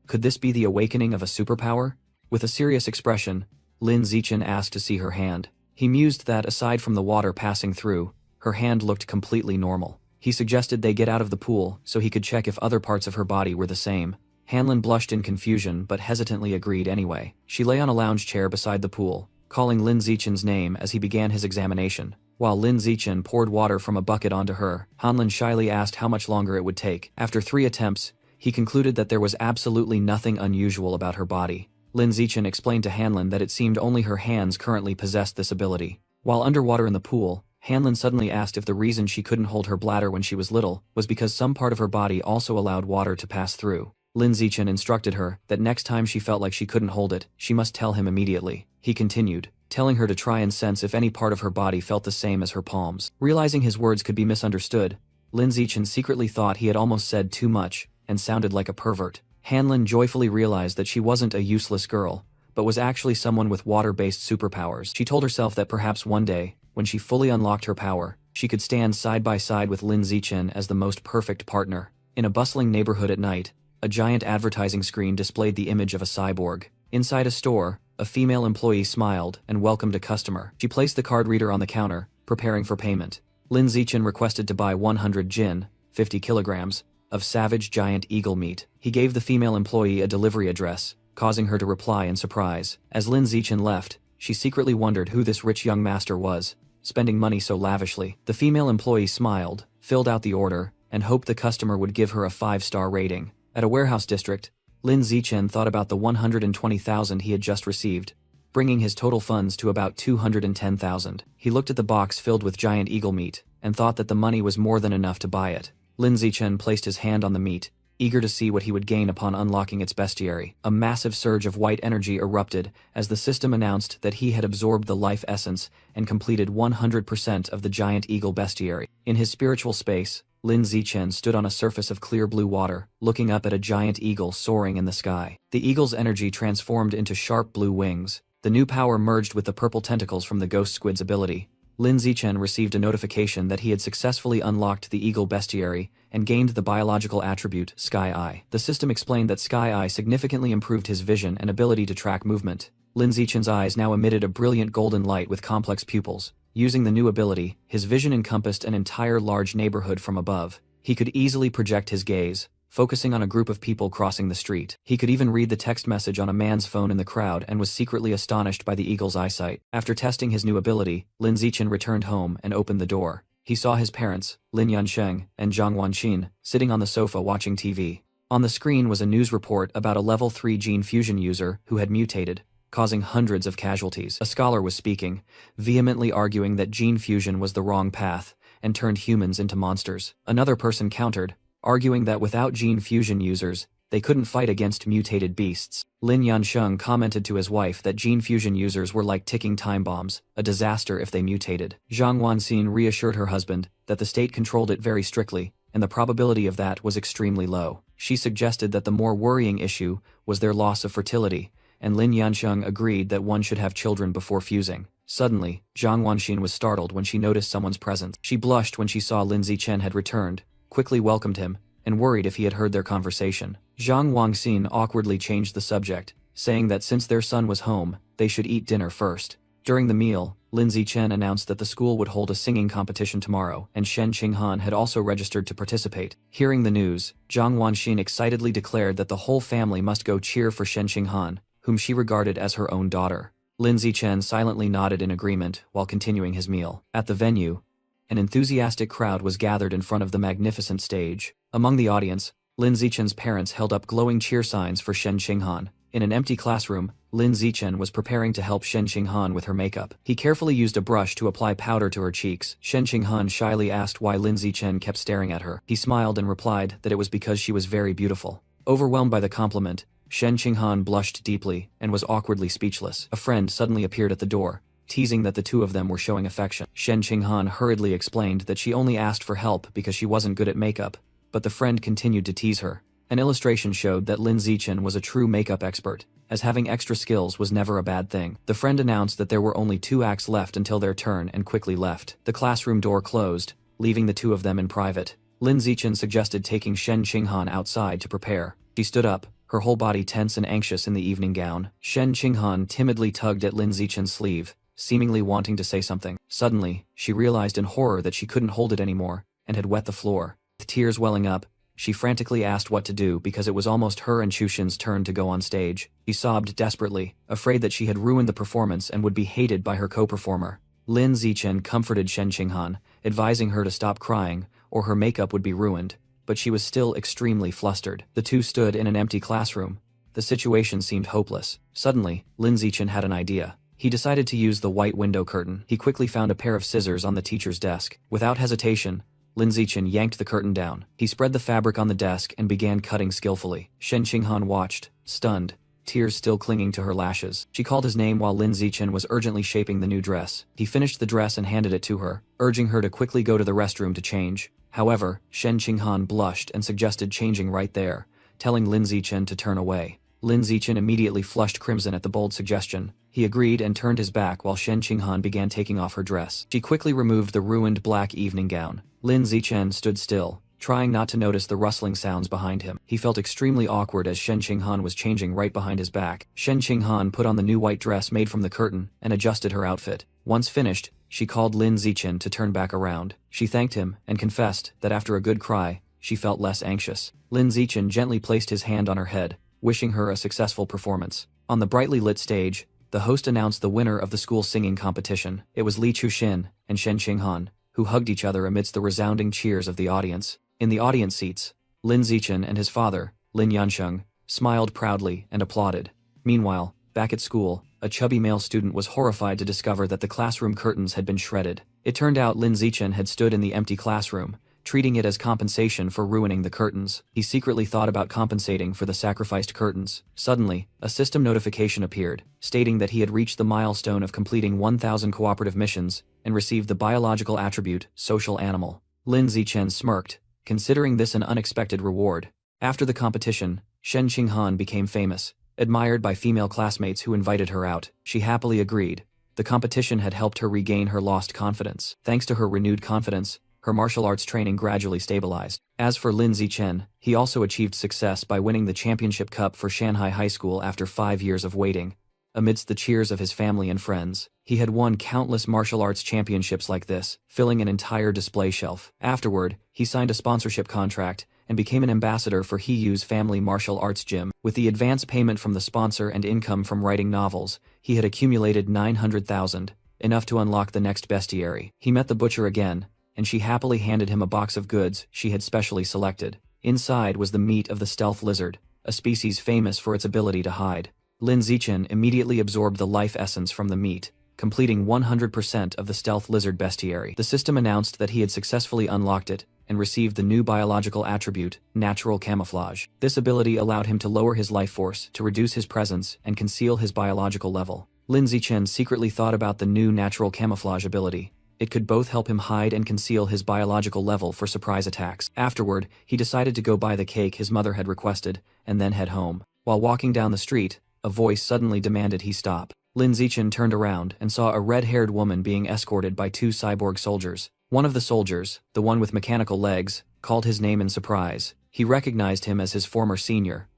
Could this be the awakening of a superpower? With a serious expression, Lin Zichen asked to see her hand. He mused that, aside from the water passing through, her hand looked completely normal. He suggested they get out of the pool so he could check if other parts of her body were the same. Hanlin blushed in confusion but hesitantly agreed anyway. She lay on a lounge chair beside the pool, calling Lin Zichen's name as he began his examination. While Lin Zichen poured water from a bucket onto her, Hanlin shyly asked how much longer it would take. After 3 attempts, he concluded that there was absolutely nothing unusual about her body. Lin Zichen explained to Hanlin that it seemed only her hands currently possessed this ability. While underwater in the pool, Hanlin suddenly asked if the reason she couldn't hold her bladder when she was little was because some part of her body also allowed water to pass through. Lin Zichen instructed her that next time she felt like she couldn't hold it, she must tell him immediately. He continued, telling her to try and sense if any part of her body felt the same as her palms. Realizing his words could be misunderstood, Lin Zichen secretly thought he had almost said too much and sounded like a pervert. Hanlin joyfully realized that she wasn't a useless girl, but was actually someone with water-based superpowers. She told herself that perhaps one day, when she fully unlocked her power, she could stand side by side with Lin Zichen as the most perfect partner. In a bustling neighborhood at night, a giant advertising screen displayed the image of a cyborg. Inside a store, a female employee smiled and welcomed a customer. She placed the card reader on the counter, preparing for payment. Lin Zichen requested to buy 100 jin, 50 kilograms, of savage giant eagle meat. He gave the female employee a delivery address, causing her to reply in surprise. As Lin Zichen left, she secretly wondered who this rich young master was, spending money so lavishly. The female employee smiled, filled out the order, and hoped the customer would give her a 5-star rating. At a warehouse district, Lin Zichen thought about the 120,000 he had just received, bringing his total funds to about 210,000. He looked at the box filled with giant eagle meat, and thought that the money was more than enough to buy it. Lin Zichen placed his hand on the meat, eager to see what he would gain upon unlocking its bestiary. A massive surge of white energy erupted as the system announced that he had absorbed the life essence and completed 100% of the giant eagle bestiary. In his spiritual space, Lin Zichen stood on a surface of clear blue water, looking up at a giant eagle soaring in the sky. The eagle's energy transformed into sharp blue wings. The new power merged with the purple tentacles from the ghost squid's ability. Lin Zichen received a notification that he had successfully unlocked the eagle bestiary and gained the biological attribute Sky Eye. The system explained that Sky Eye significantly improved his vision and ability to track movement. Lin Zichen's eyes now emitted a brilliant golden light with complex pupils. Using the new ability, his vision encompassed an entire large neighborhood from above. He could easily project his gaze, focusing on a group of people crossing the street. He could even read the text message on a man's phone in the crowd and was secretly astonished by the eagle's eyesight. After testing his new ability, Lin Zichen returned home and opened the door. He saw his parents, Lin Yansheng and Zhang Wanxin, sitting on the sofa watching TV. On the screen was a news report about a level 3 gene fusion user who had mutated, causing hundreds of casualties. A scholar was speaking, vehemently arguing that gene fusion was the wrong path and turned humans into monsters. Another person countered, arguing that without gene fusion users, they couldn't fight against mutated beasts. Lin Yansheng commented to his wife that gene fusion users were like ticking time bombs, a disaster if they mutated. Zhang Wanxin reassured her husband that the state controlled it very strictly, and the probability of that was extremely low. She suggested that the more worrying issue was their loss of fertility, and Lin Yansheng agreed that one should have children before fusing. Suddenly, Zhang Wanxin was startled when she noticed someone's presence. She blushed when she saw Lin Zichen had returned, quickly welcomed him, and worried if he had heard their conversation. Zhang Wanxin awkwardly changed the subject, saying that since their son was home, they should eat dinner first. During the meal, Lin Zichen announced that the school would hold a singing competition tomorrow, and Shen Qinghan had also registered to participate. Hearing the news, Zhang Wanxin excitedly declared that the whole family must go cheer for Shen Qinghan, whom she regarded as her own daughter. Lin Zichen silently nodded in agreement while continuing his meal. At the venue, an enthusiastic crowd was gathered in front of the magnificent stage. Among the audience, Lin Zichen's parents held up glowing cheer signs for Shen Qinghan. In an empty classroom, Lin Zichen was preparing to help Shen Qinghan with her makeup. He carefully used a brush to apply powder to her cheeks. Shen Qinghan shyly asked why Lin Zichen kept staring at her. He smiled and replied that it was because she was very beautiful. Overwhelmed by the compliment, Shen Qinghan blushed deeply and was awkwardly speechless. A friend suddenly appeared at the door, teasing that the two of them were showing affection. Shen Qinghan hurriedly explained that she only asked for help because she wasn't good at makeup, but the friend continued to tease her. An illustration showed that Lin Zichen was a true makeup expert, as having extra skills was never a bad thing. The friend announced that there were only 2 acts left until their turn and quickly left. The classroom door closed, leaving the two of them in private. Lin Zichen suggested taking Shen Qinghan outside to prepare. She stood up, her whole body tense and anxious in the evening gown. Shen Qinghan timidly tugged at Lin Zichen's sleeve, seemingly wanting to say something. Suddenly, she realized in horror that she couldn't hold it anymore, and had wet the floor. With tears welling up, she frantically asked what to do because it was almost her and Chushin's turn to go on stage. She sobbed desperately, afraid that she had ruined the performance and would be hated by her co-performer. Lin Zichen comforted Shen Qinghan, advising her to stop crying, or her makeup would be ruined, but she was still extremely flustered. The two stood in an empty classroom. The situation seemed hopeless. Suddenly, Lin Zichen had an idea. He decided to use the white window curtain. He quickly found a pair of scissors on the teacher's desk. Without hesitation, Lin Zichen yanked the curtain down. He spread the fabric on the desk and began cutting skillfully. Shen Qinghan watched, stunned, tears still clinging to her lashes. She called his name while Lin Zichen was urgently shaping the new dress. He finished the dress and handed it to her, urging her to quickly go to the restroom to change. However, Shen Qinghan blushed and suggested changing right there, telling Lin Zichen to turn away. Lin Zichen immediately flushed crimson at the bold suggestion. He agreed and turned his back while Shen Qinghan began taking off her dress. She quickly removed the ruined black evening gown. Lin Zichen stood still, trying not to notice the rustling sounds behind him. He felt extremely awkward as Shen Qinghan was changing right behind his back. Shen Qinghan put on the new white dress made from the curtain and adjusted her outfit. Once finished, she called Lin Zichen to turn back around. She thanked him and confessed that after a good cry, she felt less anxious. Lin Zichen gently placed his hand on her head, wishing her a successful performance. On the brightly lit stage, the host announced the winner of the school singing competition. It was Li Chuxin and Shen Qinghan, who hugged each other amidst the resounding cheers of the audience. In the audience seats, Lin Zichen and his father, Lin Yansheng, smiled proudly and applauded. Meanwhile, back at school, a chubby male student was horrified to discover that the classroom curtains had been shredded. It turned out Lin Zichen had stood in the empty classroom, treating it as compensation for ruining the curtains. He secretly thought about compensating for the sacrificed curtains. Suddenly, a system notification appeared, stating that he had reached the milestone of completing 1,000 cooperative missions and received the biological attribute, social animal. Lin Zichen smirked, considering this an unexpected reward. After the competition, Shen Qinghan became famous, admired by female classmates who invited her out. She happily agreed. The competition had helped her regain her lost confidence. Thanks to her renewed confidence, her martial arts training gradually stabilized. As for Lin Zichen, he also achieved success by winning the championship cup for Shanghai High School after 5 years of waiting. Amidst the cheers of his family and friends, he had won countless martial arts championships like this, filling an entire display shelf. Afterward, he signed a sponsorship contract and became an ambassador for He Yu's family martial arts gym. With the advance payment from the sponsor and income from writing novels, he had accumulated 900,000, enough to unlock the next bestiary. He met the butcher again, and she happily handed him a box of goods she had specially selected. Inside was the meat of the stealth lizard, a species famous for its ability to hide. Lin Zichen immediately absorbed the life essence from the meat, completing 100% of the stealth lizard bestiary. The system announced that he had successfully unlocked it and received the new biological attribute, natural camouflage. This ability allowed him to lower his life force to reduce his presence and conceal his biological level. Lin Zichen secretly thought about the new natural camouflage ability. It could both help him hide and conceal his biological level for surprise attacks. Afterward, he decided to go buy the cake his mother had requested, and then head home. While walking down the street, a voice suddenly demanded he stop. Lin Zichen turned around and saw a red-haired woman being escorted by 2 cyborg soldiers. One of the soldiers, the one with mechanical legs, called his name in surprise. He recognized him as his former senior,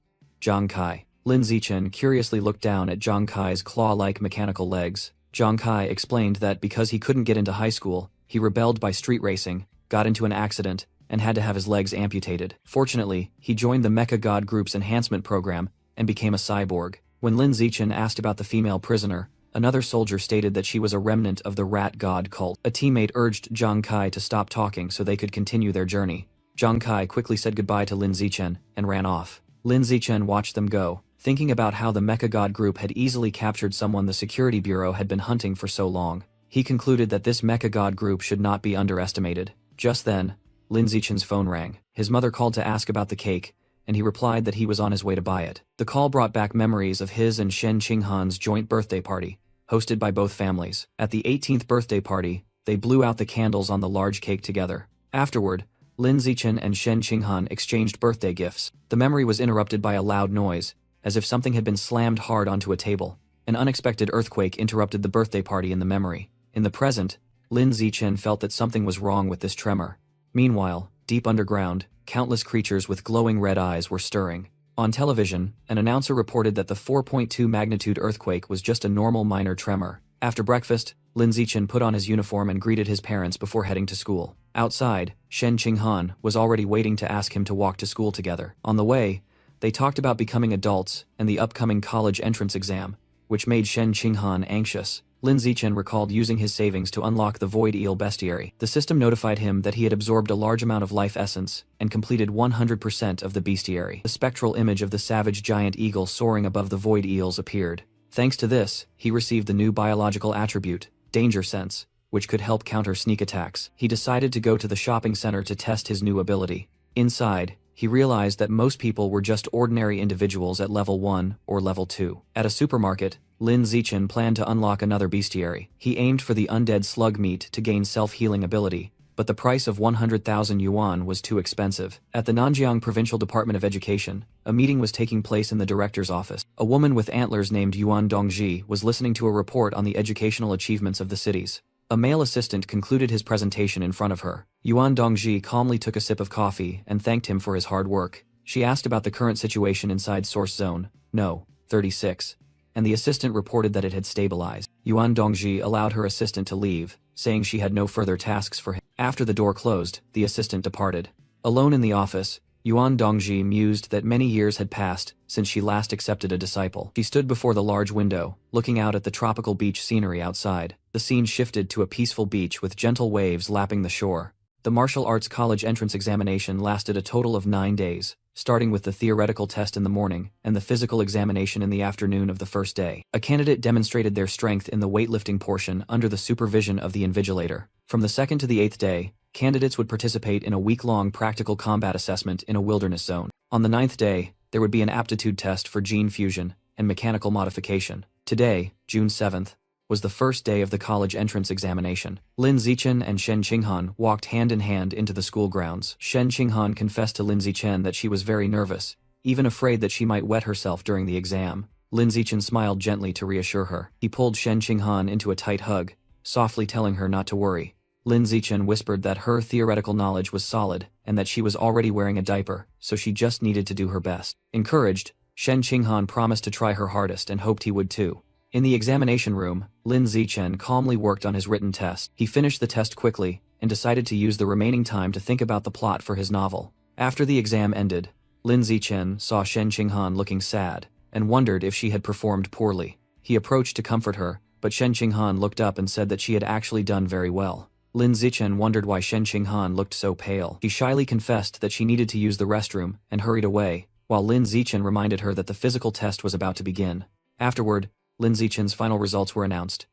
Zhang Kai. Lin Zichen curiously looked down at Zhang Kai's claw-like mechanical legs. Zhang Kai explained that because he couldn't get into high school, he rebelled by street racing, got into an accident, and had to have his legs amputated. Fortunately, he joined the Mecha God Group's enhancement program and became a cyborg. When Lin Zichen asked about the female prisoner, another soldier stated that she was a remnant of the Rat God cult. A teammate urged Zhang Kai to stop talking so they could continue their journey. Zhang Kai quickly said goodbye to Lin Zichen and ran off. Lin Zichen watched them go, thinking about how the Mecha God Group had easily captured someone the Security Bureau had been hunting for so long. He concluded that this Mecha God Group should not be underestimated. Just then, Lin Zichen's phone rang. His mother called to ask about the cake, and he replied that he was on his way to buy it. The call brought back memories of his and Shen Qinghan's joint birthday party, hosted by both families. At the 18th birthday party, they blew out the candles on the large cake together. Afterward, Lin Zichen and Shen Qinghan exchanged birthday gifts. The memory was interrupted by a loud noise, as if something had been slammed hard onto a table. An unexpected earthquake interrupted the birthday party in the memory. In the present, Lin Zichen felt that something was wrong with this tremor. Meanwhile, deep underground, countless creatures with glowing red eyes were stirring. On television, an announcer reported that the 4.2 magnitude earthquake was just a normal minor tremor. After breakfast, Lin Zichen put on his uniform and greeted his parents before heading to school. Outside, Shen Qinghan was already waiting to ask him to walk to school together. On the way, they talked about becoming adults and the upcoming college entrance exam, which made Shen Qinghan anxious. Lin Zichen recalled using his savings to unlock the Void Eel Bestiary. The system notified him that he had absorbed a large amount of life essence and completed 100% of the bestiary. The spectral image of the savage giant eagle soaring above the void eels appeared. Thanks to this, he received the new biological attribute, Danger Sense, which could help counter sneak attacks. He decided to go to the shopping center to test his new ability. Inside, he realized that most people were just ordinary individuals at level 1 or level 2. At a supermarket, Lin Zichen planned to unlock another bestiary. He aimed for the undead slug meat to gain self-healing ability, but the price of 100,000 yuan was too expensive. At the Nanjiang Provincial Department of Education, a meeting was taking place in the director's office. A woman with antlers named Yuan Dongji was listening to a report on the educational achievements of the cities. A male assistant concluded his presentation in front of her. Yuan Dongji calmly took a sip of coffee and thanked him for his hard work. She asked about the current situation inside Source Zone, No. 36, and the assistant reported that it had stabilized. Yuan Dongji allowed her assistant to leave, saying she had no further tasks for him. After the door closed, the assistant departed. Alone in the office, Yuan Dongji mused that many years had passed since she last accepted a disciple. She stood before the large window, looking out at the tropical beach scenery outside. The scene shifted to a peaceful beach with gentle waves lapping the shore. The martial arts college entrance examination lasted a total of 9 days, starting with the theoretical test in the morning and the physical examination in the afternoon of the first day. A candidate demonstrated their strength in the weightlifting portion under the supervision of the invigilator. From the 2nd to the 8th day, candidates would participate in a week-long practical combat assessment in a wilderness zone. On the 9th day, there would be an aptitude test for gene fusion and mechanical modification. Today, June 7th, was the first day of the college entrance examination. Lin Zichen and Shen Qinghan walked hand in hand into the school grounds. Shen Qinghan confessed to Lin Zichen that she was very nervous, even afraid that she might wet herself during the exam. Lin Zichen smiled gently to reassure her. He pulled Shen Qinghan into a tight hug, softly telling her not to worry. Lin Zichen whispered that her theoretical knowledge was solid and that she was already wearing a diaper, so she just needed to do her best. Encouraged, Shen Qinghan promised to try her hardest and hoped he would too. In the examination room, Lin Zichen calmly worked on his written test. He finished the test quickly and decided to use the remaining time to think about the plot for his novel. After the exam ended, Lin Zichen saw Shen Qinghan looking sad and wondered if she had performed poorly. He approached to comfort her, but Shen Qinghan looked up and said that she had actually done very well. Lin Zichen wondered why Shen Qinghan looked so pale. She shyly confessed that she needed to use the restroom and hurried away, while Lin Zichen reminded her that the physical test was about to begin. Afterward, Lin Zichen's final results were announced.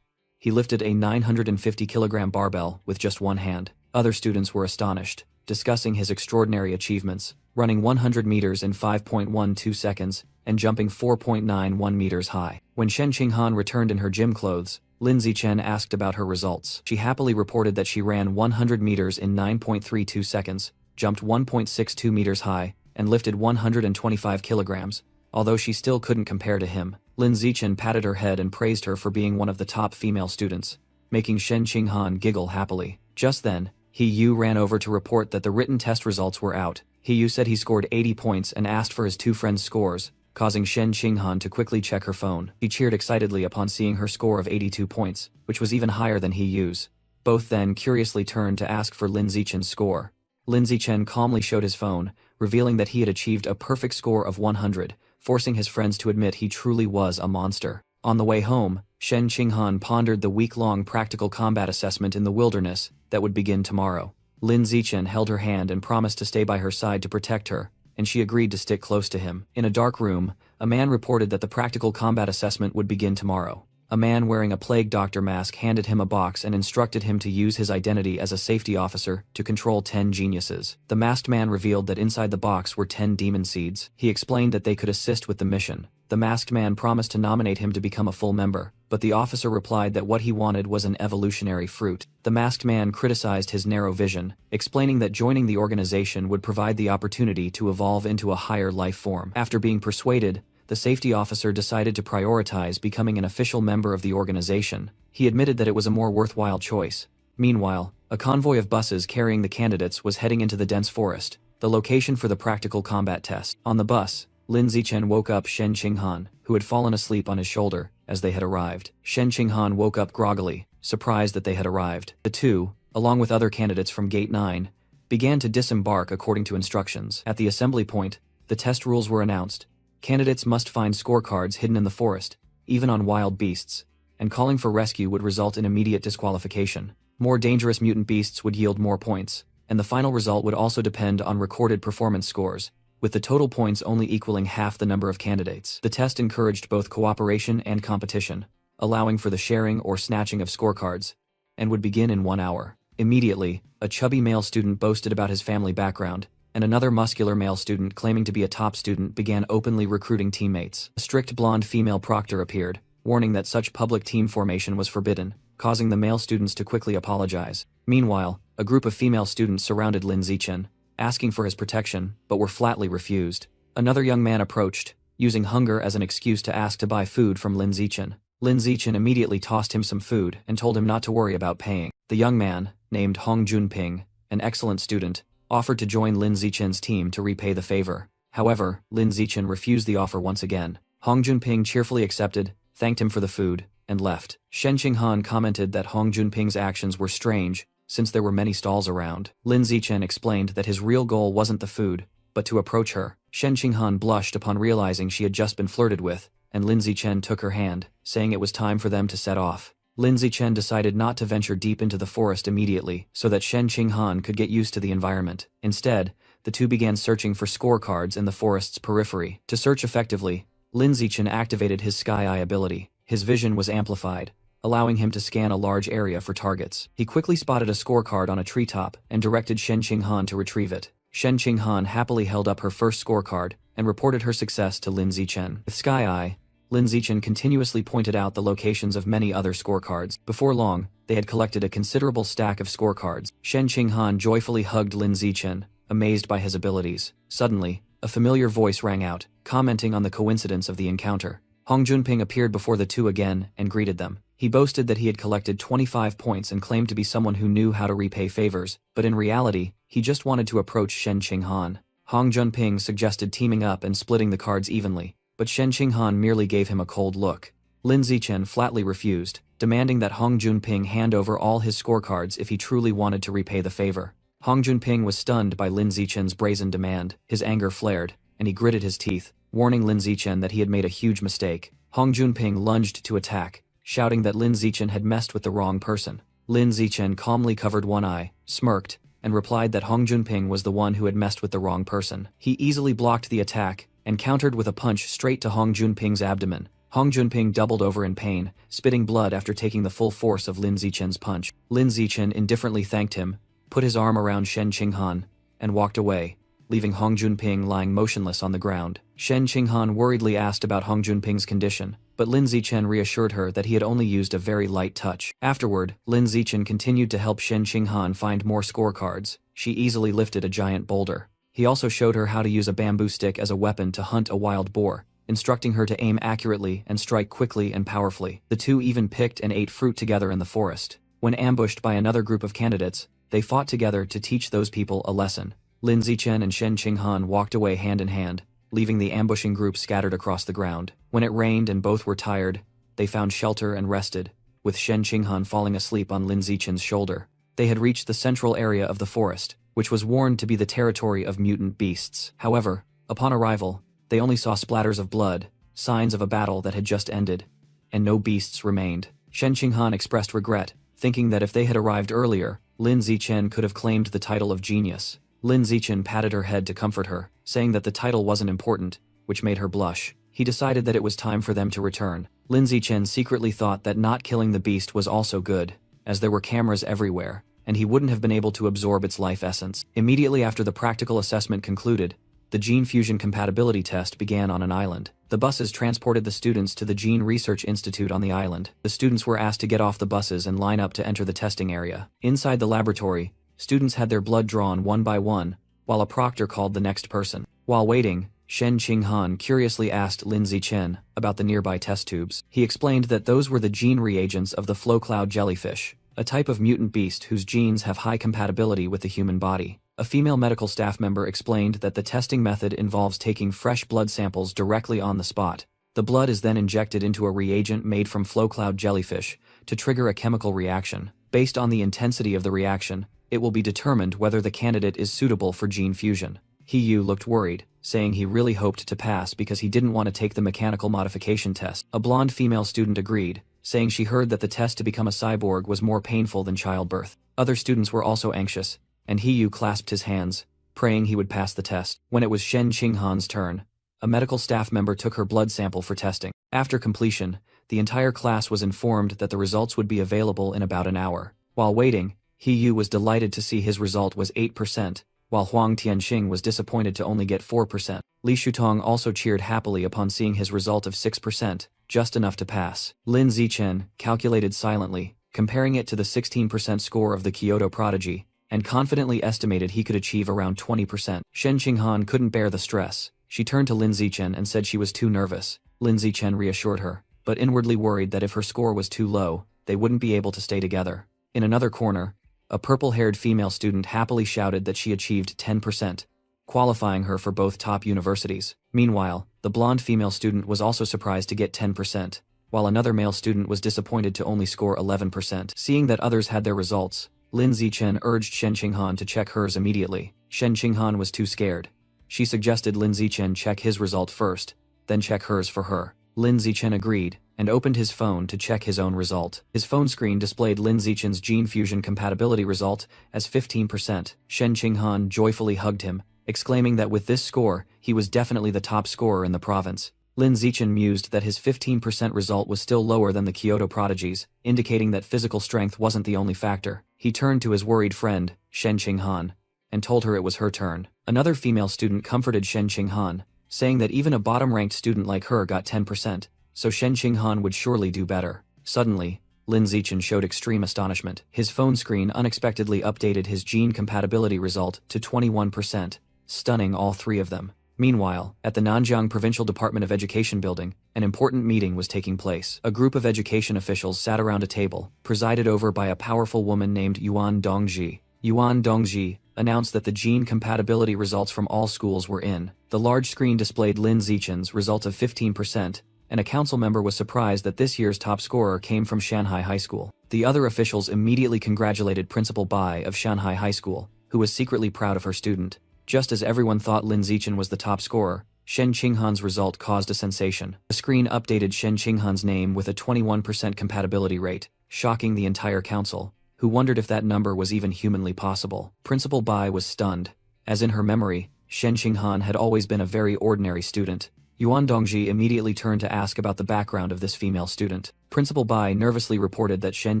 He lifted a 950-kilogram barbell with just one hand. Other students were astonished, discussing his extraordinary achievements, running 100 meters in 5.12 seconds and jumping 4.91 meters high. When Shen Qinghan returned in her gym clothes, Lin Zichen asked about her results. She happily reported that she ran 100 meters in 9.32 seconds, jumped 1.62 meters high, and lifted 125 kilograms. Although she still couldn't compare to him, Lin Zichen patted her head and praised her for being one of the top female students, making Shen Qinghan giggle happily. Just then, He Yu ran over to report that the written test results were out. He Yu said he scored 80 points and asked for his two friends' scores, causing Shen Qinghan to quickly check her phone. She cheered excitedly upon seeing her score of 82 points, which was even higher than He Yu's. Both then curiously turned to ask for Lin Zichen's score. Lin Zichen calmly showed his phone, revealing that he had achieved a perfect score of 100, forcing his friends to admit he truly was a monster. On the way home, Shen Qinghan pondered the week-long practical combat assessment in the wilderness that would begin tomorrow. Lin Zichen held her hand and promised to stay by her side to protect her, and she agreed to stick close to him. In a dark room, a man reported that the practical combat assessment would begin tomorrow. A man wearing a plague doctor mask handed him a box and instructed him to use his identity as a safety officer to control 10 geniuses. The masked man revealed that inside the box were 10 demon seeds. He explained that they could assist with the mission. The masked man promised to nominate him to become a full member, but the officer replied that what he wanted was an evolutionary fruit. The masked man criticized his narrow vision, explaining that joining the organization would provide the opportunity to evolve into a higher life form. After being persuaded, the safety officer decided to prioritize becoming an official member of the organization. He admitted that it was a more worthwhile choice. Meanwhile, a convoy of buses carrying the candidates was heading into the dense forest, the location for the practical combat test. On the bus, Lin Zichen woke up Shen Qinghan, who had fallen asleep on his shoulder, as they had arrived. Shen Qinghan woke up groggily, surprised that they had arrived. The two, along with other candidates from Gate 9, began to disembark according to instructions. At the assembly point, the test rules were announced. Candidates must find scorecards hidden in the forest, even on wild beasts, and calling for rescue would result in immediate disqualification. More dangerous mutant beasts would yield more points, and the final result would also depend on recorded performance scores, with the total points only equaling half the number of candidates. The test encouraged both cooperation and competition, allowing for the sharing or snatching of scorecards, and would begin in 1 hour. Immediately, a chubby male student boasted about his family background, and another muscular male student claiming to be a top student began openly recruiting teammates. A strict blonde female proctor appeared, warning that such public team formation was forbidden, causing the male students to quickly apologize. Meanwhile, a group of female students surrounded Lin Zichen, asking for his protection, but were flatly refused. Another young man approached, using hunger as an excuse to ask to buy food from Lin Zichen. Lin Zichen immediately tossed him some food and told him not to worry about paying. The young man, named Hong Junping, an excellent student, offered to join Lin Zichen's team to repay the favor. However, Lin Zichen refused the offer once again. Hong Junping cheerfully accepted, thanked him for the food, and left. Shen Qinghan commented that Hong Junping's actions were strange, since there were many stalls around. Lin Zichen explained that his real goal wasn't the food, but to approach her. Shen Qinghan blushed upon realizing she had just been flirted with, and Lin Zichen took her hand, saying it was time for them to set off. Lin Zichen decided not to venture deep into the forest immediately so that Shen Qinghan could get used to the environment. Instead, the two began searching for scorecards in the forest's periphery. To search effectively, Lin Zichen activated his Sky Eye ability. His vision was amplified, allowing him to scan a large area for targets. He quickly spotted a scorecard on a treetop and directed Shen Qinghan to retrieve it. Shen Qinghan happily held up her first scorecard and reported her success to Lin Zichen. With Sky Eye, Lin Zichen continuously pointed out the locations of many other scorecards. Before long, they had collected a considerable stack of scorecards. Shen Qinghan joyfully hugged Lin Zichen, amazed by his abilities. Suddenly, a familiar voice rang out, commenting on the coincidence of the encounter. Hong Junping appeared before the two again and greeted them. He boasted that he had collected 25 points and claimed to be someone who knew how to repay favors, but in reality, he just wanted to approach Shen Qinghan. Hong Junping suggested teaming up and splitting the cards evenly, but Shen Qinghan merely gave him a cold look. Lin Zichen flatly refused, demanding that Hong Junping hand over all his scorecards if he truly wanted to repay the favor. Hong Junping was stunned by Lin Zichen's brazen demand. His anger flared, and he gritted his teeth, warning Lin Zichen that he had made a huge mistake. Hong Junping lunged to attack, shouting that Lin Zichen had messed with the wrong person. Lin Zichen calmly covered one eye, smirked, and replied that Hong Junping was the one who had messed with the wrong person. He easily blocked the attack and countered with a punch straight to Hong Junping's abdomen. Hong Junping doubled over in pain, spitting blood after taking the full force of Lin Zichen's punch. Lin Zichen indifferently thanked him, put his arm around Shen Qinghan, and walked away, leaving Hong Junping lying motionless on the ground. Shen Qinghan worriedly asked about Hong Junping's condition, but Lin Zichen reassured her that he had only used a very light touch. Afterward, Lin Zichen continued to help Shen Qinghan find more scorecards. She easily lifted a giant boulder. He also showed her how to use a bamboo stick as a weapon to hunt a wild boar, instructing her to aim accurately and strike quickly and powerfully. The two even picked and ate fruit together in the forest. When ambushed by another group of candidates, they fought together to teach those people a lesson. Lin Zichen and Shen Qinghan walked away hand in hand, leaving the ambushing group scattered across the ground. When it rained and both were tired, they found shelter and rested, with Shen Qinghan falling asleep on Lin Zichen's shoulder. They had reached the central area of the forest, which was warned to be the territory of mutant beasts. However, upon arrival, they only saw splatters of blood, signs of a battle that had just ended, and no beasts remained. Shen Qinghan expressed regret, thinking that if they had arrived earlier, Lin Zichen could have claimed the title of genius. Lin Zichen patted her head to comfort her, saying that the title wasn't important, which made her blush. He decided that it was time for them to return. Lin Zichen secretly thought that not killing the beast was also good, as there were cameras everywhere, and he wouldn't have been able to absorb its life essence. Immediately after the practical assessment concluded, the gene fusion compatibility test began on an island. The buses transported the students to the Gene Research Institute on the island. The students were asked to get off the buses and line up to enter the testing area. Inside the laboratory, students had their blood drawn one by one, while a proctor called the next person. While waiting, Shen Qinghan curiously asked Lin Zichen about the nearby test tubes. He explained that those were the gene reagents of the flow cloud jellyfish, a type of mutant beast whose genes have high compatibility with the human body. A female medical staff member explained that the testing method involves taking fresh blood samples directly on the spot. The blood is then injected into a reagent made from flow cloud jellyfish to trigger a chemical reaction. Based on the intensity of the reaction, it will be determined whether the candidate is suitable for gene fusion. He looked worried, saying he really hoped to pass because he didn't want to take the mechanical modification test. A blonde female student agreed, saying she heard that the test to become a cyborg was more painful than childbirth. Other students were also anxious, and He clasped his hands, praying he would pass the test. When it was Shen Qinghan's turn, a medical staff member took her blood sample for testing. After completion, the entire class was informed that the results would be available in about an hour. While waiting, He was delighted to see his result was 8%, while Huang Tianxing was disappointed to only get 4%. Li Shutong also cheered happily upon seeing his result of 6%, just enough to pass. Lin Zichen calculated silently, comparing it to the 16% score of the Kyoto prodigy, and confidently estimated he could achieve around 20%. Shen Qinghan couldn't bear the stress. She turned to Lin Zichen and said she was too nervous. Lin Zichen reassured her, but inwardly worried that if her score was too low, they wouldn't be able to stay together. In another corner, a purple-haired female student happily shouted that she achieved 10%, qualifying her for both top universities. Meanwhile, the blonde female student was also surprised to get 10%, while another male student was disappointed to only score 11%. Seeing that others had their results, Lin Zichen urged Shen Qinghan to check hers immediately. Shen Qinghan was too scared. She suggested Lin Zichen check his result first, then check hers for her. Lin Zichen agreed, and opened his phone to check his own result. His phone screen displayed Lin Zichen's gene fusion compatibility result as 15%. Shen Qinghan joyfully hugged him, exclaiming that with this score, he was definitely the top scorer in the province. Lin Zichen mused that his 15% result was still lower than the Kyoto prodigies, indicating that physical strength wasn't the only factor. He turned to his worried friend, Shen Qinghan, and told her it was her turn. Another female student comforted Shen Qinghan, saying that even a bottom-ranked student like her got 10%, so Shen Qinghan would surely do better. Suddenly, Lin Zichen showed extreme astonishment. His phone screen unexpectedly updated his gene compatibility result to 21%, stunning all three of them. Meanwhile, at the Nanjiang Provincial Department of Education building, an important meeting was taking place. A group of education officials sat around a table, presided over by a powerful woman named Yuan Dongji. Yuan Dongji announced that the gene compatibility results from all schools were in. The large screen displayed Lin Zichen's result of 15%, and a council member was surprised that this year's top scorer came from Shanghai High School. The other officials immediately congratulated Principal Bai of Shanghai High School, who was secretly proud of her student. Just as everyone thought Lin Zichen was the top scorer, Shen Qinghan's result caused a sensation. The screen updated Shen Qinghan's name with a 21% compatibility rate, shocking the entire council, who wondered if that number was even humanly possible. Principal Bai was stunned, as in her memory, Shen Qinghan had always been a very ordinary student. Yuan Dongji immediately turned to ask about the background of this female student. Principal Bai nervously reported that Shen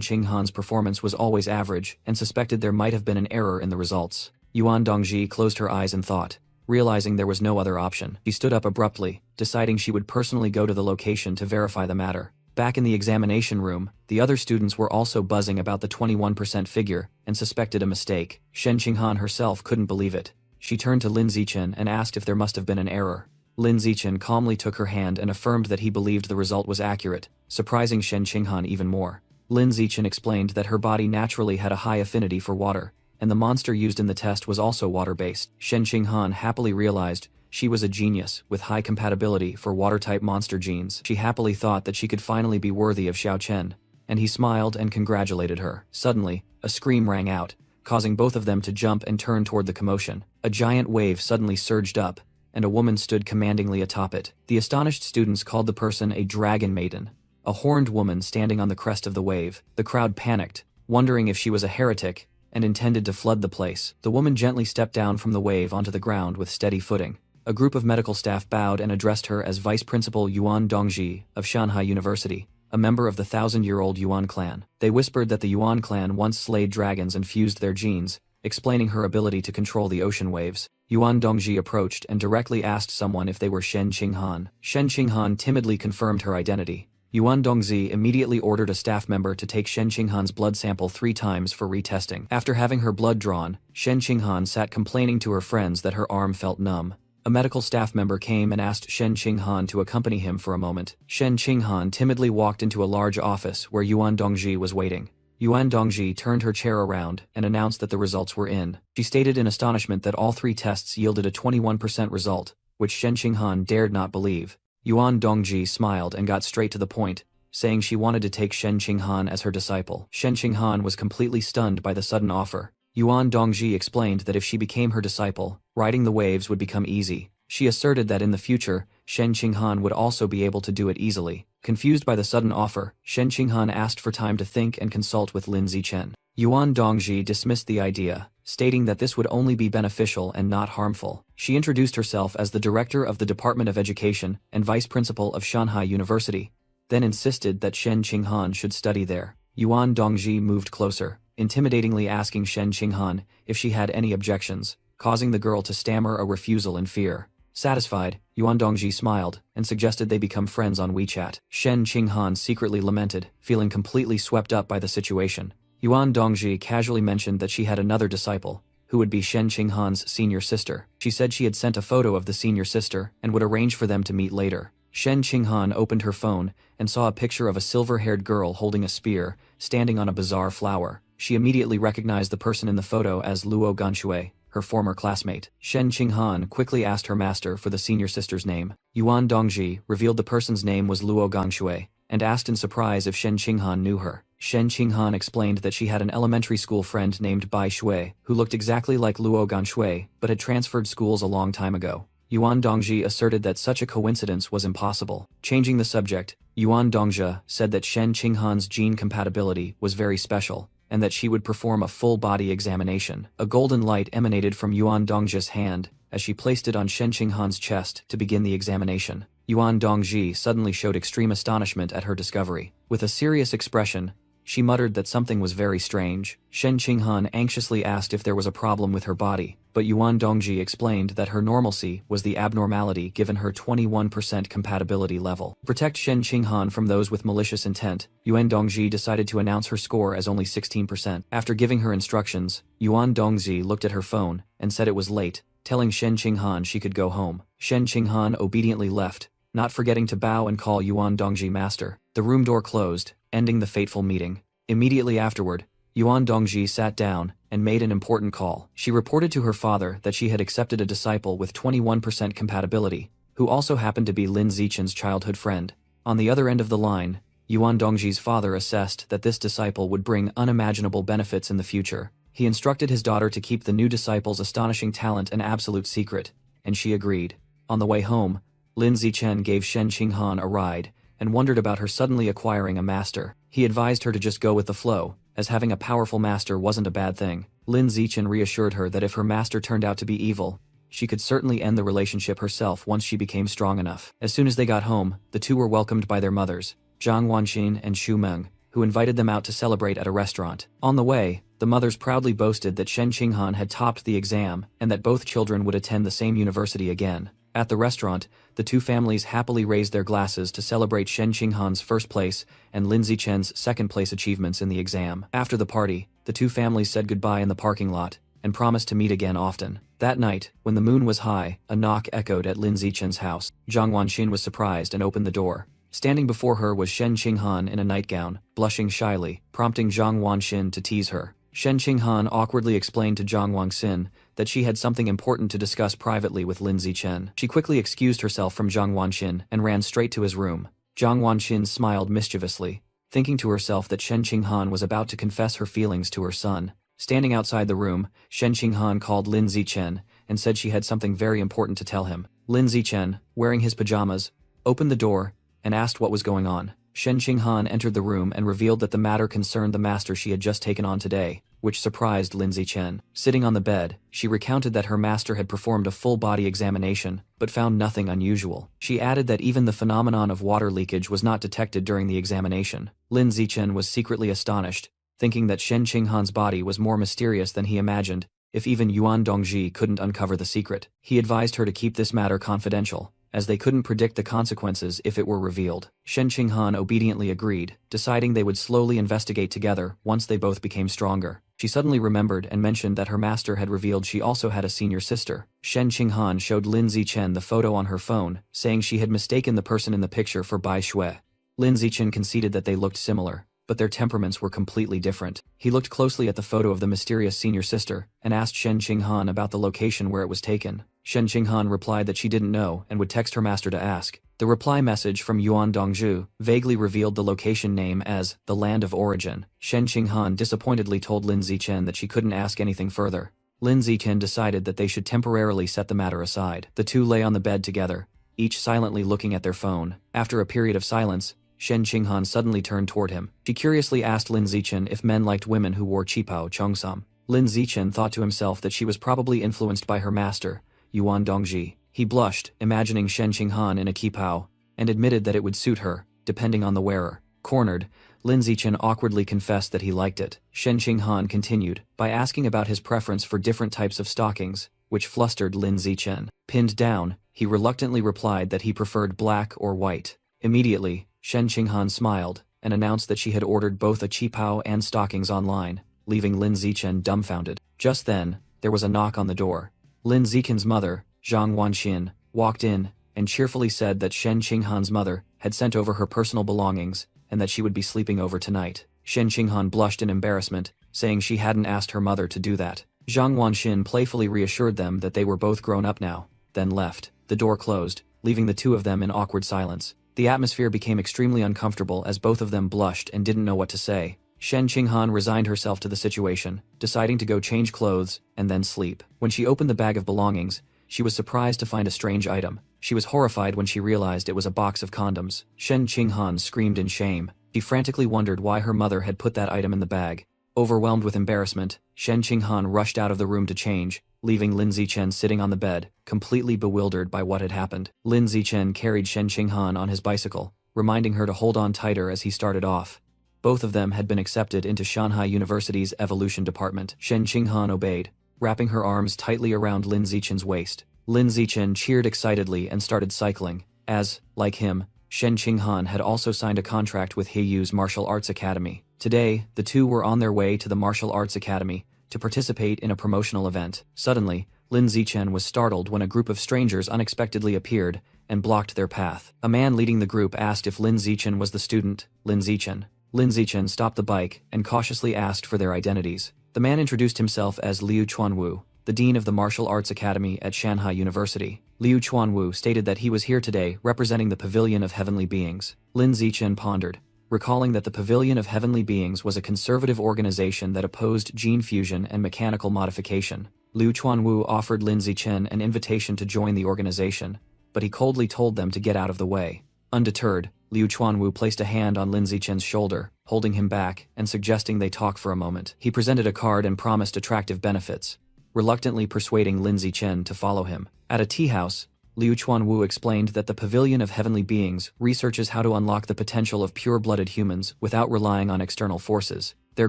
Qinghan's performance was always average and suspected there might have been an error in the results. Yuan Dongji closed her eyes in thought, realizing there was no other option. She stood up abruptly, deciding she would personally go to the location to verify the matter. Back in the examination room, the other students were also buzzing about the 21% figure and suspected a mistake. Shen Qinghan herself couldn't believe it. She turned to Lin Zichen and asked if there must have been an error. Lin Zichen calmly took her hand and affirmed that he believed the result was accurate, surprising Shen Qinghan even more. Lin Zichen explained that her body naturally had a high affinity for water, and the monster used in the test was also water-based. Shen Qinghan happily realized she was a genius with high compatibility for water-type monster genes. She happily thought that she could finally be worthy of Xiao Chen, and he smiled and congratulated her. Suddenly, a scream rang out, causing both of them to jump and turn toward the commotion. A giant wave suddenly surged up, and a woman stood commandingly atop it. The astonished students called the person a dragon maiden, a horned woman standing on the crest of the wave. The crowd panicked, wondering if she was a heretic, and intended to flood the place. The woman gently stepped down from the wave onto the ground with steady footing. A group of medical staff bowed and addressed her as Vice Principal Yuan Dongji of Shanghai University, a member of the 1,000-year-old Yuan clan. They whispered that the Yuan clan once slayed dragons and fused their genes, explaining her ability to control the ocean waves. Yuan Dongji approached and directly asked someone if they were Shen Qinghan. Shen Qinghan timidly confirmed her identity. Yuan Dongzi immediately ordered a staff member to take Shen Qinghan's blood sample 3 times for retesting. After having her blood drawn, Shen Qinghan sat complaining to her friends that her arm felt numb. A medical staff member came and asked Shen Qinghan to accompany him for a moment. Shen Qinghan timidly walked into a large office where Yuan Dongji was waiting. Yuan Dongji turned her chair around and announced that the results were in. She stated in astonishment that all 3 tests yielded a 21% result, which Shen Qinghan dared not believe. Yuan Dongji smiled and got straight to the point, saying she wanted to take Shen Qinghan as her disciple. Shen Qinghan was completely stunned by the sudden offer. Yuan Dongji explained that if she became her disciple, riding the waves would become easy. She asserted that in the future, Shen Qinghan would also be able to do it easily. Confused by the sudden offer, Shen Qinghan asked for time to think and consult with Lin Zichen. Yuan Dongji dismissed the idea, stating that this would only be beneficial and not harmful. She introduced herself as the director of the Department of Education and vice principal of Shanghai University, then insisted that Shen Qinghan should study there. Yuan Dongji moved closer, intimidatingly asking Shen Qinghan if she had any objections, causing the girl to stammer a refusal in fear. Satisfied, Yuan Dongji smiled and suggested they become friends on WeChat. Shen Qinghan secretly lamented, feeling completely swept up by the situation. Yuan Dongji casually mentioned that she had another disciple, who would be Shen Qinghan's senior sister. She said she had sent a photo of the senior sister and would arrange for them to meet later. Shen Qinghan opened her phone and saw a picture of a silver-haired girl holding a spear, standing on a bizarre flower. She immediately recognized the person in the photo as Luo Ganshui, her former classmate. Shen Qinghan quickly asked her master for the senior sister's name. Yuan Dongji revealed the person's name was Luo Ganshui, and asked in surprise if Shen Qinghan knew her. Shen Qinghan explained that she had an elementary school friend named Bai Shui, who looked exactly like Luo Ganshui, but had transferred schools a long time ago. Yuan Dongji asserted that such a coincidence was impossible. Changing the subject, Yuan Dongji said that Shen Qinghan's gene compatibility was very special, and that she would perform a full-body examination. A golden light emanated from Yuan Dongji's hand as she placed it on Shen Qinghan's chest to begin the examination. Yuan Dongji suddenly showed extreme astonishment at her discovery. With a serious expression, she muttered that something was very strange. Shen Qinghan anxiously asked if there was a problem with her body, but Yuan Dongji explained that her normalcy was the abnormality given her 21% compatibility level. To protect Shen Qinghan from those with malicious intent, Yuan Dongji decided to announce her score as only 16%. After giving her instructions, Yuan Dongji looked at her phone and said it was late, telling Shen Qinghan she could go home. Shen Qinghan obediently left, not forgetting to bow and call Yuan Dongji master. The room door closed, ending the fateful meeting. Immediately afterward, Yuan Dongji sat down and made an important call. She reported to her father that she had accepted a disciple with 21% compatibility, who also happened to be Lin Zichen's childhood friend. On the other end of the line, Yuan Dongji's father assessed that this disciple would bring unimaginable benefits in the future. He instructed his daughter to keep the new disciple's astonishing talent an absolute secret, and she agreed. On the way home, Lin Zichen gave Shen Qinghan a ride and wondered about her suddenly acquiring a master. He advised her to just go with the flow, as having a powerful master wasn't a bad thing. Lin Zichen reassured her that if her master turned out to be evil, she could certainly end the relationship herself once she became strong enough. As soon as they got home, the two were welcomed by their mothers, Zhang Wanxin and Xu Meng, who invited them out to celebrate at a restaurant. On the way, the mothers proudly boasted that Shen Qinghan had topped the exam and that both children would attend the same university again. At the restaurant, the two families happily raised their glasses to celebrate Shen Qinghan's first place and Lin Zichen's second place achievements in the exam. After the party, the two families said goodbye in the parking lot and promised to meet again often. That night, when the moon was high, a knock echoed at Lin Zichen's house. Zhang Wanxin was surprised and opened the door. Standing before her was Shen Qinghan in a nightgown, blushing shyly, prompting Zhang Wanxin to tease her. Shen Qinghan awkwardly explained to Zhang Wanxin that she had something important to discuss privately with Lin Zichen. She quickly excused herself from Zhang Wanxin and ran straight to his room. Zhang Wanxin smiled mischievously, thinking to herself that Shen Qinghan was about to confess her feelings to her son. Standing outside the room, Shen Qinghan called Lin Zichen and said she had something very important to tell him. Lin Zichen, wearing his pajamas, opened the door and asked what was going on. Shen Qinghan entered the room and revealed that the matter concerned the master she had just taken on today, which surprised Lin Zichen. Sitting on the bed, she recounted that her master had performed a full-body examination, but found nothing unusual. She added that even the phenomenon of water leakage was not detected during the examination. Lin Zichen was secretly astonished, thinking that Shen Qinghan's body was more mysterious than he imagined, if even Yuan Dongji couldn't uncover the secret. He advised her to keep this matter confidential, as they couldn't predict the consequences if it were revealed. Shen Qinghan obediently agreed, deciding they would slowly investigate together once they both became stronger. She suddenly remembered and mentioned that her master had revealed she also had a senior sister. Shen Qinghan showed Lin Zichen the photo on her phone, saying she had mistaken the person in the picture for Bai Shui. Lin Zichen conceded that they looked similar, but their temperaments were completely different. He looked closely at the photo of the mysterious senior sister and asked Shen Qinghan about the location where it was taken. Shen Qinghan replied that she didn't know and would text her master to ask. The reply message from Yuan Dongzhu vaguely revealed the location name as the Land of Origin. Shen Qinghan disappointedly told Lin Zichen that she couldn't ask anything further. Lin Zichen decided that they should temporarily set the matter aside. The two lay on the bed together, each silently looking at their phone. After a period of silence, Shen Qinghan suddenly turned toward him. She curiously asked Lin Zichen if men liked women who wore qipao cheongsam. Lin Zichen thought to himself that she was probably influenced by her master, Yuan Dongzhi. He blushed, imagining Shen Qinghan in a qipao, and admitted that it would suit her, depending on the wearer. Cornered, Lin Zichen awkwardly confessed that he liked it. Shen Qinghan continued by asking about his preference for different types of stockings, which flustered Lin Zichen. Pinned down, he reluctantly replied that he preferred black or white. Immediately, Shen Qinghan smiled and announced that she had ordered both a qipao and stockings online, leaving Lin Zichen dumbfounded. Just then, there was a knock on the door. Lin Zichen's mother, Zhang Wanxin, walked in and cheerfully said that Shen Qinghan's mother had sent over her personal belongings and that she would be sleeping over tonight. Shen Qinghan blushed in embarrassment, saying she hadn't asked her mother to do that. Zhang Wanxin playfully reassured them that they were both grown up now, then left. The door closed, leaving the two of them in awkward silence. The atmosphere became extremely uncomfortable as both of them blushed and didn't know what to say. Shen Qinghan resigned herself to the situation, deciding to go change clothes and then sleep. When she opened the bag of belongings, she was surprised to find a strange item. She was horrified when she realized it was a box of condoms. Shen Qinghan screamed in shame. She frantically wondered why her mother had put that item in the bag. Overwhelmed with embarrassment, Shen Qinghan rushed out of the room to change, leaving Lin Zichen sitting on the bed, completely bewildered by what had happened. Lin Zichen carried Shen Qinghan on his bicycle, reminding her to hold on tighter as he started off. Both of them had been accepted into Shanghai University's evolution department. Shen Qinghan obeyed, wrapping her arms tightly around Lin Zichen's waist. Lin Zichen cheered excitedly and started cycling, as, like him, Shen Qinghan had also signed a contract with Heiyu's martial arts academy. Today, the two were on their way to the martial arts academy to participate in a promotional event. Suddenly, Lin Zichen was startled when a group of strangers unexpectedly appeared and blocked their path. A man leading the group asked if Lin Zichen was the student, Lin Zichen. Lin Zichen stopped the bike and cautiously asked for their identities. The man introduced himself as Liu Chuanwu, the dean of the martial arts academy at Shanghai University. Liu Chuanwu stated that he was here today representing the Pavilion of Heavenly Beings. Lin Zichen pondered, recalling that the Pavilion of Heavenly Beings was a conservative organization that opposed gene fusion and mechanical modification. Liu Chuanwu offered Lin Zichen an invitation to join the organization, but he coldly told them to get out of the way. Undeterred, Liu Chuanwu placed a hand on Lin Zichen's shoulder, holding him back and suggesting they talk for a moment. He presented a card and promised attractive benefits, reluctantly persuading Lin Zichen to follow him. At a tea house, Liu Chuanwu explained that the Pavilion of Heavenly Beings researches how to unlock the potential of pure-blooded humans without relying on external forces. Their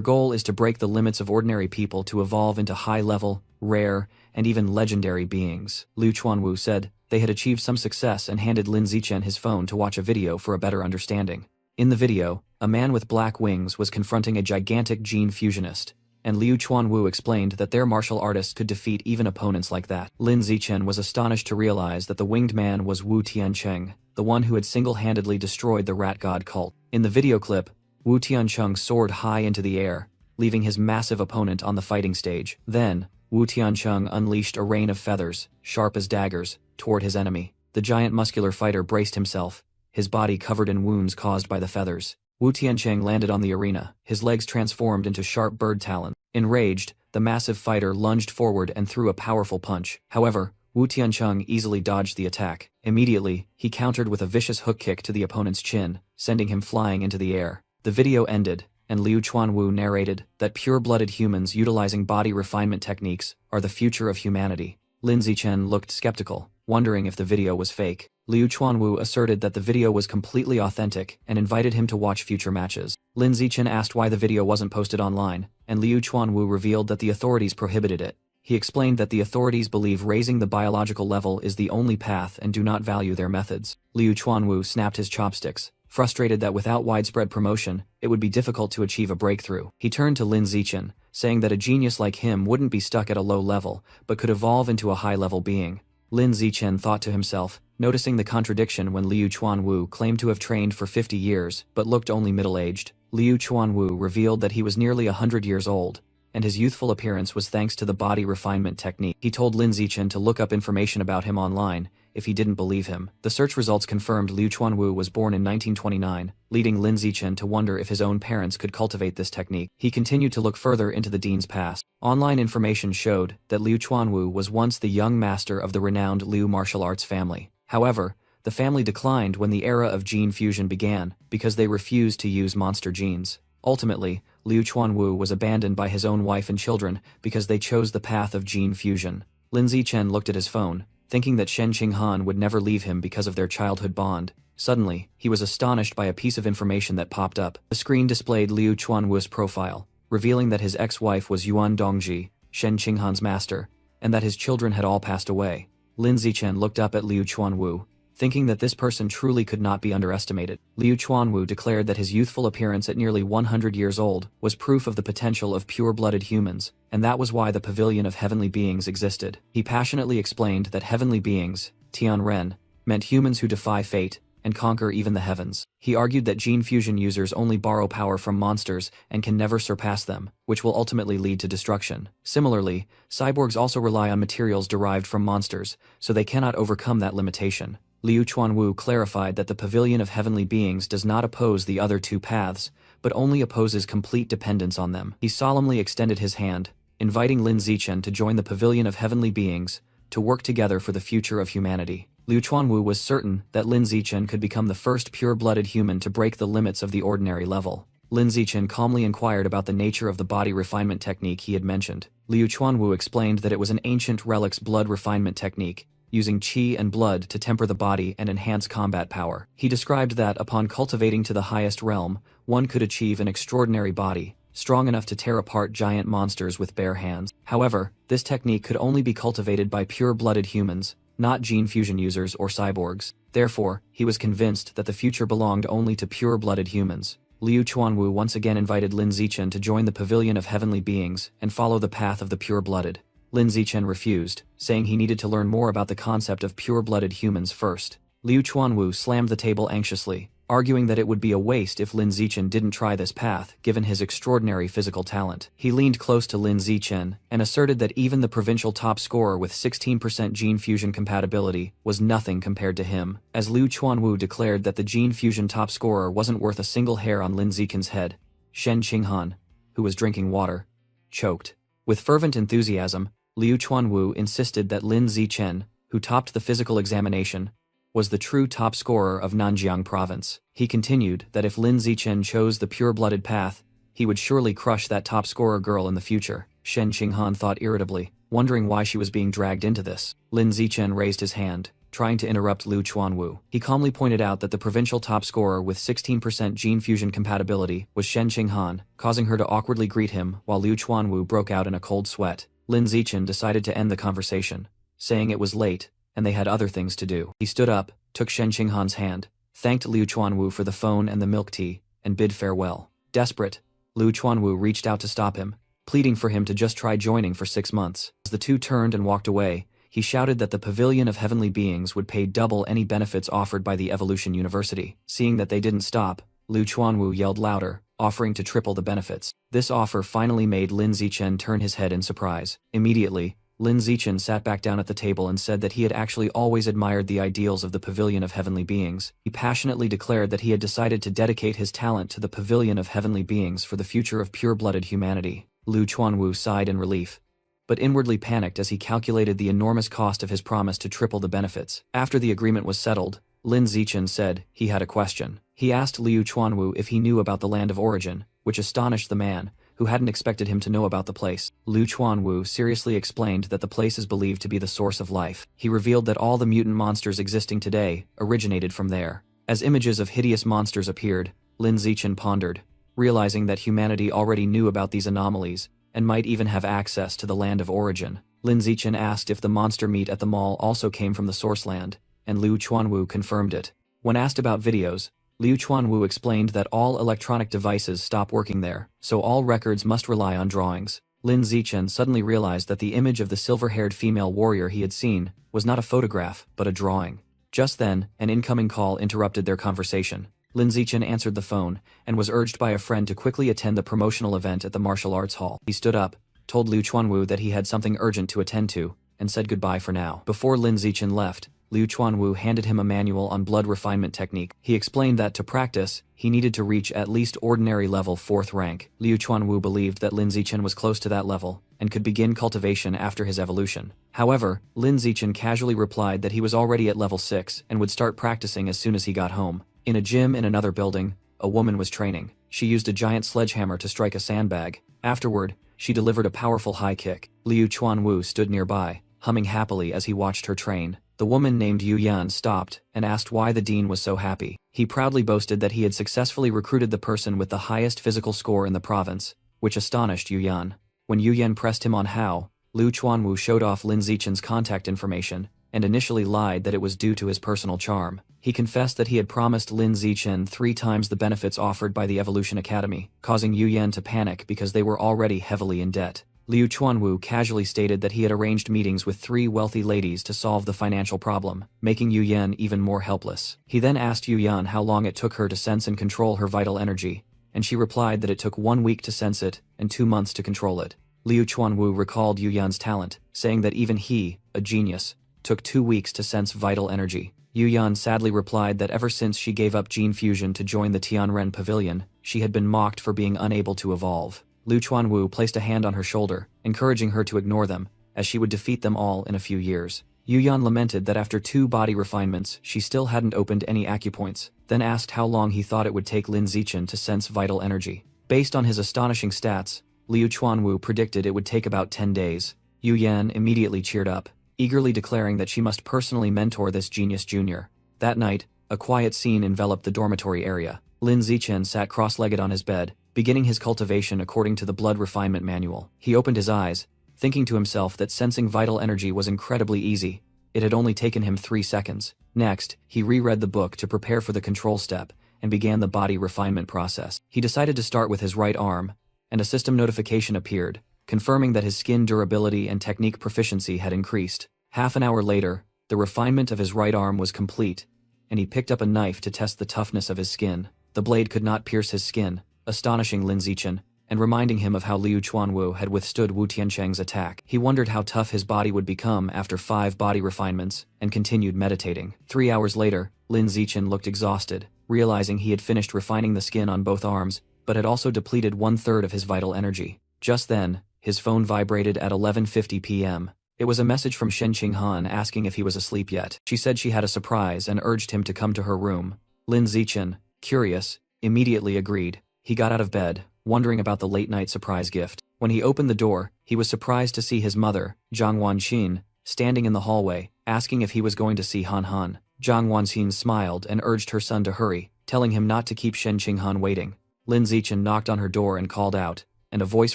goal is to break the limits of ordinary people to evolve into high-level, rare, and even legendary beings. Liu Chuanwu said they had achieved some success and handed Lin Zichen his phone to watch a video for a better understanding. In the video, a man with black wings was confronting a gigantic gene fusionist, and Liu Chuanwu explained that their martial artists could defeat even opponents like that. Lin Zichen was astonished to realize that the winged man was Wu Tiancheng, the one who had single-handedly destroyed the rat god cult. In the video clip, Wu Tiancheng soared high into the air, leaving his massive opponent on the fighting stage. Then, Wu Tiancheng unleashed a rain of feathers, sharp as daggers, toward his enemy. The giant muscular fighter braced himself, his body covered in wounds caused by the feathers. Wu Tiancheng landed on the arena, his legs transformed into sharp bird talons. Enraged, the massive fighter lunged forward and threw a powerful punch. However, Wu Tiancheng easily dodged the attack. Immediately, he countered with a vicious hook kick to the opponent's chin, sending him flying into the air. The video ended, and Liu Chuanwu narrated that pure-blooded humans utilizing body refinement techniques are the future of humanity. Lin Zichen looked skeptical, wondering if the video was fake. Liu Chuanwu asserted that the video was completely authentic and invited him to watch future matches. Lin Zichen asked why the video wasn't posted online, and Liu Chuanwu revealed that the authorities prohibited it. He explained that the authorities believe raising the biological level is the only path and do not value their methods. Liu Chuanwu snapped his chopsticks, frustrated that without widespread promotion, it would be difficult to achieve a breakthrough. He turned to Lin Zichen, saying that a genius like him wouldn't be stuck at a low level, but could evolve into a high-level being. Lin Zichen thought to himself, noticing the contradiction when Liu Chuanwu claimed to have trained for 50 years but looked only middle-aged. Liu Chuanwu revealed that he was nearly 100 years old, and his youthful appearance was thanks to the body refinement technique. He told Lin Zichen to look up information about him online if he didn't believe him. The search results confirmed Liu Chuanwu was born in 1929, leading Lin Zichen to wonder if his own parents could cultivate this technique. He continued to look further into the dean's past. Online information showed that Liu Chuanwu was once the young master of the renowned Liu martial arts family. However, the family declined when the era of gene fusion began because they refused to use monster genes. Ultimately, Liu Chuanwu was abandoned by his own wife and children because they chose the path of gene fusion. Lin Zichen looked at his phone, thinking that Shen Qinghan would never leave him because of their childhood bond. Suddenly, he was astonished by a piece of information that popped up. The screen displayed Liu Chuanwu's profile, revealing that his ex-wife was Yuan Dongji, Shen Qinghan's master, and that his children had all passed away. Lin Zichen looked up at Liu Chuanwu, thinking that this person truly could not be underestimated. Liu Chuanwu declared that his youthful appearance at nearly 100 years old was proof of the potential of pure-blooded humans, and that was why the Pavilion of Heavenly Beings existed. He passionately explained that heavenly beings, Tian Ren, meant humans who defy fate and conquer even the heavens. He argued that gene fusion users only borrow power from monsters and can never surpass them, which will ultimately lead to destruction. Similarly, cyborgs also rely on materials derived from monsters, so they cannot overcome that limitation. Liu Chuanwu clarified that the Pavilion of Heavenly Beings does not oppose the other two paths, but only opposes complete dependence on them. He solemnly extended his hand, inviting Lin Zichen to join the Pavilion of Heavenly Beings, to work together for the future of humanity. Liu Chuanwu was certain that Lin Zichen could become the first pure-blooded human to break the limits of the ordinary level. Lin Zichen calmly inquired about the nature of the body refinement technique he had mentioned. Liu Chuanwu explained that it was an ancient relic's blood refinement technique, using qi and blood to temper the body and enhance combat power. He described that upon cultivating to the highest realm, one could achieve an extraordinary body, strong enough to tear apart giant monsters with bare hands. However, this technique could only be cultivated by pure-blooded humans, not gene fusion users or cyborgs. Therefore, he was convinced that the future belonged only to pure-blooded humans. Liu Chuanwu once again invited Lin Zichen to join the Pavilion of Heavenly Beings and follow the path of the pure-blooded. Lin Zichen refused, saying he needed to learn more about the concept of pure-blooded humans first. Liu Chuanwu slammed the table anxiously, arguing that it would be a waste if Lin Zichen didn't try this path, given his extraordinary physical talent. He leaned close to Lin Zichen and asserted that even the provincial top scorer with 16% gene fusion compatibility was nothing compared to him, as Liu Chuanwu declared that the gene fusion top scorer wasn't worth a single hair on Lin Zichen's head. Shen Qinghan, who was drinking water, choked. With fervent enthusiasm, Liu Chuanwu insisted that Lin Zichen, who topped the physical examination, was the true top scorer of Nanjiang province. He continued that if Lin Zichen chose the pure-blooded path, he would surely crush that top scorer girl in the future. Shen Qinghan thought irritably, wondering why she was being dragged into this. Lin Zichen raised his hand, trying to interrupt Liu Chuanwu. He calmly pointed out that the provincial top scorer with 16% gene fusion compatibility was Shen Qinghan, causing her to awkwardly greet him while Liu Chuanwu broke out in a cold sweat. Lin Zichen decided to end the conversation, saying it was late, and they had other things to do. He stood up, took Shen Qinghan's hand, thanked Liu Chuanwu for the phone and the milk tea, and bid farewell. Desperate, Liu Chuanwu reached out to stop him, pleading for him to just try joining for 6 months. As the two turned and walked away, he shouted that the Pavilion of Heavenly Beings would pay double any benefits offered by the Evolution University. Seeing that they didn't stop, Liu Chuanwu yelled louder, offering to triple the benefits. This offer finally made Lin Zichen turn his head in surprise. Immediately, Lin Zichen sat back down at the table and said that he had actually always admired the ideals of the Pavilion of Heavenly Beings. He passionately declared that he had decided to dedicate his talent to the Pavilion of Heavenly Beings for the future of pure-blooded humanity. Liu Chuanwu sighed in relief, but inwardly panicked as he calculated the enormous cost of his promise to triple the benefits. After the agreement was settled, Lin Zichen said he had a question. He asked Liu Chuanwu if he knew about the land of origin, which astonished the man, who hadn't expected him to know about the place. Liu Chuanwu seriously explained that the place is believed to be the source of life. He revealed that all the mutant monsters existing today originated from there. As images of hideous monsters appeared, Lin Zichen pondered, realizing that humanity already knew about these anomalies, and might even have access to the land of origin. Lin Zichen asked if the monster meat at the mall also came from the source land, and Liu Chuanwu confirmed it. When asked about videos, Liu Chuanwu explained that all electronic devices stop working there, so all records must rely on drawings. Lin Zichen suddenly realized that the image of the silver-haired female warrior he had seen was not a photograph, but a drawing. Just then, an incoming call interrupted their conversation. Lin Zichen answered the phone, and was urged by a friend to quickly attend the promotional event at the martial arts hall. He stood up, told Liu Chuanwu that he had something urgent to attend to, and said goodbye for now. Before Lin Zichen left, Liu Chuanwu handed him a manual on blood refinement technique. He explained that to practice, he needed to reach at least ordinary level 4th rank. Liu Chuanwu believed that Lin Zichen was close to that level, and could begin cultivation after his evolution. However, Lin Zichen casually replied that he was already at level 6 and would start practicing as soon as he got home. In a gym in another building, a woman was training. She used a giant sledgehammer to strike a sandbag. Afterward, she delivered a powerful high kick. Liu Chuanwu stood nearby, humming happily as he watched her train. The woman named Yu Yan stopped and asked why the dean was so happy. He proudly boasted that he had successfully recruited the person with the highest physical score in the province, which astonished Yu Yan. When Yu Yan pressed him on how, Liu Chuanwu showed off Lin Zichen's contact information, and initially lied that it was due to his personal charm. He confessed that he had promised Lin Zichen 3 times the benefits offered by the Evolution Academy, causing Yu Yan to panic because they were already heavily in debt. Liu Chuanwu casually stated that he had arranged meetings with 3 wealthy ladies to solve the financial problem, making Yu Yan even more helpless. He then asked Yu Yan how long it took her to sense and control her vital energy, and she replied that it took 1 week to sense it and 2 months to control it. Liu Chuanwu recalled Yu Yan's talent, saying that even he, a genius, took 2 weeks to sense vital energy. Yu Yan sadly replied that ever since she gave up gene fusion to join the Tianren Pavilion, she had been mocked for being unable to evolve. Liu Chuanwu placed a hand on her shoulder, encouraging her to ignore them, as she would defeat them all in a few years. Yu Yan lamented that after 2 body refinements she still hadn't opened any acupoints, then asked how long he thought it would take Lin Zichen to sense vital energy. Based on his astonishing stats, Liu Chuanwu predicted it would take about 10 days. Yu Yan immediately cheered up, eagerly declaring that she must personally mentor this genius junior. That night, a quiet scene enveloped the dormitory area. Lin Zichen sat cross-legged on his bed, beginning his cultivation according to the blood refinement manual. He opened his eyes, thinking to himself that sensing vital energy was incredibly easy. It had only taken him 3 seconds. Next, he reread the book to prepare for the control step, and began the body refinement process. He decided to start with his right arm, and a system notification appeared, confirming that his skin durability and technique proficiency had increased. Half an hour later, the refinement of his right arm was complete, and he picked up a knife to test the toughness of his skin. The blade could not pierce his skin, astonishing Lin Zichen, and reminding him of how Liu Chuanwu had withstood Wu Tiancheng's attack. He wondered how tough his body would become after 5 body refinements, and continued meditating. 3 hours later, Lin Zichen looked exhausted, realizing he had finished refining the skin on both arms, but had also depleted 1/3 of his vital energy. Just then, his phone vibrated at 11:50 p.m. It was a message from Shen Qinghan asking if he was asleep yet. She said she had a surprise and urged him to come to her room. Lin Zichen, curious, immediately agreed. He got out of bed, wondering about the late-night surprise gift. When he opened the door, he was surprised to see his mother, Zhang Wanxin, standing in the hallway, asking if he was going to see Han Han. Zhang Wanxin smiled and urged her son to hurry, telling him not to keep Shen Qinghan waiting. Lin Zichen knocked on her door and called out, and a voice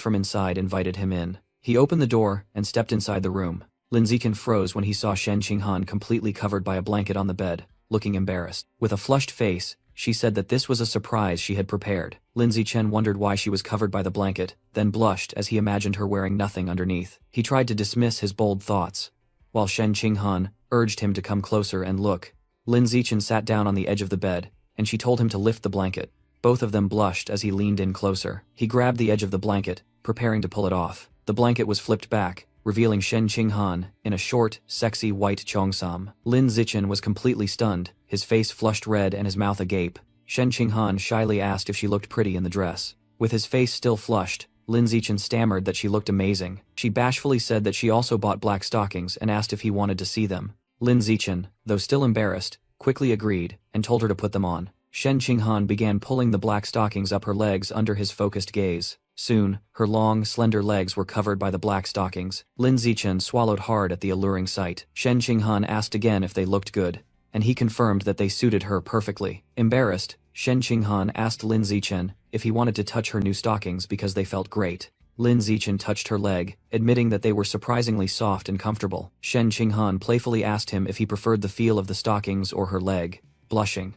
from inside invited him in. He opened the door and stepped inside the room. Lin Zichen froze when he saw Shen Qinghan completely covered by a blanket on the bed, looking embarrassed. With a flushed face, she said that this was a surprise she had prepared. Lin Zichen wondered why she was covered by the blanket, then blushed as he imagined her wearing nothing underneath. He tried to dismiss his bold thoughts, while Shen Qinghan urged him to come closer and look. Lin Zichen sat down on the edge of the bed, and she told him to lift the blanket. Both of them blushed as he leaned in closer. He grabbed the edge of the blanket, preparing to pull it off. The blanket was flipped back, revealing Shen Qinghan in a short, sexy white cheongsam. Lin Zichen was completely stunned, his face flushed red and his mouth agape. Shen Qinghan shyly asked if she looked pretty in the dress. With his face still flushed, Lin Zichen stammered that she looked amazing. She bashfully said that she also bought black stockings and asked if he wanted to see them. Lin Zichen, though still embarrassed, quickly agreed and told her to put them on. Shen Qinghan began pulling the black stockings up her legs under his focused gaze. Soon, her long, slender legs were covered by the black stockings. Lin Zichen swallowed hard at the alluring sight. Shen Qinghan asked again if they looked good, and he confirmed that they suited her perfectly. Embarrassed, Shen Qinghan asked Lin Zichen if he wanted to touch her new stockings because they felt great. Lin Zichen touched her leg, admitting that they were surprisingly soft and comfortable. Shen Qinghan playfully asked him if he preferred the feel of the stockings or her leg. Blushing,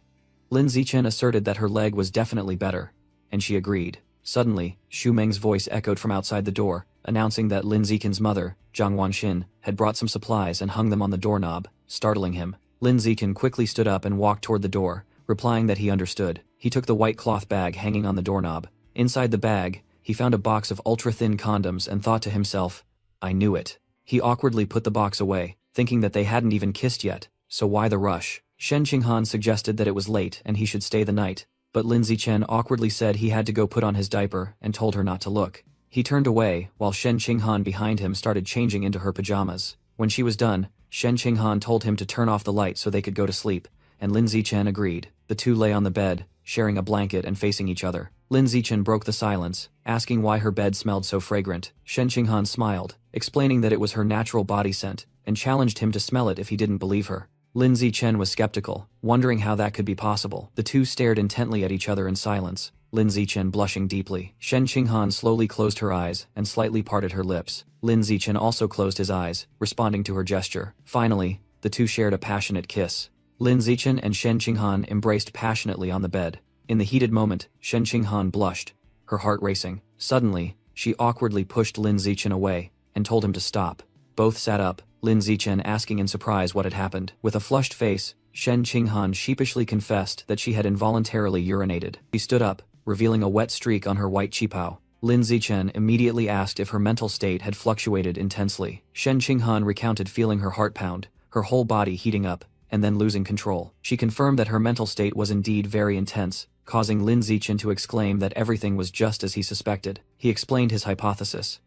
Lin Zichen asserted that her leg was definitely better, and she agreed. Suddenly, Xu Meng's voice echoed from outside the door, announcing that Lin Zichen's mother, Zhang Wanxin, had brought some supplies and hung them on the doorknob, startling him. Lin Zichen quickly stood up and walked toward the door, replying that he understood. He took the white cloth bag hanging on the doorknob. Inside the bag, he found a box of ultra-thin condoms and thought to himself, I knew it. He awkwardly put the box away, thinking that they hadn't even kissed yet, so why the rush? Shen Qinghan suggested that it was late and he should stay the night, but Lin Zichen awkwardly said he had to go put on his diaper and told her not to look. He turned away, while Shen Qinghan behind him started changing into her pajamas. When she was done, Shen Qinghan told him to turn off the light so they could go to sleep, and Lin Zichen agreed. The two lay on the bed, sharing a blanket and facing each other. Lin Zichen broke the silence, asking why her bed smelled so fragrant. Shen Qinghan smiled, explaining that it was her natural body scent, and challenged him to smell it if he didn't believe her. Lin Zichen was skeptical, wondering how that could be possible. The two stared intently at each other in silence, Lin Zichen blushing deeply. Shen Qinghan slowly closed her eyes and slightly parted her lips. Lin Zichen also closed his eyes, responding to her gesture. Finally, the two shared a passionate kiss. Lin Zichen and Shen Qinghan embraced passionately on the bed. In the heated moment, Shen Qinghan blushed, her heart racing. Suddenly, she awkwardly pushed Lin Zichen away and told him to stop. Both sat up, Lin Zichen asking in surprise what had happened. With a flushed face, Shen Qinghan sheepishly confessed that she had involuntarily urinated. She stood up, revealing a wet streak on her white qipao. Lin Zichen immediately asked if her mental state had fluctuated intensely. Shen Qinghan recounted feeling her heart pound, her whole body heating up, and then losing control. She confirmed that her mental state was indeed very intense, causing Lin Zichen to exclaim that everything was just as he suspected. He explained his hypothesis.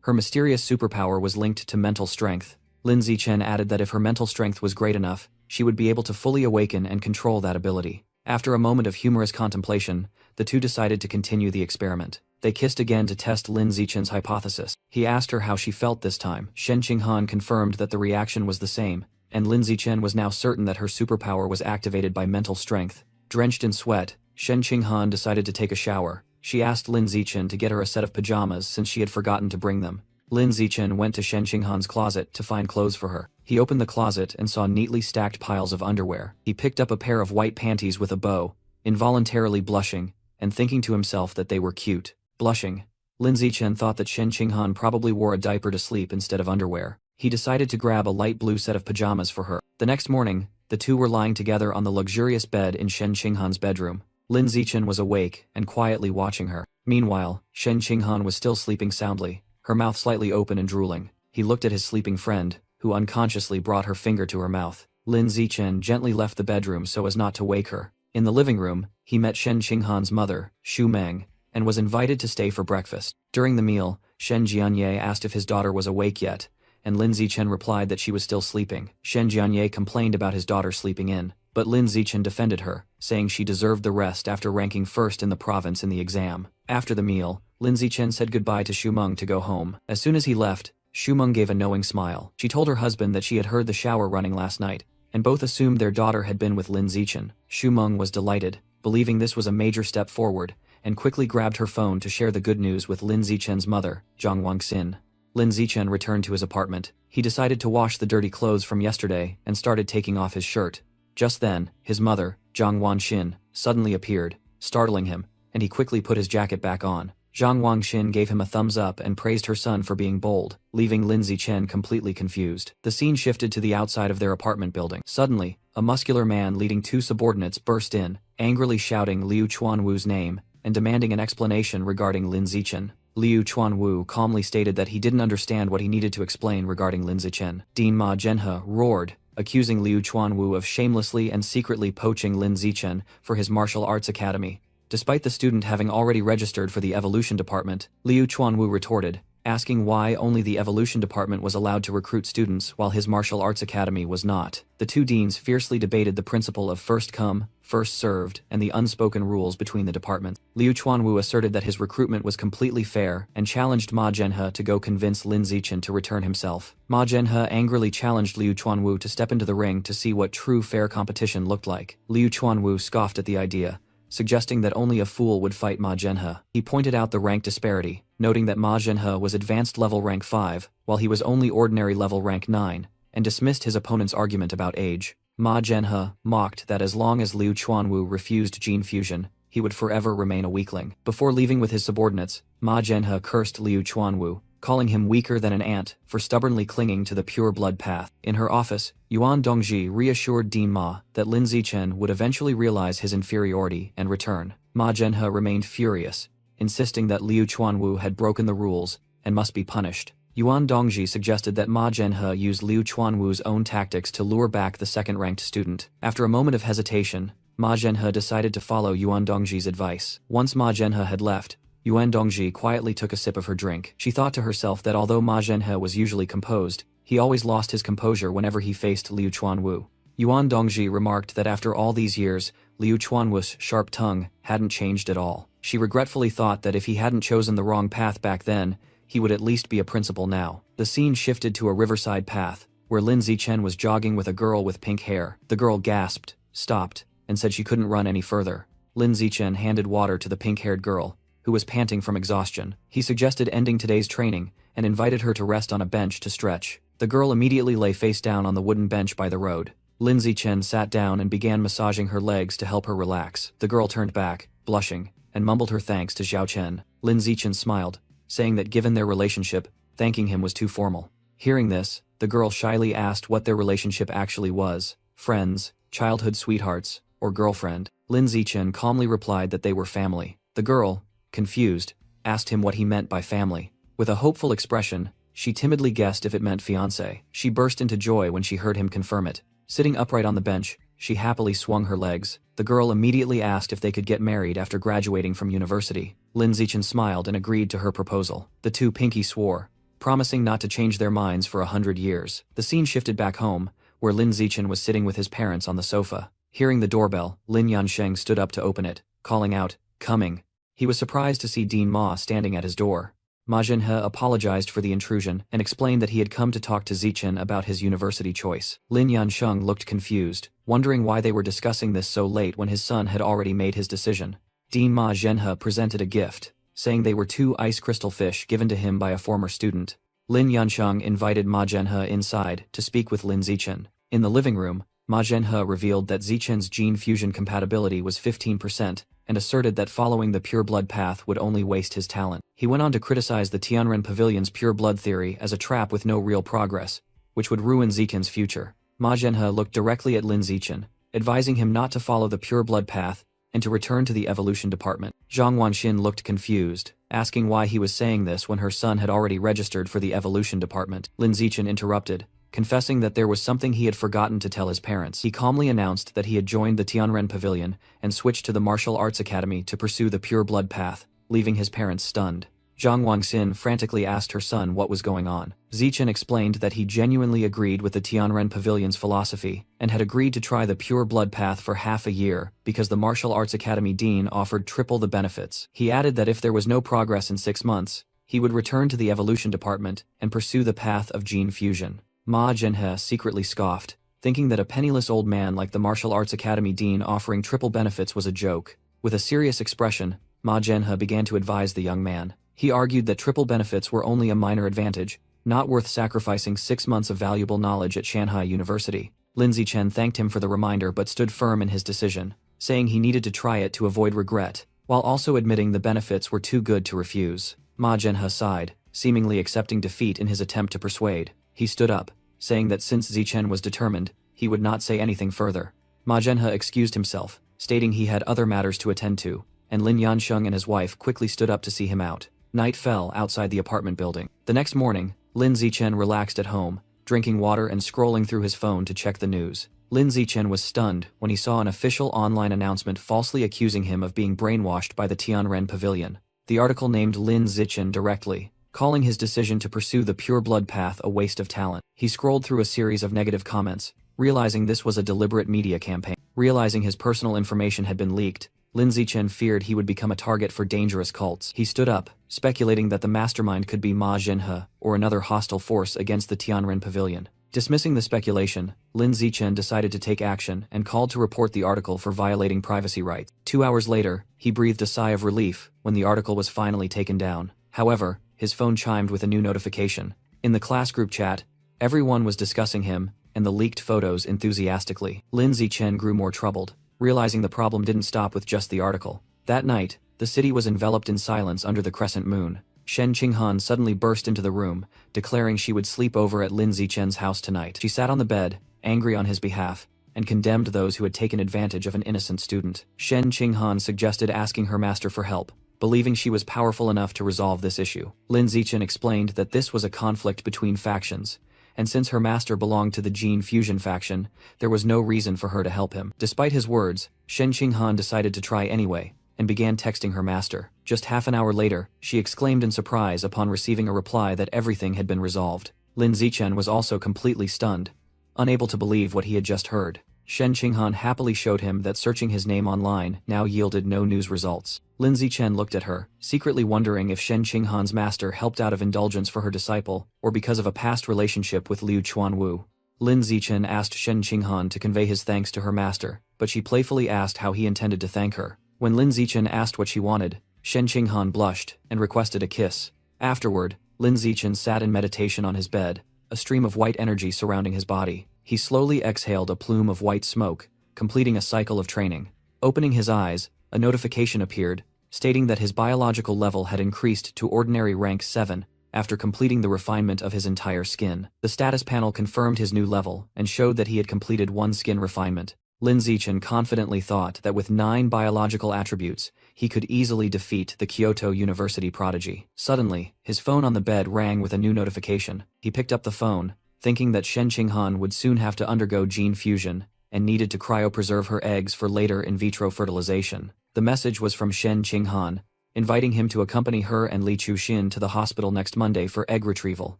Her mysterious superpower was linked to mental strength. Lin Zichen added that if her mental strength was great enough, she would be able to fully awaken and control that ability. After a moment of humorous contemplation, the two decided to continue the experiment. They kissed again to test Lin Zichen's hypothesis. He asked her how she felt this time. Shen Qinghan confirmed that the reaction was the same, and Lin Zichen was now certain that her superpower was activated by mental strength. Drenched in sweat, Shen Qinghan decided to take a shower. She asked Lin Zichen to get her a set of pajamas since she had forgotten to bring them. Lin Zichen went to Shen Qinghan's closet to find clothes for her. He opened the closet and saw neatly stacked piles of underwear. He picked up a pair of white panties with a bow, involuntarily blushing, and thinking to himself that they were cute. Blushing, Lin Zichen thought that Shen Qinghan probably wore a diaper to sleep instead of underwear. He decided to grab a light blue set of pajamas for her. The next morning, the two were lying together on the luxurious bed in Shen Qinghan's bedroom. Lin Zichen was awake and quietly watching her. Meanwhile, Shen Qinghan was still sleeping soundly, her mouth slightly open and drooling. He looked at his sleeping friend, who unconsciously brought her finger to her mouth. Lin Zichen gently left the bedroom so as not to wake her. In the living room, he met Shen Qinghan's mother, Xu Meng, and was invited to stay for breakfast. During the meal, Shen Jianye asked if his daughter was awake yet, and Lin Zichen replied that she was still sleeping. Shen Jianye complained about his daughter sleeping in, but Lin Zichen defended her, saying she deserved the rest after ranking first in the province in the exam. After the meal, Lin Zichen said goodbye to Xu Meng to go home. As soon as he left, Xu Meng gave a knowing smile. She told her husband that she had heard the shower running last night, and both assumed their daughter had been with Lin Zichen. Xu Meng was delighted, believing this was a major step forward, and quickly grabbed her phone to share the good news with Lin Zichen's mother, Zhang Wangxin. Lin Zichen returned to his apartment. He decided to wash the dirty clothes from yesterday and started taking off his shirt. Just then, his mother, Zhang Wanxin, suddenly appeared, startling him, and he quickly put his jacket back on. Zhang Wanxin gave him a thumbs up and praised her son for being bold, leaving Lin Zichen completely confused. The scene shifted to the outside of their apartment building. Suddenly, a muscular man leading two subordinates burst in, angrily shouting Liu Chuanwu's name and demanding an explanation regarding Lin Zichen. Liu Chuanwu calmly stated that he didn't understand what he needed to explain regarding Lin Zichen. Dean Ma Zhenhe roared, accusing Liu Chuanwu of shamelessly and secretly poaching Lin Zichen for his martial arts academy. Despite the student having already registered for the evolution department, Liu Chuanwu retorted, asking why only the evolution department was allowed to recruit students while his martial arts academy was not. The two deans fiercely debated the principle of first come, first served, and the unspoken rules between the departments. Liu Chuanwu asserted that his recruitment was completely fair and challenged Ma Zhenhe to go convince Lin Zichen to return himself. Ma Zhenhe angrily challenged Liu Chuanwu to step into the ring to see what true fair competition looked like. Liu Chuanwu scoffed at the idea, suggesting that only a fool would fight Ma Zhenhe. He pointed out the rank disparity, noting that Ma Zhenhe was advanced level rank 5, while he was only ordinary level rank 9, and dismissed his opponent's argument about age. Ma Zhenhe mocked that as long as Liu Chuanwu refused gene fusion, he would forever remain a weakling. Before leaving with his subordinates, Ma Zhenhe cursed Liu Chuanwu, calling him weaker than an ant for stubbornly clinging to the pure blood path. In her office, Yuan Dongji reassured Dean Ma that Lin Zichen would eventually realize his inferiority and return. Ma Zhenhe remained furious, insisting that Liu Chuanwu had broken the rules and must be punished. Yuan Dongji suggested that Ma Zhenhe use Liu Chuanwu's own tactics to lure back the second-ranked student. After a moment of hesitation, Ma Zhenhe decided to follow Yuan Dongji's advice. Once Ma Zhenhe had left, Yuan Dongji quietly took a sip of her drink. She thought to herself that although Ma Zhenhe was usually composed, he always lost his composure whenever he faced Liu Chuanwu. Yuan Dongji remarked that after all these years, Liu Chuanwu's sharp tongue hadn't changed at all. She regretfully thought that if he hadn't chosen the wrong path back then, he would at least be a principal now. The scene shifted to a riverside path, where Lin Zichen was jogging with a girl with pink hair. The girl gasped, stopped, and said she couldn't run any further. Lin Zichen handed water to the pink-haired girl, who was panting from exhaustion. He suggested ending today's training, and invited her to rest on a bench to stretch. The girl immediately lay face down on the wooden bench by the road. Lin Zichen sat down and began massaging her legs to help her relax. The girl turned back, blushing, and mumbled her thanks to Xiao Chen. Lin Zichen smiled, saying that given their relationship, thanking him was too formal. Hearing this, the girl shyly asked what their relationship actually was: friends, childhood sweethearts, or girlfriend. Lin Zichen calmly replied that they were family. The girl, confused, asked him what he meant by family. With a hopeful expression, she timidly guessed if it meant fiancé. She burst into joy when she heard him confirm it. Sitting upright on the bench, she happily swung her legs. The girl immediately asked if they could get married after graduating from university. Lin Zichen smiled and agreed to her proposal. The two pinky swore, promising not to change their minds for 100 years. The scene shifted back home, where Lin Zichen was sitting with his parents on the sofa. Hearing the doorbell, Lin Yansheng stood up to open it, calling out, "Coming." He was surprised to see Dean Ma standing at his door. Ma Zhenhe apologized for the intrusion and explained that he had come to talk to Zichen about his university choice. Lin Yansheng looked confused, wondering why they were discussing this so late when his son had already made his decision. Dean Ma Zhenhe presented a gift, saying they were 2 ice crystal fish given to him by a former student. Lin Yansheng invited Ma Zhenhe inside to speak with Lin Zichen. In the living room, Ma Zhenhe revealed that Zichen's gene fusion compatibility was 15%, and asserted that following the pure blood path would only waste his talent. He went on to criticize the Tianren Pavilion's pure blood theory as a trap with no real progress, which would ruin Zichen's future. Ma Zhenhe looked directly at Lin Zichen, advising him not to follow the pure blood path and to return to the evolution department. Zhang Wanxin looked confused, asking why he was saying this when her son had already registered for the evolution department. Lin Zichen interrupted, confessing that there was something he had forgotten to tell his parents. He calmly announced that he had joined the Tianren Pavilion and switched to the Martial Arts Academy to pursue the pure blood path, leaving his parents stunned. Zhang Wanxin frantically asked her son what was going on. Zichen explained that he genuinely agreed with the Tianren Pavilion's philosophy and had agreed to try the pure blood path for half a year because the Martial Arts Academy dean offered triple the benefits. He added that if there was no progress in 6 months, he would return to the evolution department and pursue the path of gene fusion. Ma Zhenhe secretly scoffed, thinking that a penniless old man like the Martial Arts Academy dean offering triple benefits was a joke. With a serious expression, Ma Zhenhe began to advise the young man. He argued that triple benefits were only a minor advantage, not worth sacrificing 6 months of valuable knowledge at Shanghai University. Lin Zichen thanked him for the reminder but stood firm in his decision, saying he needed to try it to avoid regret, while also admitting the benefits were too good to refuse. Ma Zhenhe sighed, seemingly accepting defeat in his attempt to persuade. He stood up, saying that since Zichen was determined, he would not say anything further. Ma Zhenhe excused himself, stating he had other matters to attend to, and Lin Yansheng and his wife quickly stood up to see him out. Night fell outside the apartment building. The next morning, Lin Zichen relaxed at home, drinking water and scrolling through his phone to check the news. Lin Zichen was stunned when he saw an official online announcement falsely accusing him of being brainwashed by the Tianren Pavilion. The article named Lin Zichen directly, calling his decision to pursue the pure blood path a waste of talent. He scrolled through a series of negative comments, realizing this was a deliberate media campaign. Realizing his personal information had been leaked, Lin Zichen feared he would become a target for dangerous cults. He stood up, speculating that the mastermind could be Ma Zhenhe or another hostile force against the Tianren Pavilion. Dismissing the speculation, Lin Zichen decided to take action and called to report the article for violating privacy rights. 2 hours later, he breathed a sigh of relief when the article was finally taken down. However, his phone chimed with a new notification. In the class group chat, everyone was discussing him and the leaked photos enthusiastically. Lin Zichen grew more troubled, realizing the problem didn't stop with just the article. That night, the city was enveloped in silence under the crescent moon. Shen Qinghan suddenly burst into the room, declaring she would sleep over at Lin Zichen's house tonight. She sat on the bed, angry on his behalf, and condemned those who had taken advantage of an innocent student. Shen Qinghan suggested asking her master for help, believing she was powerful enough to resolve this issue. Lin Zichen explained that this was a conflict between factions, and since her master belonged to the Gene Fusion faction, there was no reason for her to help him. Despite his words, Shen Qinghan decided to try anyway, and began texting her master. Just half an hour later, she exclaimed in surprise upon receiving a reply that everything had been resolved. Lin Zichen was also completely stunned, unable to believe what he had just heard. Shen Qinghan happily showed him that searching his name online now yielded no news results. Lin Zichen looked at her, secretly wondering if Shen Qinghan's master helped out of indulgence for her disciple, or because of a past relationship with Liu Chuanwu. Lin Zichen asked Shen Qinghan to convey his thanks to her master, but she playfully asked how he intended to thank her. When Lin Zichen asked what she wanted, Shen Qinghan blushed and requested a kiss. Afterward, Lin Zichen sat in meditation on his bed, a stream of white energy surrounding his body. He slowly exhaled a plume of white smoke, completing a cycle of training. Opening his eyes, a notification appeared, stating that his biological level had increased to ordinary rank 7, after completing the refinement of his entire skin. The status panel confirmed his new level and showed that he had completed 1 skin refinement. Lin Zichen confidently thought that with 9 biological attributes, he could easily defeat the Kyoto University prodigy. Suddenly, his phone on the bed rang with a new notification. He picked up the phone, thinking that Shen Qinghan would soon have to undergo gene fusion and needed to cryopreserve her eggs for later in vitro fertilization. The message was from Shen Qinghan, inviting him to accompany her and Li Chuxin to the hospital next Monday for egg retrieval,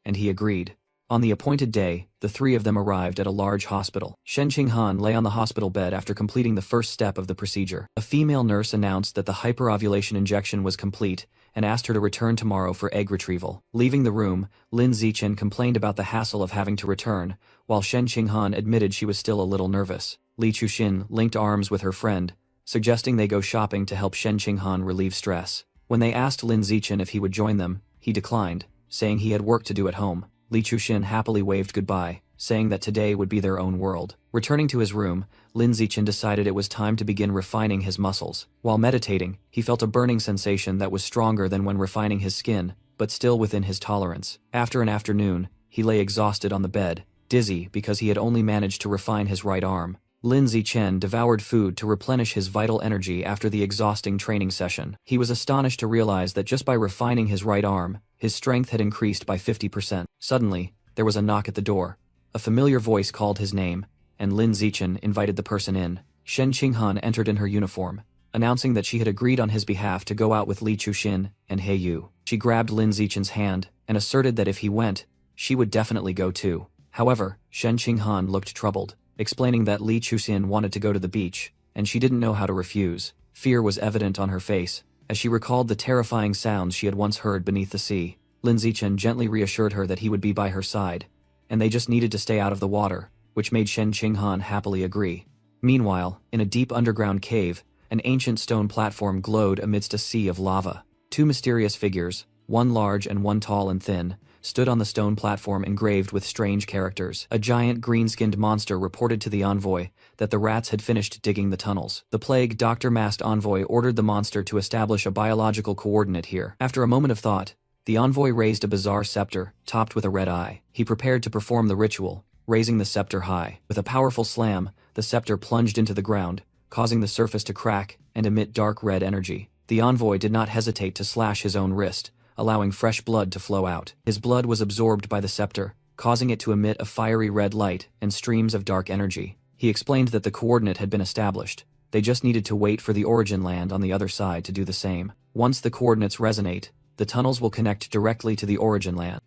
and he agreed. On the appointed day, the 3 of them arrived at a large hospital. Shen Qinghan lay on the hospital bed after completing the first step of the procedure. A female nurse announced that the hyperovulation injection was complete and asked her to return tomorrow for egg retrieval. Leaving the room, Lin Zichen complained about the hassle of having to return, while Shen Qinghan admitted she was still a little nervous. Li Chuxin linked arms with her friend, suggesting they go shopping to help Shen Qinghan relieve stress. When they asked Lin Zichen if he would join them, he declined, saying he had work to do at home. Li Chuxin happily waved goodbye, saying that today would be their own world. Returning to his room, Lin Zichen decided it was time to begin refining his muscles. While meditating, he felt a burning sensation that was stronger than when refining his skin, but still within his tolerance. After an afternoon, he lay exhausted on the bed, dizzy because he had only managed to refine his right arm. Lin Zichen devoured food to replenish his vital energy after the exhausting training session. He was astonished to realize that just by refining his right arm, his strength had increased by 50%. Suddenly, there was a knock at the door. A familiar voice called his name, and Lin Zichen invited the person in. Shen Qinghan entered in her uniform, announcing that she had agreed on his behalf to go out with Li Chuxin and He Yu. She grabbed Lin Zichen's hand and asserted that if he went, she would definitely go too. However, Shen Qinghan looked troubled, explaining that Li Chuxin wanted to go to the beach, and she didn't know how to refuse. Fear was evident on her face, as she recalled the terrifying sounds she had once heard beneath the sea. Lin Zichen gently reassured her that he would be by her side, and they just needed to stay out of the water, which made Shen Qinghan happily agree. Meanwhile, in a deep underground cave, an ancient stone platform glowed amidst a sea of lava. 2 mysterious figures, one large and one tall and thin, stood on the stone platform engraved with strange characters. A giant green-skinned monster reported to the envoy that the rats had finished digging the tunnels. The plague doctor-masked envoy ordered the monster to establish a biological coordinate here. After a moment of thought, the envoy raised a bizarre scepter, topped with a red eye. He prepared to perform the ritual, raising the scepter high. With a powerful slam, the scepter plunged into the ground, causing the surface to crack and emit dark red energy. The envoy did not hesitate to slash his own wrist, allowing fresh blood to flow out. His blood was absorbed by the scepter, causing it to emit a fiery red light and streams of dark energy. He explained that the coordinate had been established. They just needed to wait for the origin land on the other side to do the same. Once the coordinates resonate, the tunnels will connect directly to the origin land.